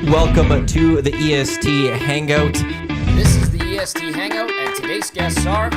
Welcome to the EST Hangout. This is the EST Hangout, and today's guests are...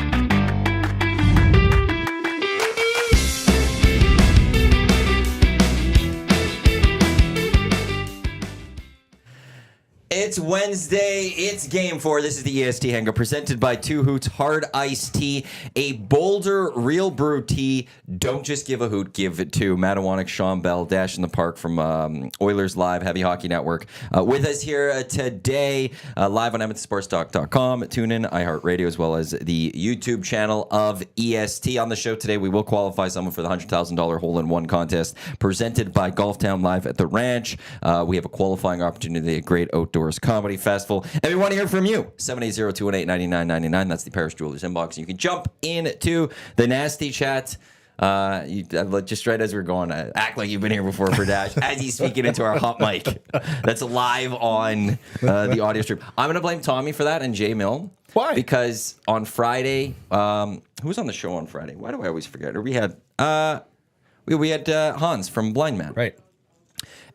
It's Wednesday, it's Game 4. This is the EST Hangout presented by Two Hoots Hard Iced Tea, a Boulder Real Brew Tea. Don't just give a hoot, give it to Matt Iwanyk, Shawn Belle, Dash in the Park from Oilers Live, Heavy Hockey Network. With us here today, live on EdmontonSportsTalk.com, TuneIn, iHeartRadio, as well as the YouTube channel of EST. On the show today, we will qualify someone for the $100,000 hole-in-one contest presented by Golftown Live at the Ranch. We have a qualifying opportunity at Great Outdoors Comedy Festival, and we want to hear from you. 780-218-9999. That's the Paris Jewelers inbox. You can jump into the nasty chat. Just right as we're going, act like you've been here before for Dash as he's speaking into our hot mic. That's live on the audio stream. I'm going to blame Tommy for that and Jay Milne. Why? Because on Friday, who was on the show on Friday? Why do I always forget? Or we had Hans from Blind Man. Right.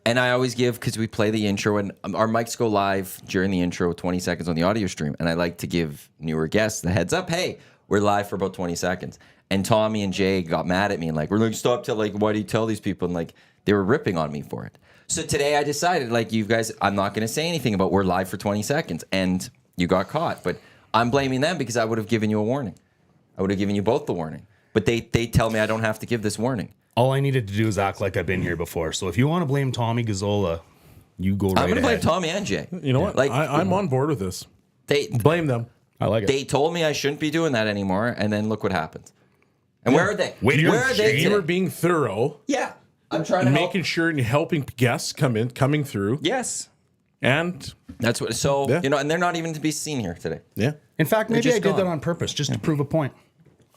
And I always give, because we play the intro, and our mics go live during the intro, 20 seconds on the audio stream. And I like to give newer guests the heads up, hey, we're live for about 20 seconds. And Tommy and Jay got mad at me and we're like, stop, why do you tell these people? And they were ripping on me for it. So today I decided, you guys, I'm not going to say anything about we're live for 20 seconds. And you got caught. But I'm blaming them because I would have given you a warning. I would have given you both the warning. But they tell me I don't have to give this warning. All I needed to do is act like I've been here before. So if you want to blame Tommy Gazzola, you go right ahead. I'm going to blame Tommy and Jay. You know what? I'm on board with this. Blame them. I like it. They told me I shouldn't be doing that anymore, and then look what happens. And where are they? Where are they? You were being thorough. Yeah. I'm trying to making sure and helping guests coming through. Yes. And that's what, so, yeah. And they're not even to be seen here today. Yeah. In fact, maybe I did gone. that on purpose, just to prove a point.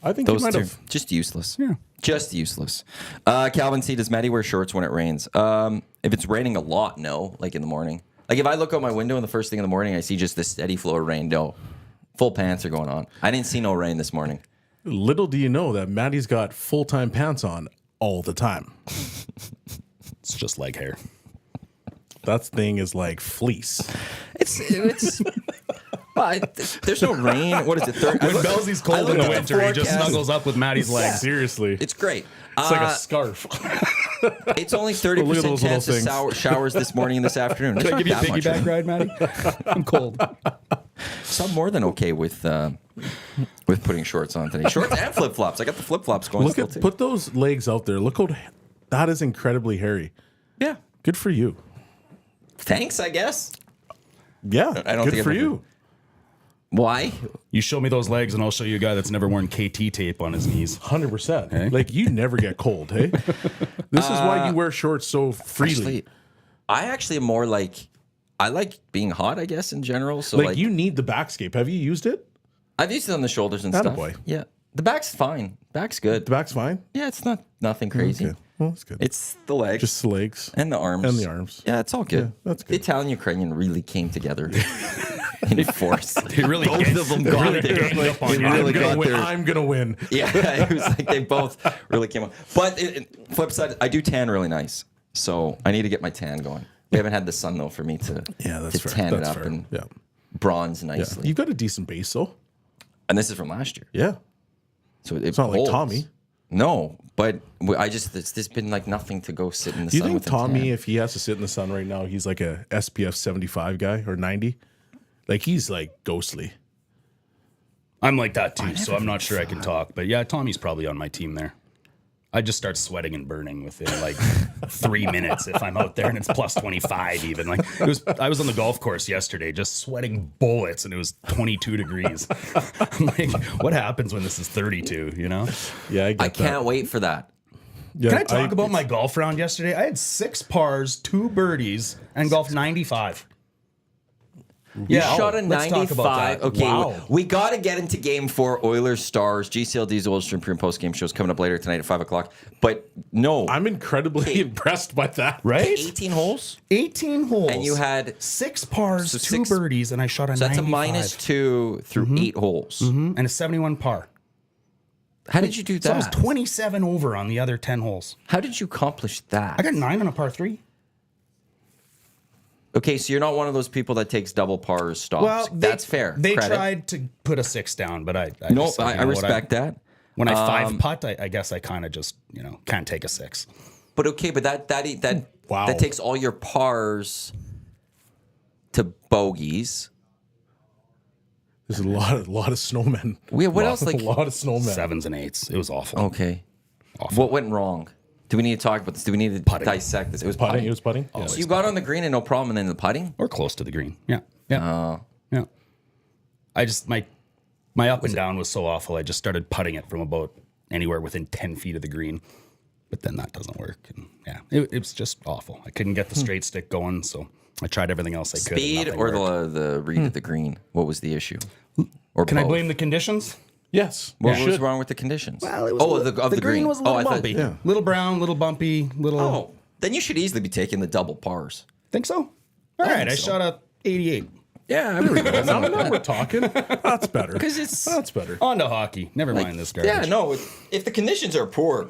I think Those you might two, have. just useless. Yeah. Just useless. Calvin C, does Maddie wear shorts when it rains? If it's raining a lot, no. In the morning. If I look out my window and the first thing in the morning, I see just the steady flow of rain, no. Full pants are going on. I didn't see no rain this morning. Little do you know that Maddie's got full-time pants on all the time. It's just like hair. That thing is like fleece. It's there's no rain. What is it? When Belsey's cold in the winter, he just snuggles up with Maddie's legs. Seriously. It's great. It's like a scarf. It's only 30% chance of showers this morning and this afternoon. Can I give you a piggyback ride, Maddie? I'm cold. So I'm more than okay with putting shorts on today. Shorts and flip-flops. I got the flip-flops going still too. Put those legs out there. Look how that is incredibly hairy. Yeah. Good for you. Thanks, I guess. Yeah. I don't good think for I've you. Why? You show me those legs, and I'll show you a guy that's never worn KT tape on his knees. 100%. Hey? You never get cold, hey? This is why you wear shorts so freely. Actually, I actually am more I like being hot, I guess, in general. So you need the backscape. Have you used it? I've used it on the shoulders and Attaboy. stuff. Yeah. The back's fine. Back's good. The back's fine? Yeah, it's nothing crazy. Okay. Well, that's good. It's the legs. Just the legs. And the arms. And the arms. Yeah, it's all good. Yeah, that's good. The Italian-Ukrainian really came together in force. They really Both of them got really there. ganged up on They you. really got there. I'm going to win. Yeah, it was they both really came up. But flip side, I do tan really nice. So I need to get my tan going. We haven't had the sun, though, for me to, that's fair. tan That's it up fair. and Yeah. bronze Yeah. nicely. You've got a decent base, though. And this is from last year. Yeah. So It's not like holds. Tommy. No, but there's been nothing to go sit in the Do you sun think with a Tommy, tan. if he has to sit in the sun right now, he's like a SPF 75 guy or 90? He's ghostly. I'm like that too, so I'm not sure I can talk. But yeah, Tommy's probably on my team there. I just start sweating and burning within 3 minutes if I'm out there and it's plus 25 even. I was on the golf course yesterday just sweating bullets and it was 22 degrees. I'm like, what happens when this is 32, Yeah, I can't wait for that. Yeah, Can I talk about my golf round yesterday? I had 6 pars, 2 birdies, and golfed 95. You shot a let's talk about 95. that. Okay, Wow. we got to get into Game 4, Oilers Stars. GCLD's Oilers Stream pre and post game shows coming up later tonight at 5 o'clock. But no, I'm incredibly impressed by that. Right? 18 holes, 18 holes. and you had 6 pars, So 2 six- birdies, and I shot a so that's 95. a -2 through 8 holes. And a 71 par. How did you do that? So I was 27 over on the other 10 holes. How did you accomplish that? I got 9 on a par 3. Okay, so you're not one of those people that takes double pars stops. Well, That's fair. They Credit. tried to put a 6 down, but I No, just said, I respect that. When I 5 putt, I guess I kind of just can't take a 6. But okay, but that Wow. that takes all your pars to bogeys. There's a lot of snowmen. What else? Like a lot of snowmen. 7s and 8s. It was awful. okay, what went wrong? Do we need to talk about this? Do we need to dissect this? It was Putting. putting. It was putting. Oh, Yeah. So you got on the green and no problem, and then the putting. Or close to the green. Yeah. Yeah. I just my up and down was so awful. I just started putting it from about anywhere within 10 feet of the green, but then that doesn't work. And it was just awful. I couldn't get the straight stick going, so I tried everything else I could. Speed or the read of the green? What was the issue? Or Can I both? blame the conditions? Yes. What You was should. wrong with the conditions? Well, it was the green. was a little I thought. bumpy. yeah. Little brown, little bumpy, little. Oh, then you should easily be taking the double pars. Think so? All right, think I so. shot a 88. Yeah, Now we're talking. That's better. because it's That's better. On to hockey. Never mind this garbage. yeah. No, if the conditions are poor,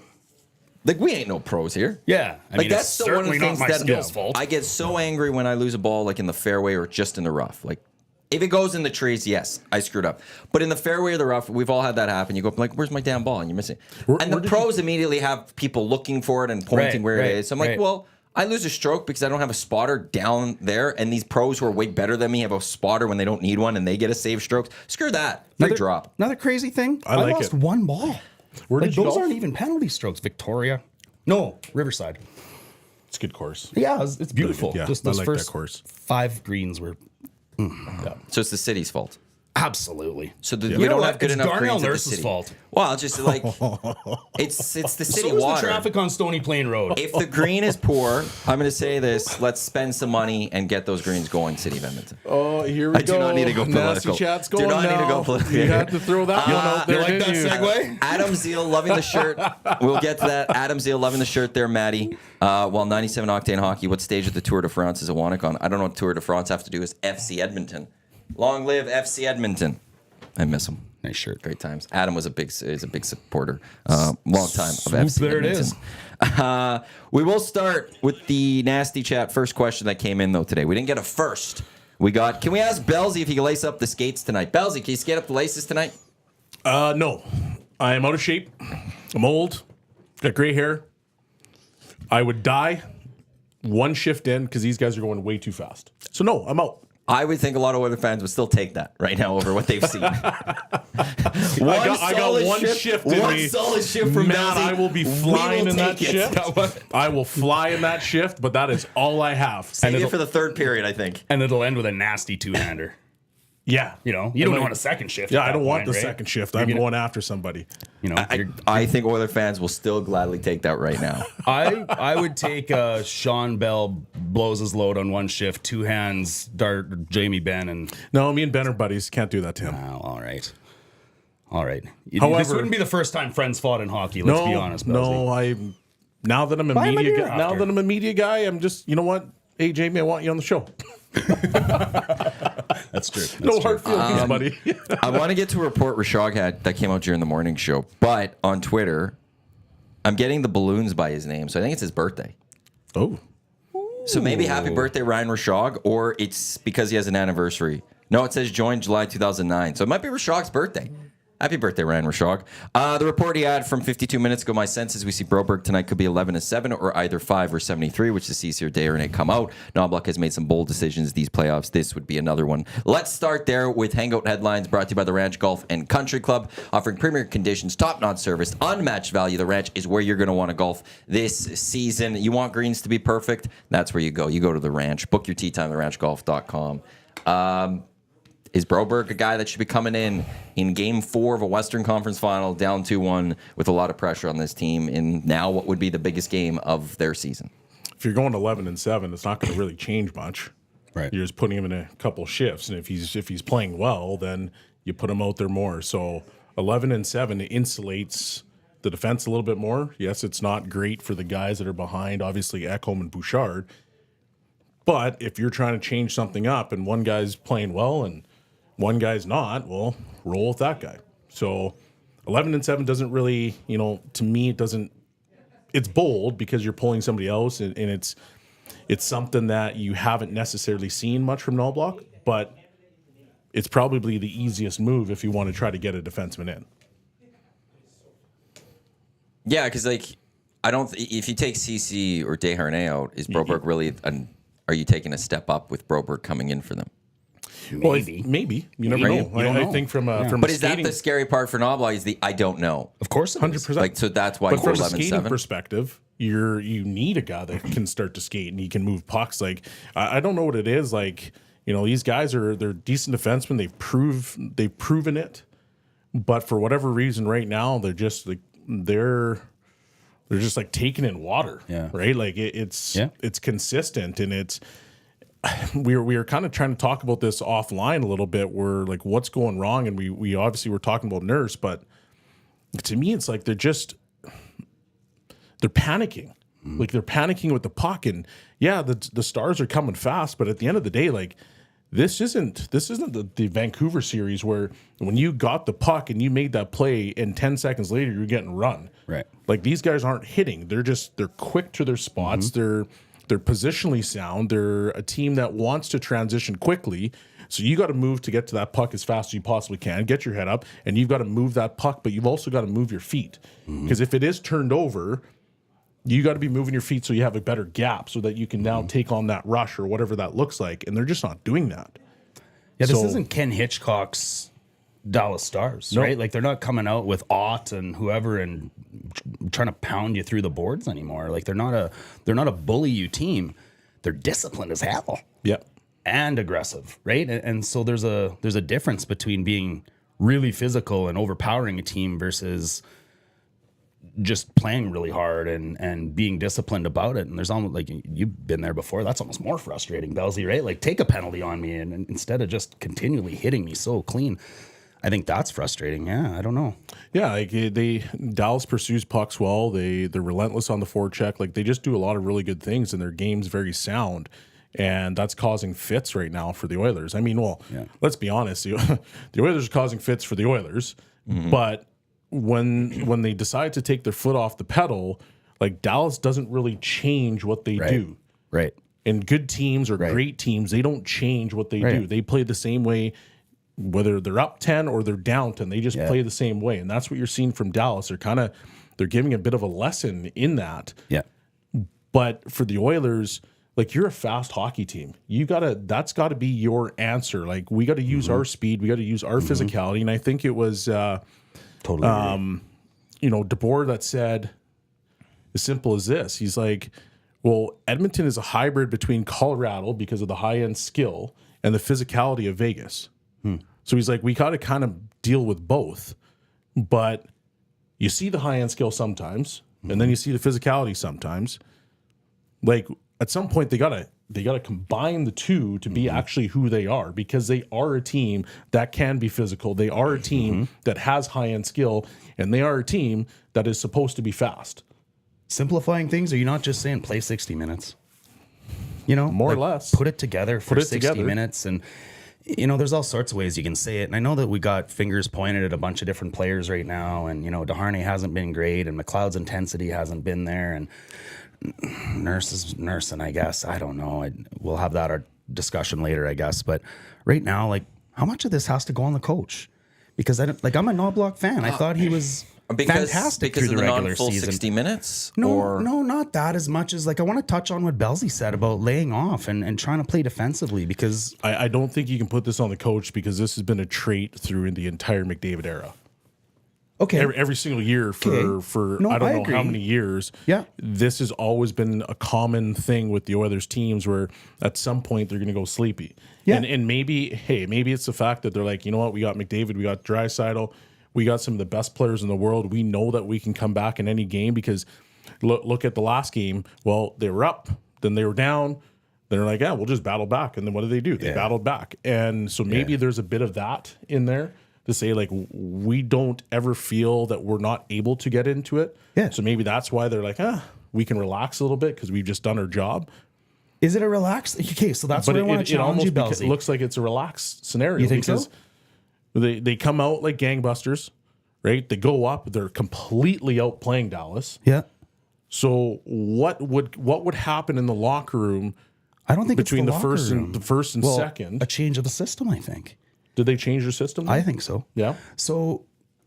like we ain't no pros here. Yeah. I mean, that's it's still one of the certainly not things my that skills' fault. I get so angry when I lose a ball like in the fairway or just in the rough. Like if it goes in the trees, yes, I screwed up. But in the fairway or the rough, we've all had that happen. You go like, "Where's my damn ball?" and you're missing. And the pros immediately have people looking for it and pointing where it is. So I'm like, well, I lose a stroke because I don't have a spotter down there, and these pros who are way better than me have a spotter when they don't need one, and they get a save strokes. Screw that. Free drop. Another crazy thing. I like lost it. one ball. Where Like, did you those golf? aren't even penalty strokes. Victoria. No, Riverside. It's a good course. Yeah, it's beautiful. Yeah, Just I those like first that course. 5 greens were So it's the city's fault. absolutely. So we You know don't what? have good It's enough Darnell greens at the Nurse's city. fault. Well, just like it's the city So is the water. traffic on Stony Plain Road. If the green is poor, I'm going to say this: let's spend some money and get those greens going, City of Edmonton. Oh, here we I do not need to go political. Nasty chat's Do going not need to now. go political. You had to throw that one out there. you like that didn't you? segue? Adam Zeal loving the shirt. We'll get to that. Adam Zeal loving the shirt there, Maddie. While 97 Octane Hockey, what stage of the Tour de France is Iwanyk on? I don't know what Tour de France have to do with FC Edmonton. Long live FC Edmonton. I miss him. Nice shirt. Great times. Adam is a big supporter, long time of FC There it Edmonton. is. We will start with the nasty chat. First question that came in though today. We didn't get a first. We got. Can we ask Belsy if he can lace up the skates tonight? Belsy, can you skate up the laces tonight? No. I am out of shape. I'm old. Got gray hair. I would die one shift in because these guys are going way too fast. So no, I'm out. I would think a lot of other fans would still take that right now over what they've seen. I got one shift in one me. solid shift from Man, Belsy. I will be We flying will in that take it. shift. I will fly in that shift, but that is all I have. Save it for the third period, I think. And it'll end with a nasty 2-hander. Yeah. You know, you don't want a second shift. Yeah, at I that don't want point, the right? second shift. You're I'm gonna- going after somebody. You know, I think Oiler fans will still gladly take that right now. I would take Shawn Belle blows his load on one shift, 2 hands, dart Jamie Benn, and No, me and Ben are buddies. Can't do that to him. oh, all right. All right. This However- wouldn't be the first time friends fought in hockey, let's be honest, Belsy. No, now that I'm a Why am I media here guy, now after? that I'm a media guy, I'm just, you know what? Hey, Jamie, I want you on the show. That's true. That's No true. hard feelings, buddy. I want to get to a report Rashog had that came out during the morning show, but on Twitter, I'm getting the balloons by his name, so I think it's his birthday. Oh. So maybe happy birthday, Ryan Rashog, or it's because he has an anniversary. No, it says joined July 2009, so it might be Rashog's birthday. Happy birthday, Ryan Rashog. The report he had from 52 minutes ago, my sense is we see Broberg tonight could be 11-7 or either 5 or 73, which is easier day or night come out. Knobloch has made some bold decisions these playoffs. This would be another one. Let's start there with Hangout headlines brought to you by the Ranch Golf and Country Club, offering premier conditions, top-notch service, unmatched value. The Ranch is where you're going to want to golf this season. You want greens to be perfect? That's where you go. You go to the Ranch. Book your tee time at theranchgolf.com. Is Broberg a guy that should be coming in Game 4 of a Western Conference Final, down 2-1, with a lot of pressure on this team in now what would be the biggest game of their season? If you're going 11-7, it's not going to really change much. Right. You're just putting him in a couple shifts, and if he's playing well, then you put him out there more. So 11-7 insulates the defense a little bit more. Yes, it's not great for the guys that are behind, obviously Ekholm and Bouchard. But if you're trying to change something up and one guy's playing well and one guy's not, well, roll with that guy. So 11-7 doesn't really, to me, it doesn't. It's bold because you're pulling somebody else, and it's It's something that you haven't necessarily seen much from Knoblauch, but it's probably the easiest move if you want to try to get a defenseman in. Yeah, because I don't. If you take CC or Desharnais out, is Broberg really? Are you taking a step up with Broberg coming in for them? Maybe. You never know. You don't know. I think from But is that the scary part for Knoblauch? Is the I don't know. Of course, 100%. So that's why. But from a 11-7? skating perspective, you need a guy that can start to skate and he can move pucks. I don't know what it is. These guys they're decent defensemen. They've proven it. But for whatever reason, right now they're just they're just taking in water. Yeah. Right. It's consistent, and we were kind of trying to talk about this offline a little bit. Where what's going wrong, and we obviously were talking about Nurse, but to me it's they're panicking. They're panicking with the puck, and the Stars are coming fast, but at the end of the day, this isn't the Vancouver series where when you got the puck and you made that play and 10 seconds later you're getting run. Right. These guys aren't hitting. They're quick to their spots. They're positionally sound. They're a team that wants to transition quickly. So you got to move to get to that puck as fast as you possibly can. Get your head up, and you've got to move that puck, but you've also got to move your feet. Because if it is turned over, you got to be moving your feet so you have a better gap so that you can now take on that rush or whatever that looks like. And they're just not doing that. Yeah, this isn't Ken Hitchcock's Dallas Stars, right? They're not coming out with Ott and whoever and trying to pound you through the boards anymore. They're not a bully you team. They're disciplined as hell. Yep. And aggressive, right? And so there's a difference between being really physical and overpowering a team versus just playing really hard and being disciplined about it. And there's almost you've been there before. That's almost more frustrating, Belsey, right? Take a penalty on me and instead of just continually hitting me so clean. I think that's frustrating. Yeah, I don't know. Yeah, Dallas pursues pucks well. They're relentless on the forecheck. They just do a lot of really good things, and their game's very sound. And that's causing fits right now for the Oilers. Let's be honest. The Oilers are causing fits for the Oilers, but when they decide to take their foot off the pedal, Dallas doesn't really change what they do. Right. And good teams or great teams, they don't change what they do. They play the same way, whether they're up 10 or they're down 10. They just play the same way. And that's what you're seeing from Dallas. They're giving a bit of a lesson in that. Yeah. But for the Oilers, you're a fast hockey team. That's gotta be your answer. We got to use our speed. We got to use our physicality. And I think it was totally DeBoer that said as simple as this. He's Edmonton is a hybrid between Colorado because of the high end skill and the physicality of Vegas. So he's we got to kind of deal with both, but you see the high end skill sometimes, and then you see the physicality sometimes. At some point they gotta combine the two to be actually who they are, because they are a team that can be physical. They are a team that has high end skill, and they are a team that is supposed to be fast. Simplifying things, are you not just saying play 60 minutes? More or less. Put it together for 60 minutes. And, there's all sorts of ways you can say it. And I know that we got fingers pointed at a bunch of different players right now. And, Desharnais hasn't been great, and McLeod's intensity hasn't been there. And Nurse is nursing, I guess. I don't know. We'll have that our discussion later, I guess. But right now, how much of this has to go on the coach? Because I'm a Knoblauch fan. I thought he was fantastic because through of the the regular non-full season. 60 minutes? No, not that as much as I want to touch on what Belsey said about laying off and trying to play defensively, because I don't think you can put this on the coach, because this has been a trait through the entire McDavid era. Okay. Every single year for I don't know how many years. Yeah. This has always been a common thing with the Oilers teams, where at some point they're going to go sleepy. Yeah. And maybe it's the fact that they're you know what, we got McDavid, we got Draisaitl, we got some of the best players in the world. We know that we can come back in any game, because look at the last game. Well, they were up, then they were down. Then they're we'll just battle back. And then what do? They battled back. And so maybe there's a bit of that in there, to say we don't ever feel that we're not able to get into it. Yeah. So maybe that's why they're we can relax a little bit because we've just done our job. Is it a relaxed? Okay, so that's what I want to challenge you, Belsey. It looks like it's a relaxed scenario. You think so? They come out like gangbusters, right? They go up. They're completely outplaying Dallas. Yeah. So what would happen in the locker room? I don't think between it's the first and Well, second. a change of the system, I think. Did they change their system? I think so. Yeah. So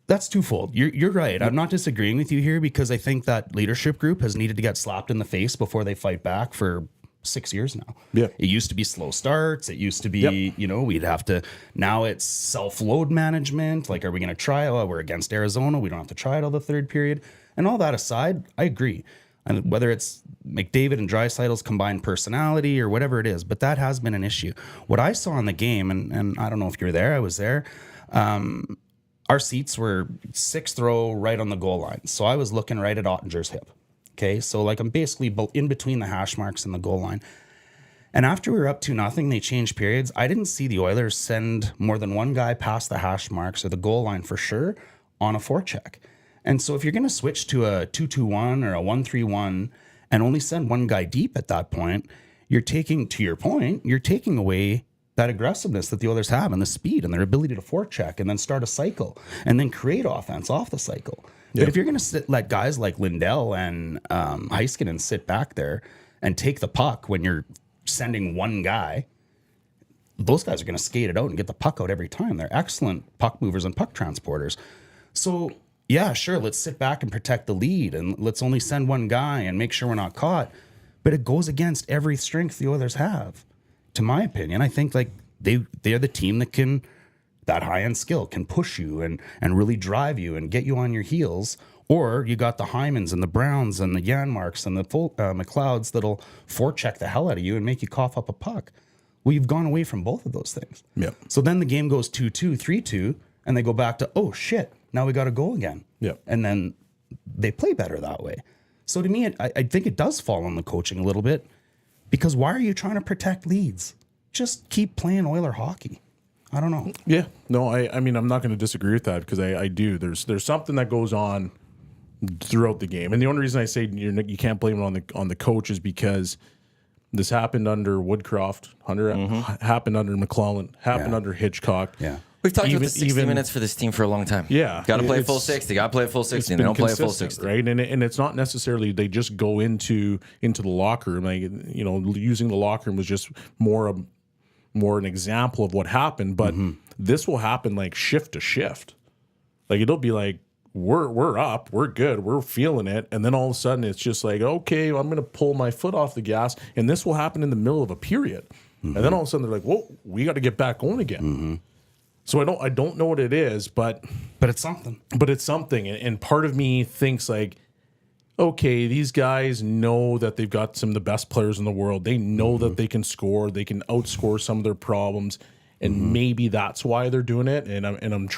that's twofold. You're right. I'm not disagreeing with you here because I think that leadership group has needed to get slapped in the face before they fight back for 6 years now. Yeah. It used to be slow starts. It used to be, we'd have to, now it's self-load management. Like, are we going to try? Oh, we're against Arizona. We don't have to try it all the third period. And all that aside, I agree. And whether it's McDavid and Draisaitl's combined personality or whatever it is, but that has been an issue. What I saw in the game, and I don't know if you were there, I was there. Our seats were 6th row right on the goal line. So I was looking right at Ottinger's hip. Okay, so like I'm basically in between the hash marks and the goal line. And after we were up 2-0, they changed periods. I didn't see the Oilers send more than one guy past the hash marks or the goal line for sure on a forecheck. And so if you're going to switch to a 2-2-1 or a 1-3-1 and only send one guy deep at that point, you're taking away that aggressiveness that the Oilers have and the speed and their ability to forecheck and then start a cycle and then create offense off the cycle. But if you're going to let guys like Lindell and Heiskanen sit back there and take the puck when you're sending one guy, those guys are going to skate it out and get the puck out every time. They're excellent puck movers and puck transporters. So, yeah, sure, let's sit back and protect the lead and let's only send one guy and make sure we're not caught. But it goes against every strength the Oilers have. To my opinion, I think like they're the team that can, that high-end skill can push you and really drive you and get you on your heels. Or you got the Hymans and the Browns and the Janmarks and the McLeods that'll forecheck the hell out of you and make you cough up a puck. Well, you've gone away from both of those things. Yep. So then the game goes 2-2, 3-2, and they go back to, oh, shit, now we got to go again. Yep. And then they play better that way. So to me, I think it does fall on the coaching a little bit because why are you trying to protect leads? Just keep playing Oiler hockey. I don't know. Yeah. No, I mean, I'm not going to disagree with that because I do. There's something that goes on throughout the game. And the only reason I say you can't blame it on the coach is because this happened under Woodcroft, happened under McClellan, happened under Hitchcock. Yeah. We've talked about the 60 minutes for this team for a long time. Yeah. Got to play full 60. Got to play full 60. They don't play a full 60. Right? And it's not necessarily they just go into the locker room. Like, using the locker room was just more an example of what happened. But this will happen like shift to shift. Like it'll be like, we're up, we're good, we're feeling it. And then all of a sudden it's just like, okay, I'm going to pull my foot off the gas. And this will happen in the middle of a period. And then all of a sudden they're like, whoa, we got to get back on again. So I don't know what it is, but it's something. But it's something. And part of me thinks like, okay, these guys know that they've got some of the best players in the world. They know that they can score. They can outscore some of their problems. And maybe that's why they're doing it. And I'm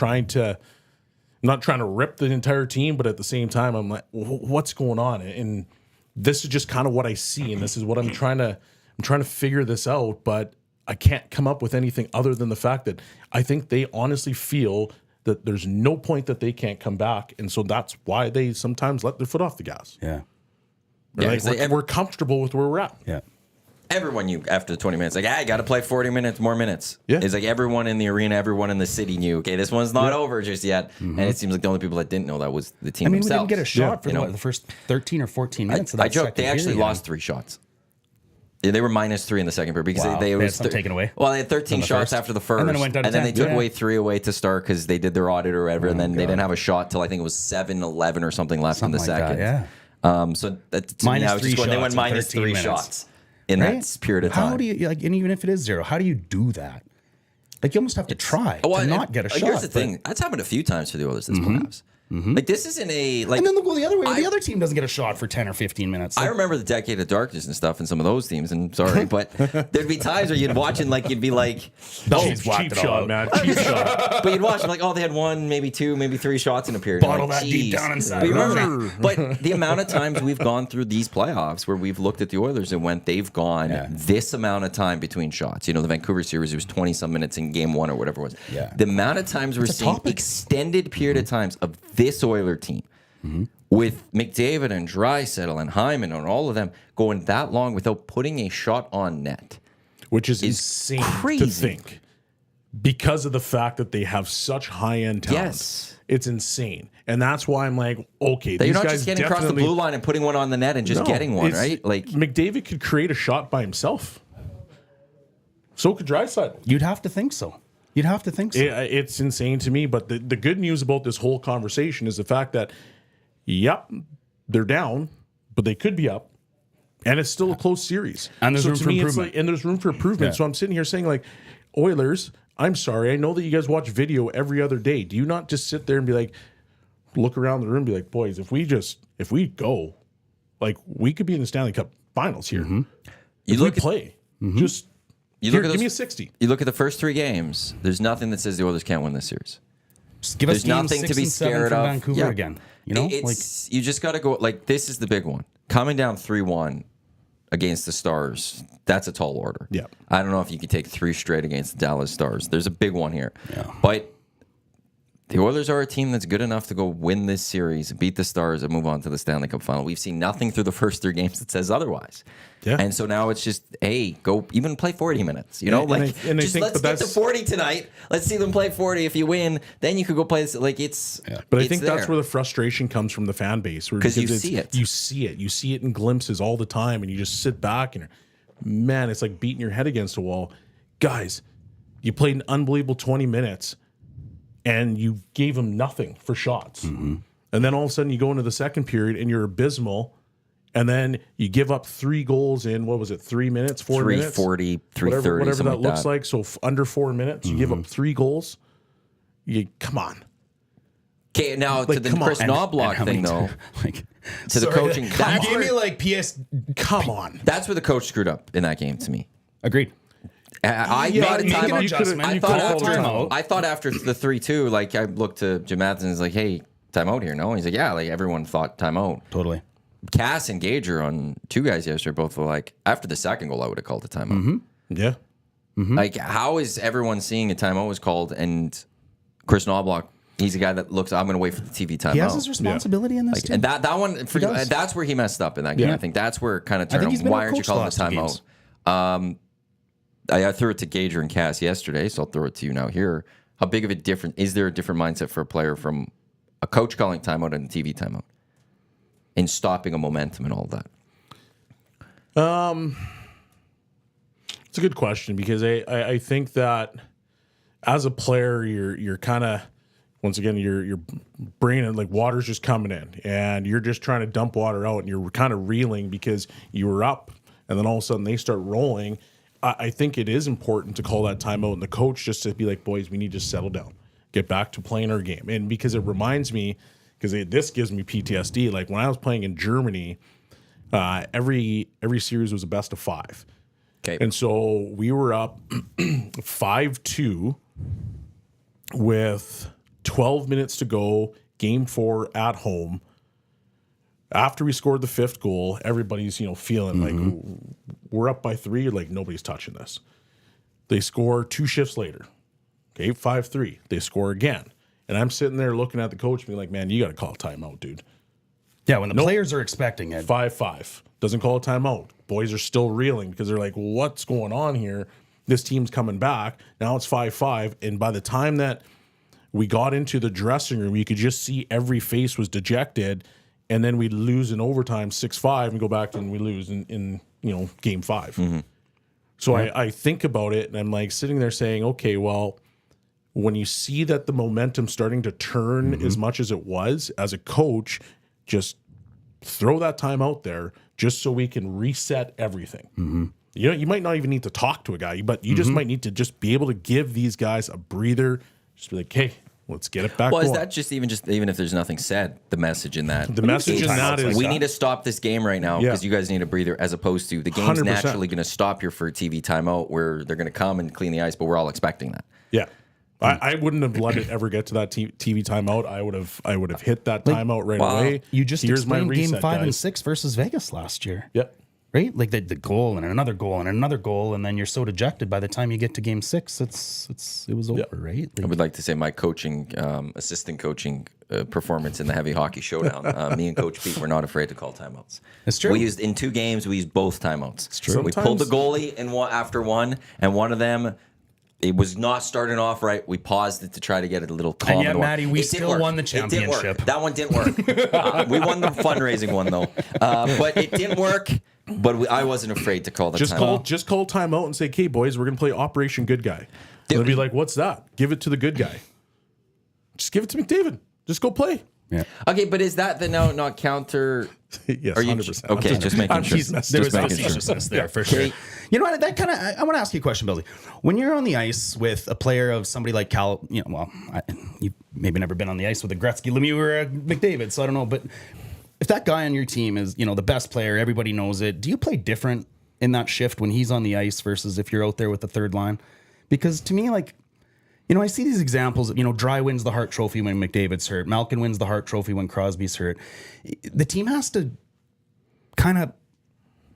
not trying to rip the entire team, but at the same time, I'm like, what's going on? And this is just kind of what I see. And this is what I'm trying to figure this out. But I can't come up with anything other than the fact that I think they honestly feel that there's no point that they can't come back. And so that's why they sometimes let their foot off the gas. Yeah. We're comfortable with where we're at. Yeah. Everyone knew after the 20 minutes, like, I got to play 40 more minutes. Yeah. It's like everyone in the arena, everyone in the city knew, okay, this one's not over just yet. And it seems like the only people that didn't know that was the team themselves. We didn't get a shot for the first 13 or 14 minutes of that I joked, they actually lost 3 shots. Yeah, they were -3 in the second period because they had some taken away. Well, they had 13 shots after the first, and then it went down to 10. they took away 3 away to start because they did their audit or whatever, and then they didn't have a shot till I think it was 7-11 or something left in the second. So that, to me, I was just going, they went -3 shots in that period of time. How do you and even if it is 0, how do you do that? Like you almost have to try to not get a shot. Here's the thing: that's happened a few times for the Oilers this playoffs. Like this isn't a like. And then they'll go the other way. The other team doesn't get a shot for 10 or 15 minutes. I remember the decade of darkness and stuff in some of those teams. And sorry, but there'd be times where you'd watch and like you'd be like, cheap shot, man, cheap shot. But you'd watch them like, oh, they had 1, maybe 2, maybe 3 shots in a period. Bottle like, that deep down inside. But, but the amount of times we've gone through these playoffs where we've looked at the Oilers and went, they've gone this amount of time between shots. The Vancouver series, it was 20-some minutes in game 1 or whatever it was. Yeah. The amount of times we're seeing extended period of times of this Oiler team. With McDavid and Draisaitl and Hyman and all of them going that long without putting a shot on net. Which is insane crazy to think. Because of the fact that they have such high-end talent. Yes. It's insane. And that's why I'm like, okay, That these you're not guys just getting across the definitely- blue line and putting one on the net and just No, getting one, it's- right? Like McDavid could create a shot by himself. So could Draisaitl. You'd have to think so. It's insane to me. But the good news about this whole conversation is the fact that, yep, they're down, but they could be up. And it's still a close series. And there's room to for me, it's improvement. and there's room for improvement. Yeah. So I'm sitting here saying, like, Oilers, I'm sorry. I know that you guys watch video every other day. Do you not just sit there and be like, look around the room and be like, boys, if we go, like, we could be in the Stanley Cup Finals here. You If look we at- play. Just you here, look at give me a those, 60. you look at the first 3 games. There's nothing that says the Oilers can't win this series. Just give us There's nothing games to 6 be and 7 scared from of. Vancouver Yeah. again. You know, It's you just got to go. Like, this is the big one. Coming down 3-1 against the Stars. That's a tall order. Yeah. I don't know if you can take 3 straight against the Dallas Stars. There's a big one here. Yeah. But the Oilers are a team that's good enough to go win this series, beat the Stars, and move on to the Stanley Cup Final. We've seen nothing through the first 3 games that says otherwise. Yeah. And so now it's just, hey, go even play 40 minutes. You know, And like I just think let's that get to that's- 40 tonight. Let's see them play 40. If you win, then you could go play this. Like it's. But I it's think that's there. where the frustration comes from the fan base. 'Cause you because see it. You see it. You see it in glimpses all the time, and you just sit back and, man, it's like beating your head against a wall. Guys, you played an unbelievable 20 minutes, and you gave them nothing for shots. Mm-hmm. And then all of a sudden you go into the second period, and you're abysmal, and then you give up 3 goals in, what was it, 3 minutes, 4 minutes? 340, 330, Whatever that something looks that. like. So under 4 minutes, you give Mm-hmm. up 3 goals. Come on. Okay, now to Like, the come on. Chris Knobloch how many thing, though, like, to the coaching. You That's gave me where, like PS. Come on. that's where the coach screwed up in that game to me. Agreed. I Yeah, thought you time could- out- you could've- I you thought could've called after timeout. I thought after the 3-2, like I looked to Jim Matheson and was like, "Hey, timeout here." No, he's like, "Yeah." Like everyone thought timeout. Totally. Cass and Gager on 2 guys yesterday both were like, after the second goal, I would have called a timeout. Mm-hmm. Yeah. Like, how is everyone seeing a timeout was called and Chris Knobloch? He's a guy that looks. I'm going to wait for the TV timeout. He has his responsibility in this too. And that one, for, does. that's where he messed up in that game. Yeah. I think that's where it kind of I think turned. he's been Why aren't you outcoached calling the the last 2 timeout? I threw it to Gager and Cass yesterday, so I'll throw it to you now here. How big of a difference is there? A different mindset for a player from a coach calling timeout and a TV timeout, and stopping a momentum and all that? It's a good question because I think that as a player, you're kind of, once again, your brain and like water's just coming in and you're just trying to dump water out and you're kind of reeling because you were up and then all of a sudden they start rolling. I think it is important to call that timeout and the coach just to be like, boys, we need to settle down, get back to playing our game. And because it reminds me, because this gives me PTSD. Like when I was playing in Germany, every series was a best of 5. Okay, And so we were up 5-2 with 12 minutes to go, game 4 at home. After we scored the 5th goal, everybody's, feeling like we're up by 3, like nobody's touching this. They score 2 shifts later. Okay, 5-3. They score again. And I'm sitting there looking at the coach being like, man, you got to call a timeout, dude. Yeah, when the players are expecting it. 5-5. Doesn't call a timeout. Boys are still reeling because they're like, what's going on here? This team's coming back. Now it's 5-5. And by the time that we got into the dressing room, you could just see every face was dejected. And then we lose in overtime 6-5 and go back and we lose in game 5. So I think about it and I'm like sitting there saying, okay, well, when you see that the momentum's starting to turn as much as it was, as a coach, just throw that time out there just so we can reset everything. You might not even need to talk to a guy, but you just might need to just be able to give these guys a breather. Just be like, hey, let's get it back well, going. is that just even if there's nothing said, the message in that? The message in that is we need to stop this game right now Yeah. because you guys need a breather, as opposed to the game's 100%. naturally going to stop here for a TV timeout where they're going to come and clean the ice, but we're all expecting that. Yeah. I wouldn't have let it ever get to that TV timeout. I would have hit that timeout right away. You just Here's my explained game reset, 5 and guys. 6 versus Vegas last year. Yep. Right? Like the goal and another goal and another goal, and then you're so dejected by the time you get to game 6, it was over, right? I would like to say my coaching, assistant coaching performance in the heavy hockey showdown. Me and Coach Pete were not afraid to call timeouts. It's true. We used in 2 games. We used both timeouts. It's true. We pulled the goalie in one after one, and one of them. It was not starting off right. We paused it to try to get it a little calm. And yet, Matty, we It did still work. won the It did work. championship. That one didn't work. We won the fundraising one though, but it didn't work. But I wasn't afraid to call the timeout. Just call timeout and say, "Okay, boys, we're gonna play Operation Good Guy." They'll be like, "What's that?" Give it to the good guy. Just give it to McDavid. Just go play. Yeah. Okay, but is that the not counter? Yes, Are you 100%. okay? Just making sure. There was facetiousness there for sure. You know what? That kind of. I want to ask you a question, Billy. When you're on the ice with a player of somebody like Cal, you've maybe never been on the ice with a Gretzky, Lemieux, or a McDavid, so I don't know. But if that guy on your team is, the best player, everybody knows it. Do you play different in that shift when he's on the ice versus if you're out there with the third line? Because to me, I see these examples of, Dry wins the Hart Trophy when McDavid's hurt. Malkin wins the Hart Trophy when Crosby's hurt. The team has to kind of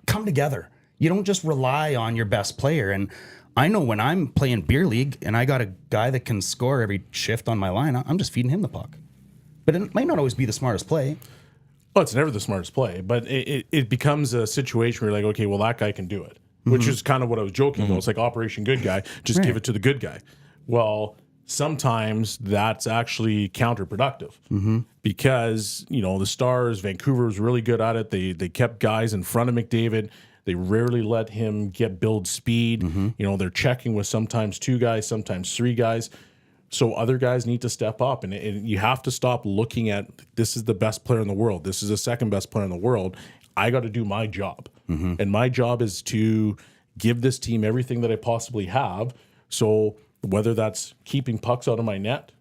come together. You don't just rely on your best player. And I know when I'm playing beer league and I got a guy that can score every shift on my line, I'm just feeding him the puck. But it might not always be the smartest play. Well, it's never the smartest play, but it becomes a situation where you're like, okay, well, that guy can do it, which is kind of what I was joking about. It's like Operation Good Guy, just give it to the good guy. Well, sometimes that's actually counterproductive because, the Stars, Vancouver was really good at it. They kept guys in front of McDavid. They rarely let him build speed. They're checking with sometimes 2 guys, sometimes 3 guys. So other guys need to step up, and you have to stop looking at this is the best player in the world. This is the second best player in the world. I got to do my job, and my job is to give this team everything that I possibly have. So whether that's keeping pucks out of my net,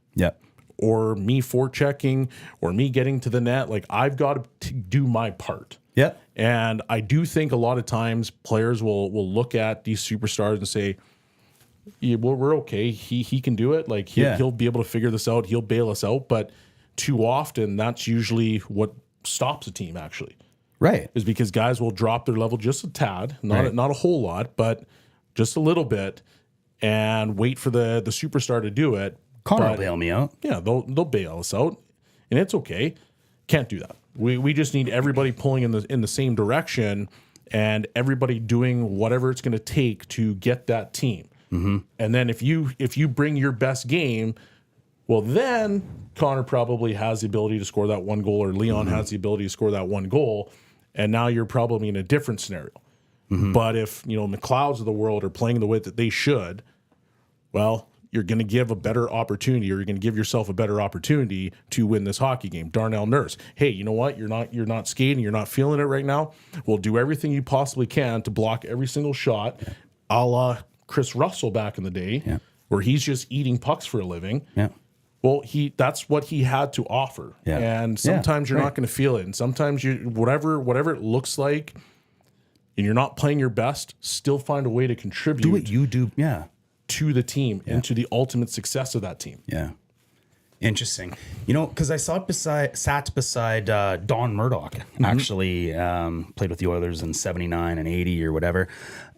or me forechecking, or me getting to the net, I've got to do my part. Yeah. And I do think a lot of times players will look at these superstars and say, yeah, well, we're okay. He can do it. He'll be able to figure this out. He'll bail us out. But too often, that's usually what stops a team. Actually, right, is because guys will drop their level just a tad, not a whole lot, but just a little bit, and wait for the superstar to do it. Connor will bail me out. Yeah, they'll bail us out, and it's okay. Can't do that. We just need everybody pulling in the same direction, and everybody doing whatever it's going to take to get that team. And then if you bring your best game, well, then Connor probably has the ability to score that 1 goal, or Leon has the ability to score that 1 goal, and now you're probably in a different scenario. But if McLeods of the world are playing the way that they should, well, you're going to give a better opportunity, or you're going to give yourself a better opportunity to win this hockey game. Darnell Nurse, hey, you know what? You're not skating, you're not feeling it right now. Well, do everything you possibly can to block every single shot, a la Chris Russell back in the day, where he's just eating pucks for a living. Yeah. Well, that's what he had to offer. Yeah. And sometimes you're not going to feel it. And sometimes whatever it looks like, and you're not playing your best, still find a way to contribute. Do what you do. Yeah. To the team and to the ultimate success of that team. Yeah. Interesting. Because I sat beside Don Murdoch, actually played with the Oilers in 79 and 80 or whatever.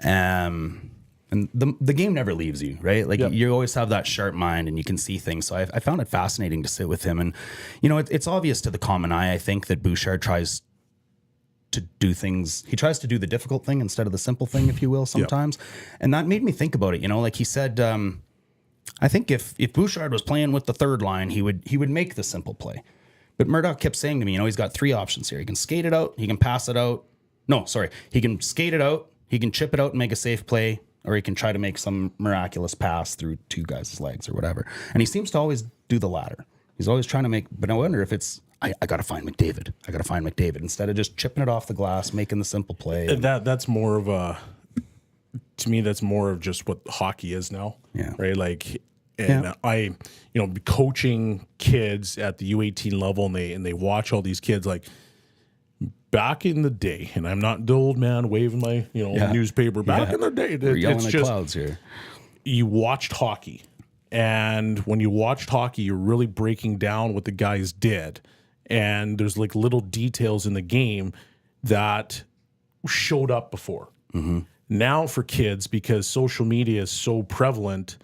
And the game never leaves you, right? You always have that sharp mind and you can see things. So I found it fascinating to sit with him. And, it's obvious to the common eye, I think, that Bouchard tries to do things. He tries to do the difficult thing instead of the simple thing, if you will, sometimes. And that made me think about it. He said, I think if Bouchard was playing with the third line, he would make the simple play. But Murdoch kept saying to me, he's got 3 options here. He can skate it out. He can pass it out. No, sorry. He can skate it out. He can chip it out and make a safe play, or he can try to make some miraculous pass through 2 guys' legs or whatever. And he seems to always do the latter. He's always trying to make, but I wonder if it's, I got to find McDavid. I got to find McDavid instead of just chipping it off the glass, making the simple play. That's more of to me, that's more of just what hockey is now. Yeah. Right. I, coaching kids at the U18 level, and they watch all these kids back in the day, and I'm not the old man waving my newspaper. Back in the day, It's just clouds here. You watched hockey, and when you watched hockey, you're really breaking down what the guys did, and there's little details in the game that showed up before. Now for kids, because social media is so prevalent.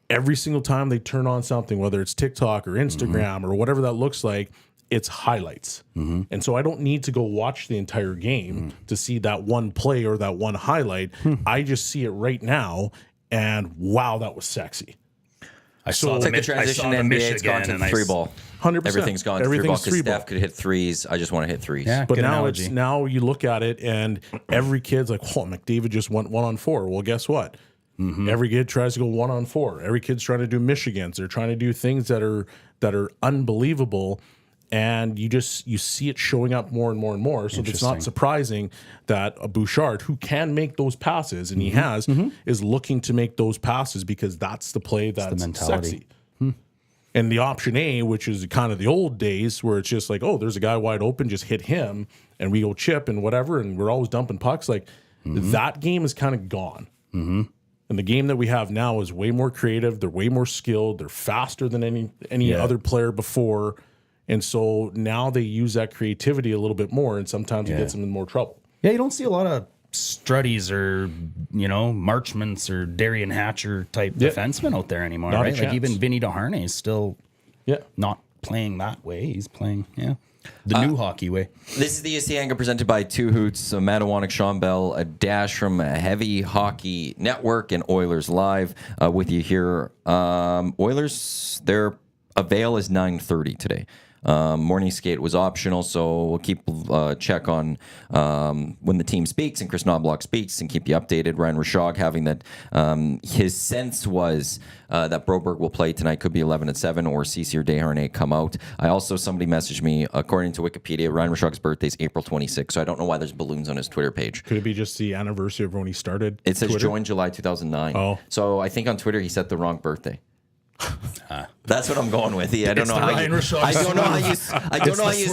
Every single time they turn on something, whether it's TikTok or Instagram or whatever that looks like, it's highlights. And so I don't need to go watch the entire game to see that one play or that one highlight. I just see it right now, and wow, that was sexy. I saw It's the like the transition in NBA. It's gone to the three ball. 100%. Everything's gone to three ball Everything's because three ball. Steph could hit threes. I just want to hit threes. Yeah, But good now analogy. now you look at it and every kid's like, oh, McDavid just went 1-on-4. Well, guess what? Every kid tries to go 1-on-4. Every kid's trying to do Michigans. They're trying to do things that are unbelievable. And you see it showing up more and more and more. So it's not surprising that a Bouchard, who can make those passes, and he has, is looking to make those passes because that's the play that's the mentality. sexy. And the option A, which is kind of the old days where it's just like, oh, there's a guy wide open, just hit him and we go chip and whatever. And we're always dumping pucks. Like that game is kind of gone. And the game that we have now is way more creative. They're way more skilled. They're faster than any other player before. And so now they use that creativity a little bit more. And sometimes it gets them in more trouble. Yeah, you don't see a lot of Struddies or, Marchments or Darian Hatcher type defensemen out there anymore, Not a right? Like chance. even Vinny DeHarnay is still not playing that way. He's playing, the new hockey way. This is the EST Hangout presented by Two Hoots, Matt Iwanyk, Shawn Belle, a Dash from Heavy Hockey Network and Oilers Live with you here. Oilers, their avail is 9:30 today. Morning skate was optional, so we'll keep check on when the team speaks and Chris Knobloch speaks and keep you updated. Ryan Rishaug having that his sense was that Broberg will play tonight, could be 11-7, or Ceci or Desharnais come out. Somebody messaged me, according to Wikipedia, Ryan Rishaug's birthday is April 26th, so I don't know why there's balloons on his Twitter page. Could it be just the anniversary of when he started? It says Twitter? joined July 2009. Oh. So I think on Twitter he set the wrong birthday. That's what I'm going with. I don't know how you. I don't know how you. I don't know how you.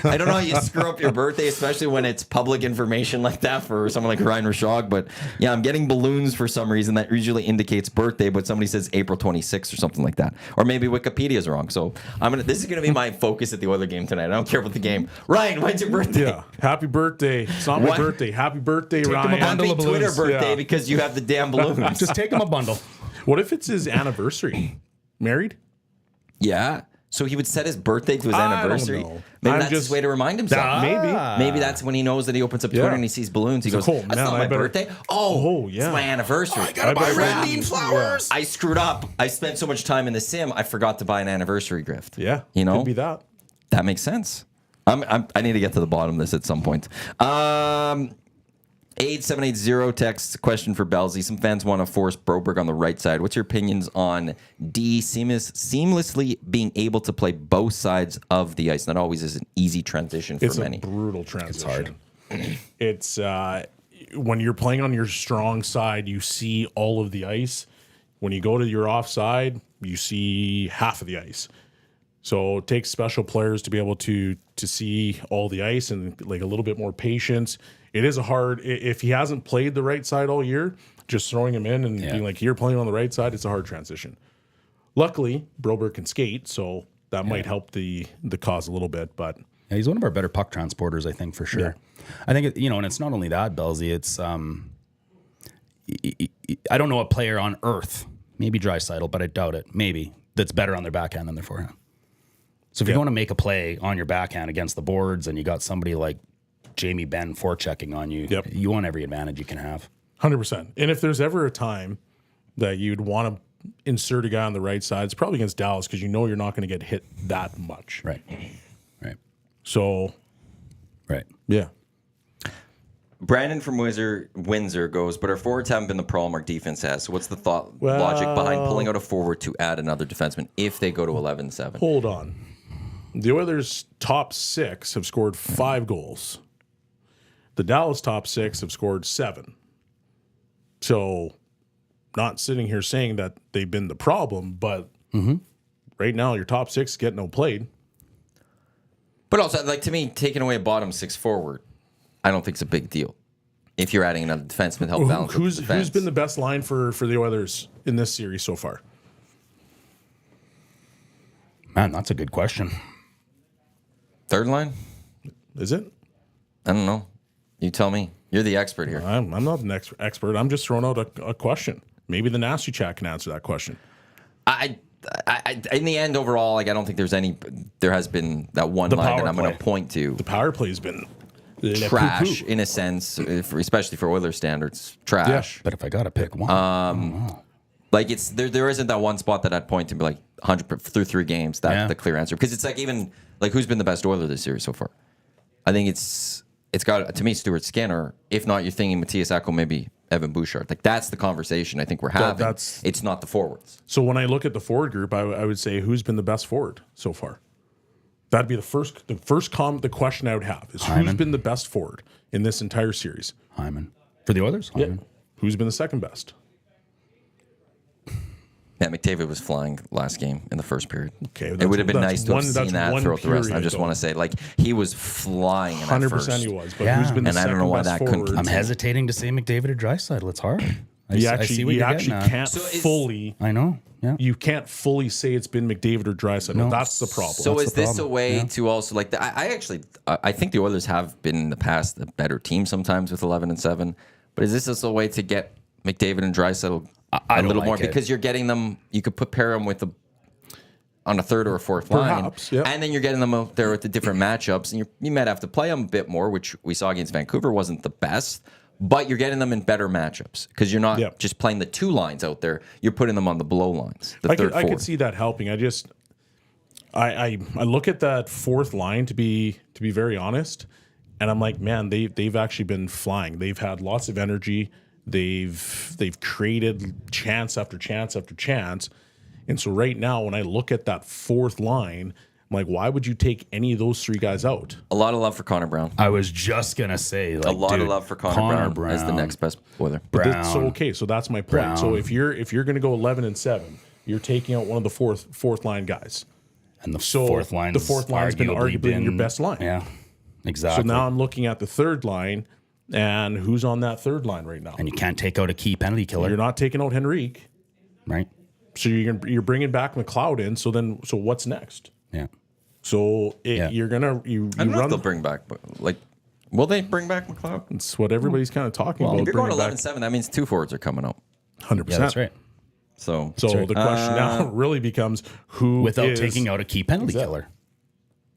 I don't know how you screw up your birthday, especially when it's public information like that for someone like Ryan Rishaug. But yeah, I'm getting balloons for some reason that usually indicates birthday, but somebody says April 26th or something like that, or maybe Wikipedia's wrong. So This is gonna be my focus at the Oiler game tonight. I don't care about the game. Ryan, when's your birthday? Yeah. Happy birthday. It's not my birthday. Happy birthday, Ryan. him a bundle Happy of Twitter balloons. birthday Yeah. because you have the damn balloons. Just take him a bundle. What if it's his anniversary? Married? Yeah. So he would set his birthday to his I don't anniversary. know. Maybe I'm that's just- his way to remind himself. Maybe. That's when he knows that he opens up Twitter and he sees balloons. He goes, cool. that's Man, not I my better- birthday. Oh, yeah. It's my anniversary. I better red bean flowers. I screwed up. I spent so much time in the sim, I forgot to buy an anniversary gift. Yeah. You know? Could be that. That makes sense. I need to get to the bottom of this at some point. 8780 text question for Belsey. Some fans want to force Broberg on the right side. What's your opinions on D seamlessly being able to play both sides of the ice? Not always is an easy transition for It's many. a brutal transition. It's when you're playing on your strong side, you see all of the ice. When you go to your offside, you see half of the ice. So it takes special players to be able to see all the ice and like a little bit more patience. It is a hard, if he hasn't played the right side all year, just throwing him in and being like, you're playing on the right side, it's a hard transition. Luckily, Broberg can skate, so that might help the cause a little bit, but Yeah, he's one of our better puck transporters, I think, for sure. I think, and it's not only that, Belsey, it's, I don't know a player on earth, maybe Draisaitl, but I doubt it, maybe, that's better on their backhand than their forehand. So if you're going to make a play on your backhand against the boards and you got somebody like Jamie Benn forechecking on you, you want every advantage you can have. 100%. And if there's ever a time that you'd want to insert a guy on the right side, it's probably against Dallas because you know you're not going to get hit that much. Right. So, yeah. Brandon from Windsor goes, but our forwards haven't been the problem our defense has. So what's the logic behind pulling out a forward to add another defenseman if they go to 11-7? Hold on. The Oilers' top 6 have scored 5 goals. The Dallas top 6 have scored 7. So, not sitting here saying that they've been the problem, but right now your top 6 get no played. But also, like, to me, taking away a bottom 6 forward, I don't think it's a big deal. If you're adding another defenseman to help balance Who's the defense. who's been the best line for the Oilers in this series so far? Man, that's a good question. Third line? Is it? I don't know. You tell me. You're the expert here. I'm not an expert. I'm just throwing out a question. Maybe the Nasty Chat can answer that question. I in the end, overall, like, I don't think there has been that one The line power that I'm going to play. point to. The power play has been trash in a sense, especially for Oilers standards. Trash. But if I got to pick one, Like it's there isn't that one spot that I'd point to be like 100 through 3 games. That's the clear answer, because it's like even like who's been the best Oiler this series so far? I think it's got to me Stuart Skinner. If not, you're thinking Matthias Ekholm, maybe Evan Bouchard. Like that's the conversation I think we're having. It's not the forwards. So when I look at the forward group, I would say who's been the best forward so far. That'd be the question I would have is who's been the best forward in this entire series. Hyman for the Oilers. Hyman. Yeah. Who's been the second best? Yeah, McDavid was flying last game in the first period. Okay, it would have been nice to have seen that throughout the rest. I just though. Want to say, like, he was flying in that first. 100% he was, but who's been the and I second don't know why best that couldn't forward? I'm hesitating to say McDavid or Draisaitl. It's hard. You I see what you're actually getting at. can't fully. I know. Yeah. You can't fully say it's been McDavid or Draisaitl. No. That's the problem. So That's is the this problem. a way to also like? I think the Oilers have been in the past a better team sometimes with 11-7. But is this also a way to get McDavid and Draisaitl a little more because you're getting them? You could pair them with on a third or a fourth line, and then you're getting them out there with the different matchups, and you might have to play them a bit more, which we saw against Vancouver wasn't the best, but you're getting them in better matchups because you're not just playing the 2 lines out there; you're putting them on the below lines. I could see that helping. I look at that fourth line to be very honest, and I'm like, man, they've actually been flying. They've had lots of energy. They've created chance after chance after chance. And so right now, when I look at that fourth line, I'm like, why would you take any of those 3 guys out? A lot of love for Connor Brown. I was just gonna say, like, a lot of love for Connor Brown as the next best Oiler. So that's my point. Brown. So if you're going to go 11-7, you're taking out one of the fourth line guys, and the fourth line's been arguably your best line. Yeah, exactly. So now I'm looking at the third line, and who's on that third line right now? And you can't take out a key penalty killer. You're not taking out Henrique, right? So you're bringing back McLeod in. So what's next? Yeah. So you're gonna you I don't know if run. they'll bring back, like, will they bring back McLeod? It's what everybody's kind of talking about. If you're going 11-7, that means 2 forwards are coming out. 100%. Yeah, that's right. So the question now really becomes who without taking out a key penalty killer.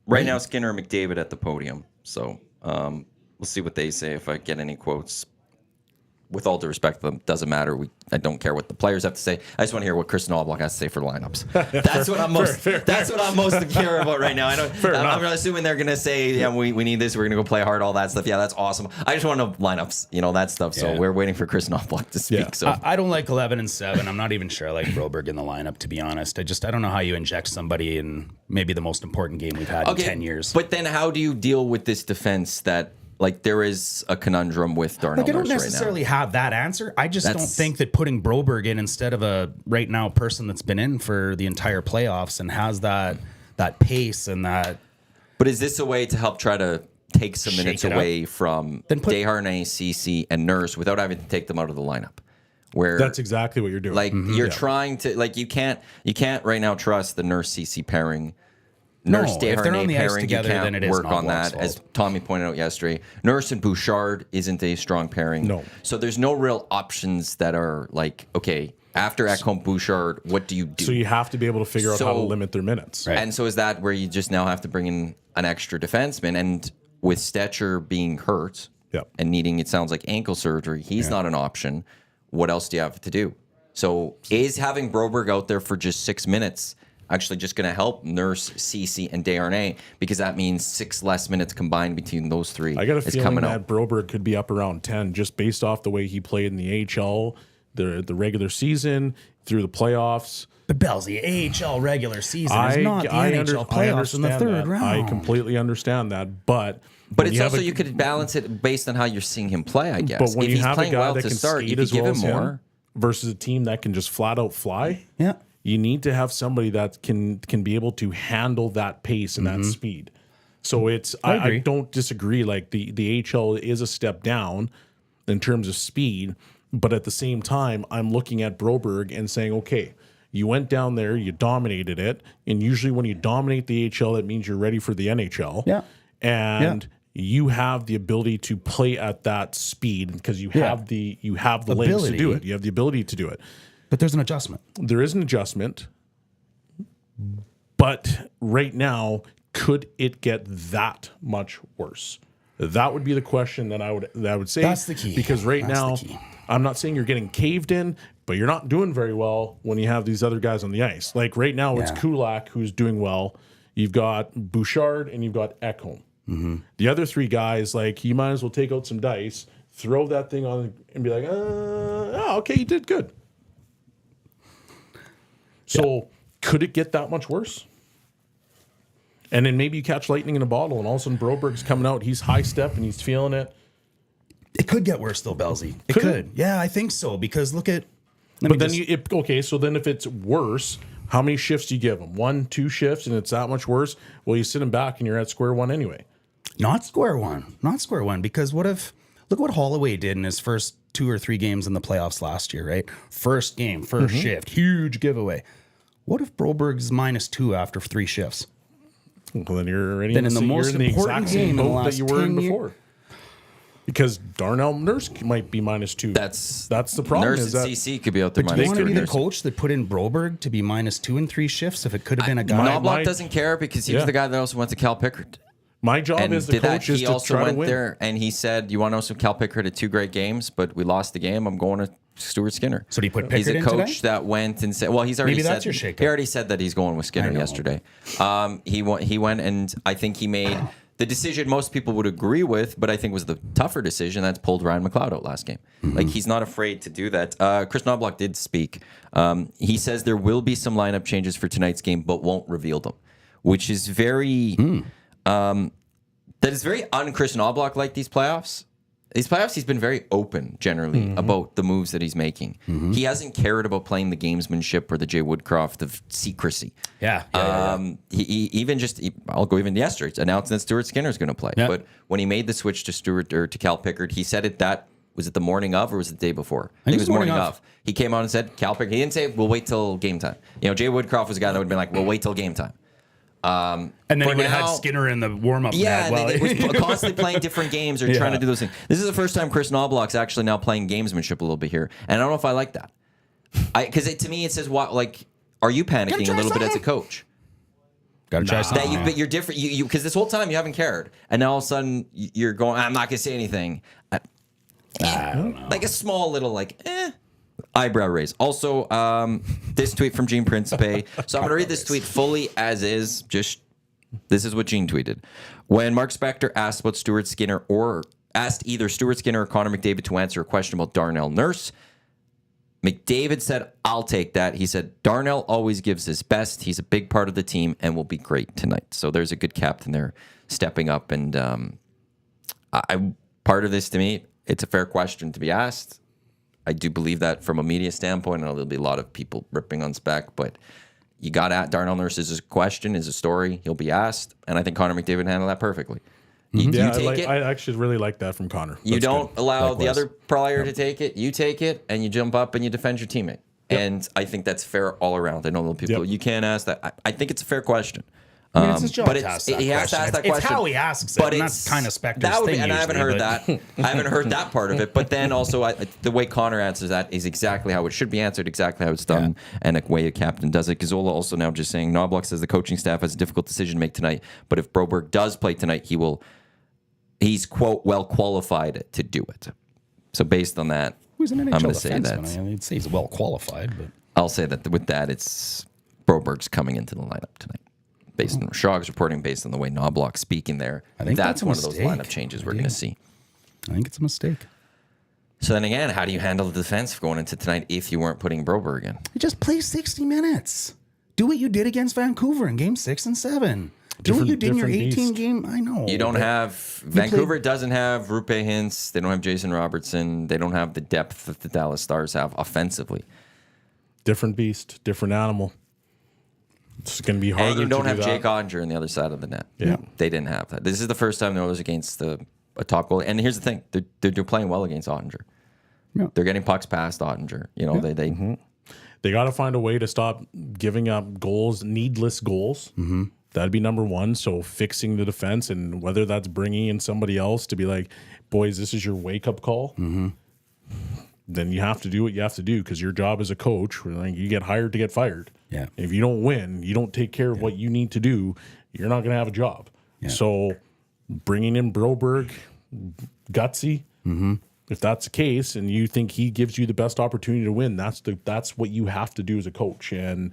Right now, Skinner and McDavid at the podium. So we'll see what they say if I get any quotes. With all due respect to them, doesn't matter. I don't care what the players have to say. I just want to hear what Chris Knoblauch has to say for lineups. That's what I'm most. That's what I'm most curious about right now. I'm assuming they're gonna say, yeah, we need this. We're gonna go play hard, all that stuff. Yeah, that's awesome. I just want to know lineups, that stuff. So we're waiting for Chris Knoblauch to speak. So I don't like 11-7. I'm not even sure I like Broberg in the lineup, to be honest. I don't know how you inject somebody in maybe the most important game we've had in 10 years. But then how do you deal with this defense that? Like, there is a conundrum with Darnell Nurse right now. I don't necessarily have that answer. I just don't think that putting Broberg in instead of a right now person that's been in for the entire playoffs and has that pace and that. But is this a way to help try to take some minutes away from Desharnais, Ceci, and Nurse without having to take them out of the lineup? Where that's exactly what you're doing. Like you're trying to you can't right now trust the Nurse Ceci pairing. Nurse Desharnais pairing, together, you can't work on that. As Tommy pointed out yesterday, Nurse and Bouchard isn't a strong pairing. No. So there's no real options that are like, okay, after Ekholm Bouchard, what do you do? So you have to be able to figure out how to limit their minutes. Right. And so is that where you just now have to bring in an extra defenseman? And with Stetcher being hurt and needing, it sounds like, ankle surgery, he's not an option. What else do you have to do? So is having Broberg out there for just 6 minutes actually just going to help Nurse, Ceci, and Desharnais, because that means 6 less minutes combined between those 3. I got a feeling that Broberg could be up around 10 just based off the way he played in the AHL, the regular season, through the playoffs. But Bells, the AHL regular season is not the NHL playoffs in the third round. I completely understand that, but it's also you could balance it based on how you're seing him play, I guess. But when if you he's have a playing guy well that to can start, you skate could as give well him as more. him versus a team that can just flat out fly. Yeah. You need to have somebody that can be able to handle that pace and that speed. So I don't disagree. Like the AHL is a step down in terms of speed, but at the same time, I'm looking at Broberg and saying, okay, you went down there, you dominated it, and usually when you dominate the AHL, that means you're ready for the NHL. Yeah. And you have the ability to play at that speed because you have the legs to do it. You have the ability to do it. But there's an adjustment. There is an adjustment. But right now, could it get that much worse? That would be the question that I would say. That's the key. Because That's now, the key. I'm not saying you're getting caved in, but you're not doing very well when you have these other guys on the ice. Like right now, it's Kulak who's doing well. You've got Bouchard and you've got Ekholm. The other three guys, like, you might as well take out some dice, throw that thing on, and be like, okay, you did good. So could it get that much worse? And then maybe you catch lightning in a bottle, and all of a sudden Broberg's coming out. He's high step and he's feeling it. It could get worse though, Belsey. It could. Yeah, I think so. Because look at. So then if it's worse, how many shifts do you give him? 1, 2 shifts, and it's that much worse? Well, you sit him back and you're at square one anyway. Not square one. Because look what Holloway did in his first 2 or 3 games in the playoffs last year, right? First game, first shift, huge giveaway. What if Broberg's -2 after 3 shifts? Well, then you're already in the most important game in the last that you were in 10 years. before. Because Darnell Nurse might be -2. That's the problem. Nurse and CC could be out there Do you want to be the -2. coach that put in Broberg to be -2 in 3 shifts if it could have been a guy? Knobloch doesn't care because he was the guy that also went to Cal Pickard. My job And as the coach is he to also try to went win. there and he said, "You want to know some? Cal Pickard had 2 great games, but we lost the game. I'm going to Stuart Skinner." So did he put He's Pickard a in coach today? that went and said, "Well, he's already Maybe said that's your shake-up. he already said that he's going with Skinner I know. yesterday." He went and I think he made the decision most people would agree with, but I think was the tougher decision. That's pulled Ryan McLeod out last game. Like, he's not afraid to do that. Chris Knobloch did speak. He says there will be some lineup changes for tonight's game, but won't reveal them, which is very that is very un-Chris Knobloch like these playoffs. These playoffs, he's been very open generally about the moves that he's making. He hasn't cared about playing the gamesmanship or the Jay Woodcroft of secrecy. Yeah. He even I'll go even yesterday, announcing that Stuart Skinner is going to play. Yeah. But when he made the switch to Stuart or to Cal Pickard, he said was it the morning of or was it the day before? I think it was morning of. He came out and said Cal Pickard. He didn't say we'll wait till game time. You know, Jay Woodcroft was a guy that would have been like, we'll wait till game time. And then he would have had Skinner in the warm-up. Yeah, and he was constantly playing different games or trying to do those things. This is the first time Chris Knobloch's actually now playing gamesmanship a little bit here, and I don't know if I like that. Because to me it says, "What? Like, are you panicking a little bit as a coach?" Got to try something. But you're different. You because this whole time you haven't cared, and now all of a sudden you're going, "I'm not going to say anything." I don't know. Like a small little eyebrow raise. Also, this tweet from Gene Principe. So I'm going to read this tweet fully as is. This is what Gene tweeted. When Mark Spector asked about Stuart Skinner or asked either Stuart Skinner or Connor McDavid to answer a question about Darnell Nurse, McDavid said, "I'll take that." He said, "Darnell always gives his best. He's a big part of the team and will be great tonight." So there's a good captain there stepping up. And part of this, to me, it's a fair question to be asked. I do believe that from a media standpoint, and there'll be a lot of people ripping on Spec, but you got at Darnell Nurse is a question, is a story. He'll be asked, and I think Connor McDavid handled that perfectly. You take it. I actually really like that from Connor. You don't allow the Likewise. other player to take it. You take it, and you jump up and you defend your teammate. And I think that's fair all around. I know a lot of people, you can't ask that. I think it's a fair question. I mean, it's his job but to ask that he has to ask that It's question. how he asks it, and that's kind of Spector's that would thing be, and I haven't usually, heard that. I haven't heard that part of it. But then also, the way Connor answers that is exactly how it should be answered, exactly how it's done, and the way a captain does it. Gazzola also now just saying, Knobloch says the coaching staff has a difficult decision to make tonight, but if Broberg does play tonight, he's, quote, well qualified to do it. So based on that, Who's an NHL I'm going to say defenseman? that. I mean, I'd say he's well qualified, but I'll say that with that, it's Broberg's coming into the lineup tonight. Based on Shog's reporting, based on the way Knobloch's speaking there, I think that's a one of those mistake. lineup changes we're going to see. I think it's a mistake. So then again, how do you handle the defense going into tonight if you weren't putting Broberg in? You just play 60 minutes. Do what you did against Vancouver in Game 6 and 7. Do what you did in your Different 18 beast. game. I know. You don't have Vancouver doesn't have Rupe Hintz. They don't have Jason Robertson. They don't have the depth that the Dallas Stars have offensively. Different beast, different animal. It's going to be harder. And you don't to have do Jake that. Ottinger on the other side of the net. Yeah. They didn't have that. This is the first time the Oilers against a top goalie. And here's the thing: they're playing well against Ottinger. Yeah. They're getting pucks past Ottinger. You know, They got to find a way to stop giving up goals, needless goals. Mm-hmm. That'd be number one. So fixing the defense, and whether that's bringing in somebody else to be like, boys, this is your wake up call. Mm-hmm. Then you have to do what you have to do because your job as a coach, like, you get hired to get fired. Yeah. If you don't win, you don't take care of what you need to do, you're not going to have a job. Yeah. So bringing in Broberg, gutsy. Mm-hmm. If that's the case, and you think he gives you the best opportunity to win, that's what you have to do as a coach. And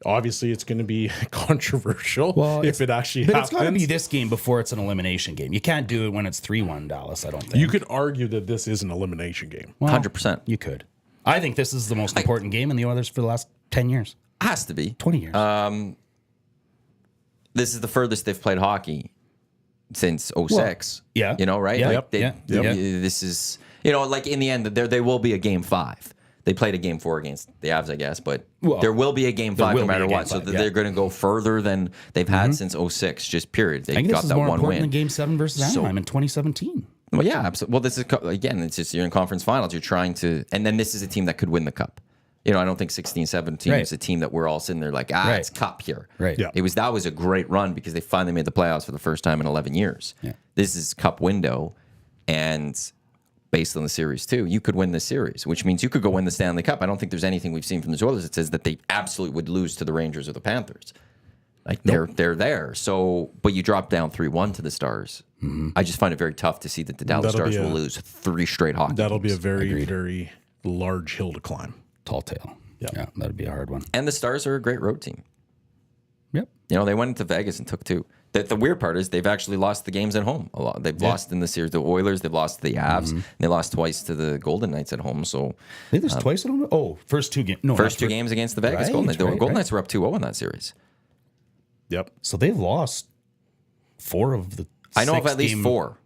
obviously, it's going to be controversial if it actually happens. It's got to be this game before it's an elimination game. You can't do it when it's 3-1 Dallas, I don't think. You could argue that this is an elimination game. Well, 100%. You could. I think this is the most important game in the Oilers for the last 10 years. Has to be. 20 years. This is the furthest they've played hockey since 06. Yeah. You know, right? Yeah. Like Yep. This is, like in the end, there will be a game 5. They played a game 4 against the Avs, I guess, but there will be a game 5 no matter what. So they're going to go further than they've had since 06, just period. They got that one win. Than game 7 versus Anaheim in 2017. Well, yeah, absolutely. Well, this is, again, it's just you're in conference finals. You're trying to, and then this is a team that could win the cup. I don't think 16-17 is a team that we're all sitting there like, it's cup here. Right. Yeah. That was a great run because they finally made the playoffs for the first time in 11 years. Yeah. This is cup window, and based on the series too, you could win this series, which means you could go win the Stanley Cup. I don't think there's anything we've seen from the Oilers that says that they absolutely would lose to the Rangers or the Panthers. Like they're there. So, but you drop down 3-1 to the Stars. Mm-hmm. I just find it very tough to see that the Dallas Stars will lose 3 straight hockey That'll games. be a very, very large hill to climb. Tall tale. Yeah, that'd be a hard one. And the Stars are a great road team. Yep. They went into Vegas and took 2. The weird part is they've actually lost the games at home a lot. They've lost in the series. The Oilers, they've lost to the Avs. And they lost twice to the Golden Knights at home. So I think there's twice at home. Oh, first 2 games. No, first 2 games against the Vegas Golden Knights. The Golden Knights were up 2-0 in that series. Yep. So they've lost 4 of the. I know of at least 4.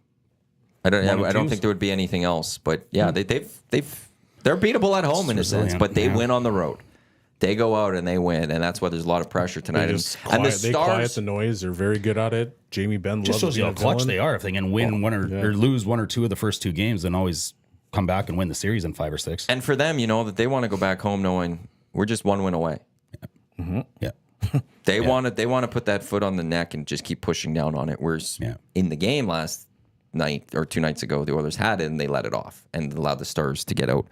I don't think there would be anything else. But yeah, they're beatable at home in a sense, but they win on the road. They go out and they win, and that's why there's a lot of pressure tonight. And the Stars, they quiet the noise. They're very good at it. Jamie Benn just shows you how clutch they are. If they can win one or lose 1 or 2 of the first 2 games, then always come back and win the series in 5 or 6. And for them, that they want to go back home knowing we're just 1 win away. Yeah. Mm-hmm. Yeah. They want to put that foot on the neck and just keep pushing down on it. Whereas in the game last night or 2 nights ago, the Oilers had it and they let it off and allowed the Stars to get out.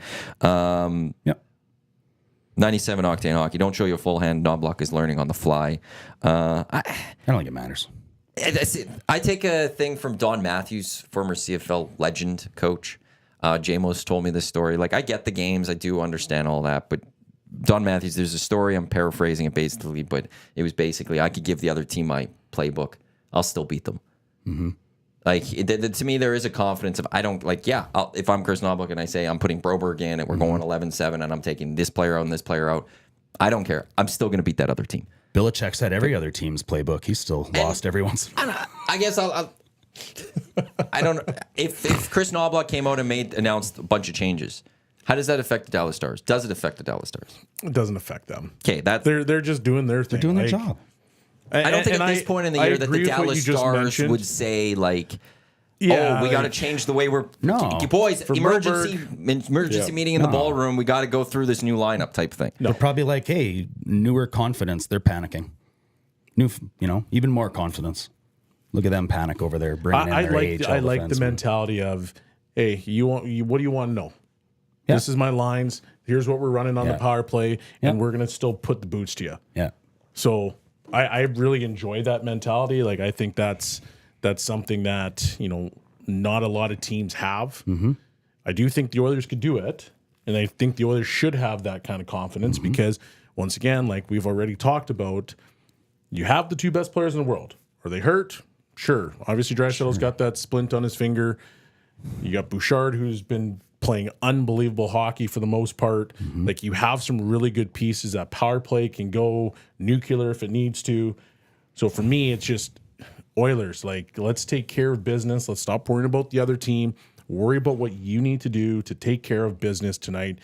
97 octane hockey. Don't show you a full hand. Knobloch is learning on the fly. I don't think it matters. I take a thing from Don Matthews, former CFL legend coach. Jamos told me this story. Like, I get the games. I do understand all that. But Don Matthews, there's a story. I'm paraphrasing it basically. But it was basically, I could give the other team my playbook. I'll still beat them. Mm-hmm. Like, to me, there is a confidence of, I don't, like, if I'm Chris Knobloch and I say I'm putting Broberg in and we're going 11-7 and I'm taking this player out and this player out, I don't care. I'm still going to beat that other team. Belichick's had every other team's playbook. He's still lost every once. I guess I don't know. If Chris Knobloch came out and announced a bunch of changes, how does that affect the Dallas Stars? Does it affect the Dallas Stars? It doesn't affect them. Okay, they're just doing their thing. They're doing their job. I don't think at this point in the year that the Dallas Stars would say, like, we got to change the way we're... No. Boys, emergency meeting in the ballroom. We got to go through this new lineup type thing. They're probably like, hey, newer confidence. They're panicking. Even more confidence. Look at them panic over there, bringing in their AHL I like the mentality of, hey, what do you want to know? Yeah. This is my lines. Here's what we're running on the power play, and we're going to still put the boots to you. Yeah. So I really enjoy that mentality. Like, I think that's something that, not a lot of teams have. Mm-hmm. I do think the Oilers could do it, and I think the Oilers should have that kind of confidence because, once again, like we've already talked about, you have the 2 best players in the world. Are they hurt? Sure. Obviously, Draisaitl's got that splint on his finger. You got Bouchard, who's been playing unbelievable hockey for the most part. Mm-hmm. Like, you have some really good pieces. That power play can go nuclear if it needs to. So for me, it's just Oilers. Like, let's take care of business. Let's stop worrying about the other team. Worry about what you need to do to take care of business tonight.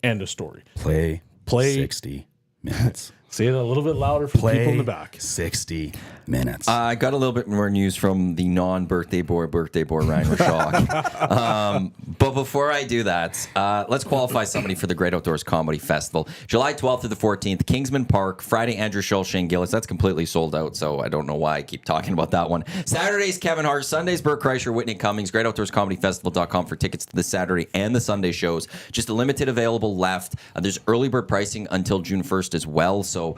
End of story. Play 60 minutes. Say it a little bit louder for the people in the back. 60 minutes. I got a little bit more news from the non-birthday boy, Ryan Rashok. But before I do that, let's qualify somebody for the Great Outdoors Comedy Festival. July 12th through the 14th, Kingsman Park. Friday, Andrew Schultz, Shane Gillis. That's completely sold out, so I don't know why I keep talking about that one. Saturdays, Kevin Hart. Sundays, Burt Kreischer, Whitney Cummings. GreatOutdoorsComedyFestival.com for tickets to the Saturday and the Sunday shows. Just a limited available left. There's early bird pricing until June 1st as well, so So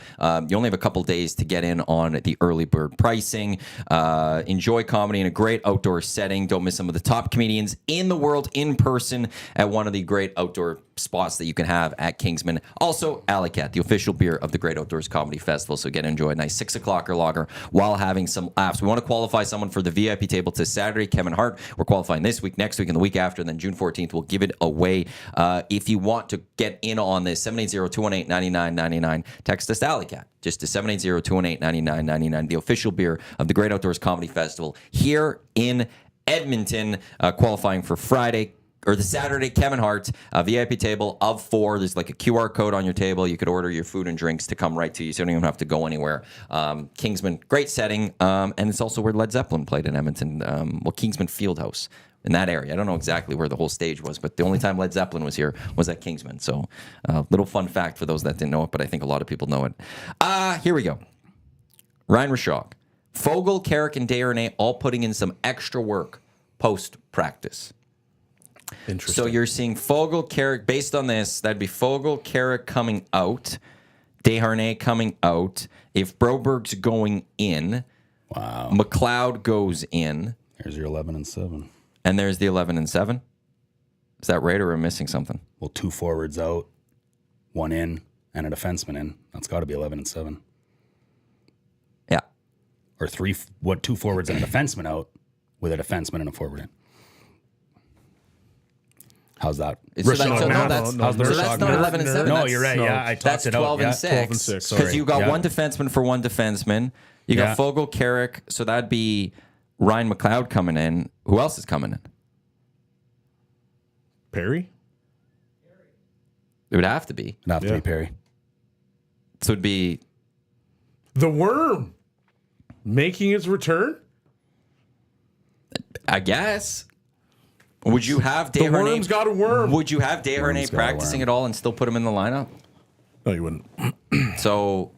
you only have a couple days to get in on the early bird pricing. Enjoy comedy in a great outdoor setting. Don't miss some of the top comedians in the world in person at one of the great outdoor spots that you can have at Kingsman. Also, Alley Cat, the official beer of the Great Outdoors Comedy Festival. So get to enjoy a nice 6 o'clocker lager while having some laughs. We want to qualify someone for the VIP table to Saturday. Kevin Hart, we're qualifying this week, next week, and the week after. And then June 14th, we'll give it away. If you want to get in on this, 780-218-9999. Text us Alley Cat. Just to 780-218-9999. The official beer of the Great Outdoors Comedy Festival here in Edmonton. Qualifying for Friday. Or the Saturday, Kevin Hart, VIP table of 4. There's like a QR code on your table. You could order your food and drinks to come right to you, so you don't even have to go anywhere. Kingsman, great setting. And it's also where Led Zeppelin played in Edmonton. Kingsman Fieldhouse in that area. I don't know exactly where the whole stage was, but the only time Led Zeppelin was here was at Kingsman. So little fun fact for those that didn't know it, but I think a lot of people know it. Here we go. Ryan Rishaug. Fogel, Carrick, and Desharnais all putting in some extra work post-practice. Interesting. So you're seeing Fogel, Carrick, based on this, that'd be Fogel, Carrick coming out, Desharnais coming out. If Broberg's going in, Wow. McLeod goes in. There's your 11 and 7. And there's the 11 and 7. Is that right, or am I missing something? Well, 2 forwards out, 1 in, and a defenseman in. That's got to be 11 and 7. Yeah. Or 2 forwards and a defenseman out with a defenseman and a forward in. How's that? So that's not 11 and 7. No, you're right. Yeah, I talked That's it 12 out. and 6. 12 and 6. Because you got Yeah. one defenseman for one defenseman. You got Yeah. Fogel, Carrick. So that'd be Ryan McLeod coming in. Who else is coming in? Perry? It would have to be. It'd have to be Perry. So it'd be The Worm making his return? I guess. Would you have The Desharnais? Worm's got a worm. Would you have Desharnais Worm's got a practicing worm. at all and still put him in the lineup? No, you wouldn't. So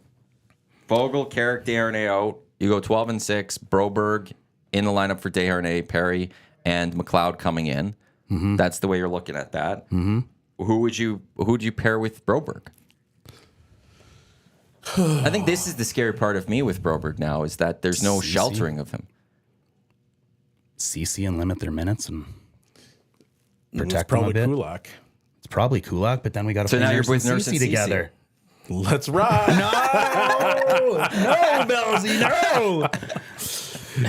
Vogel, Carrick, Desharnais out. You go 12 and 6. Broberg in the lineup for Desharnais, Perry, and McLeod coming in. Mm-hmm. That's the way you're looking at that. Mm-hmm. Who would you pair with Broberg? I think this is the scary part of me with Broberg now is that there's no CC. sheltering of him. CC and limit their minutes and protect It's probably them a bit. Kulak. It's probably Kulak, but then we got to So play now you're Nurse with and Nurse and Cece Cece. together. Let's ride. No, Belsy, no.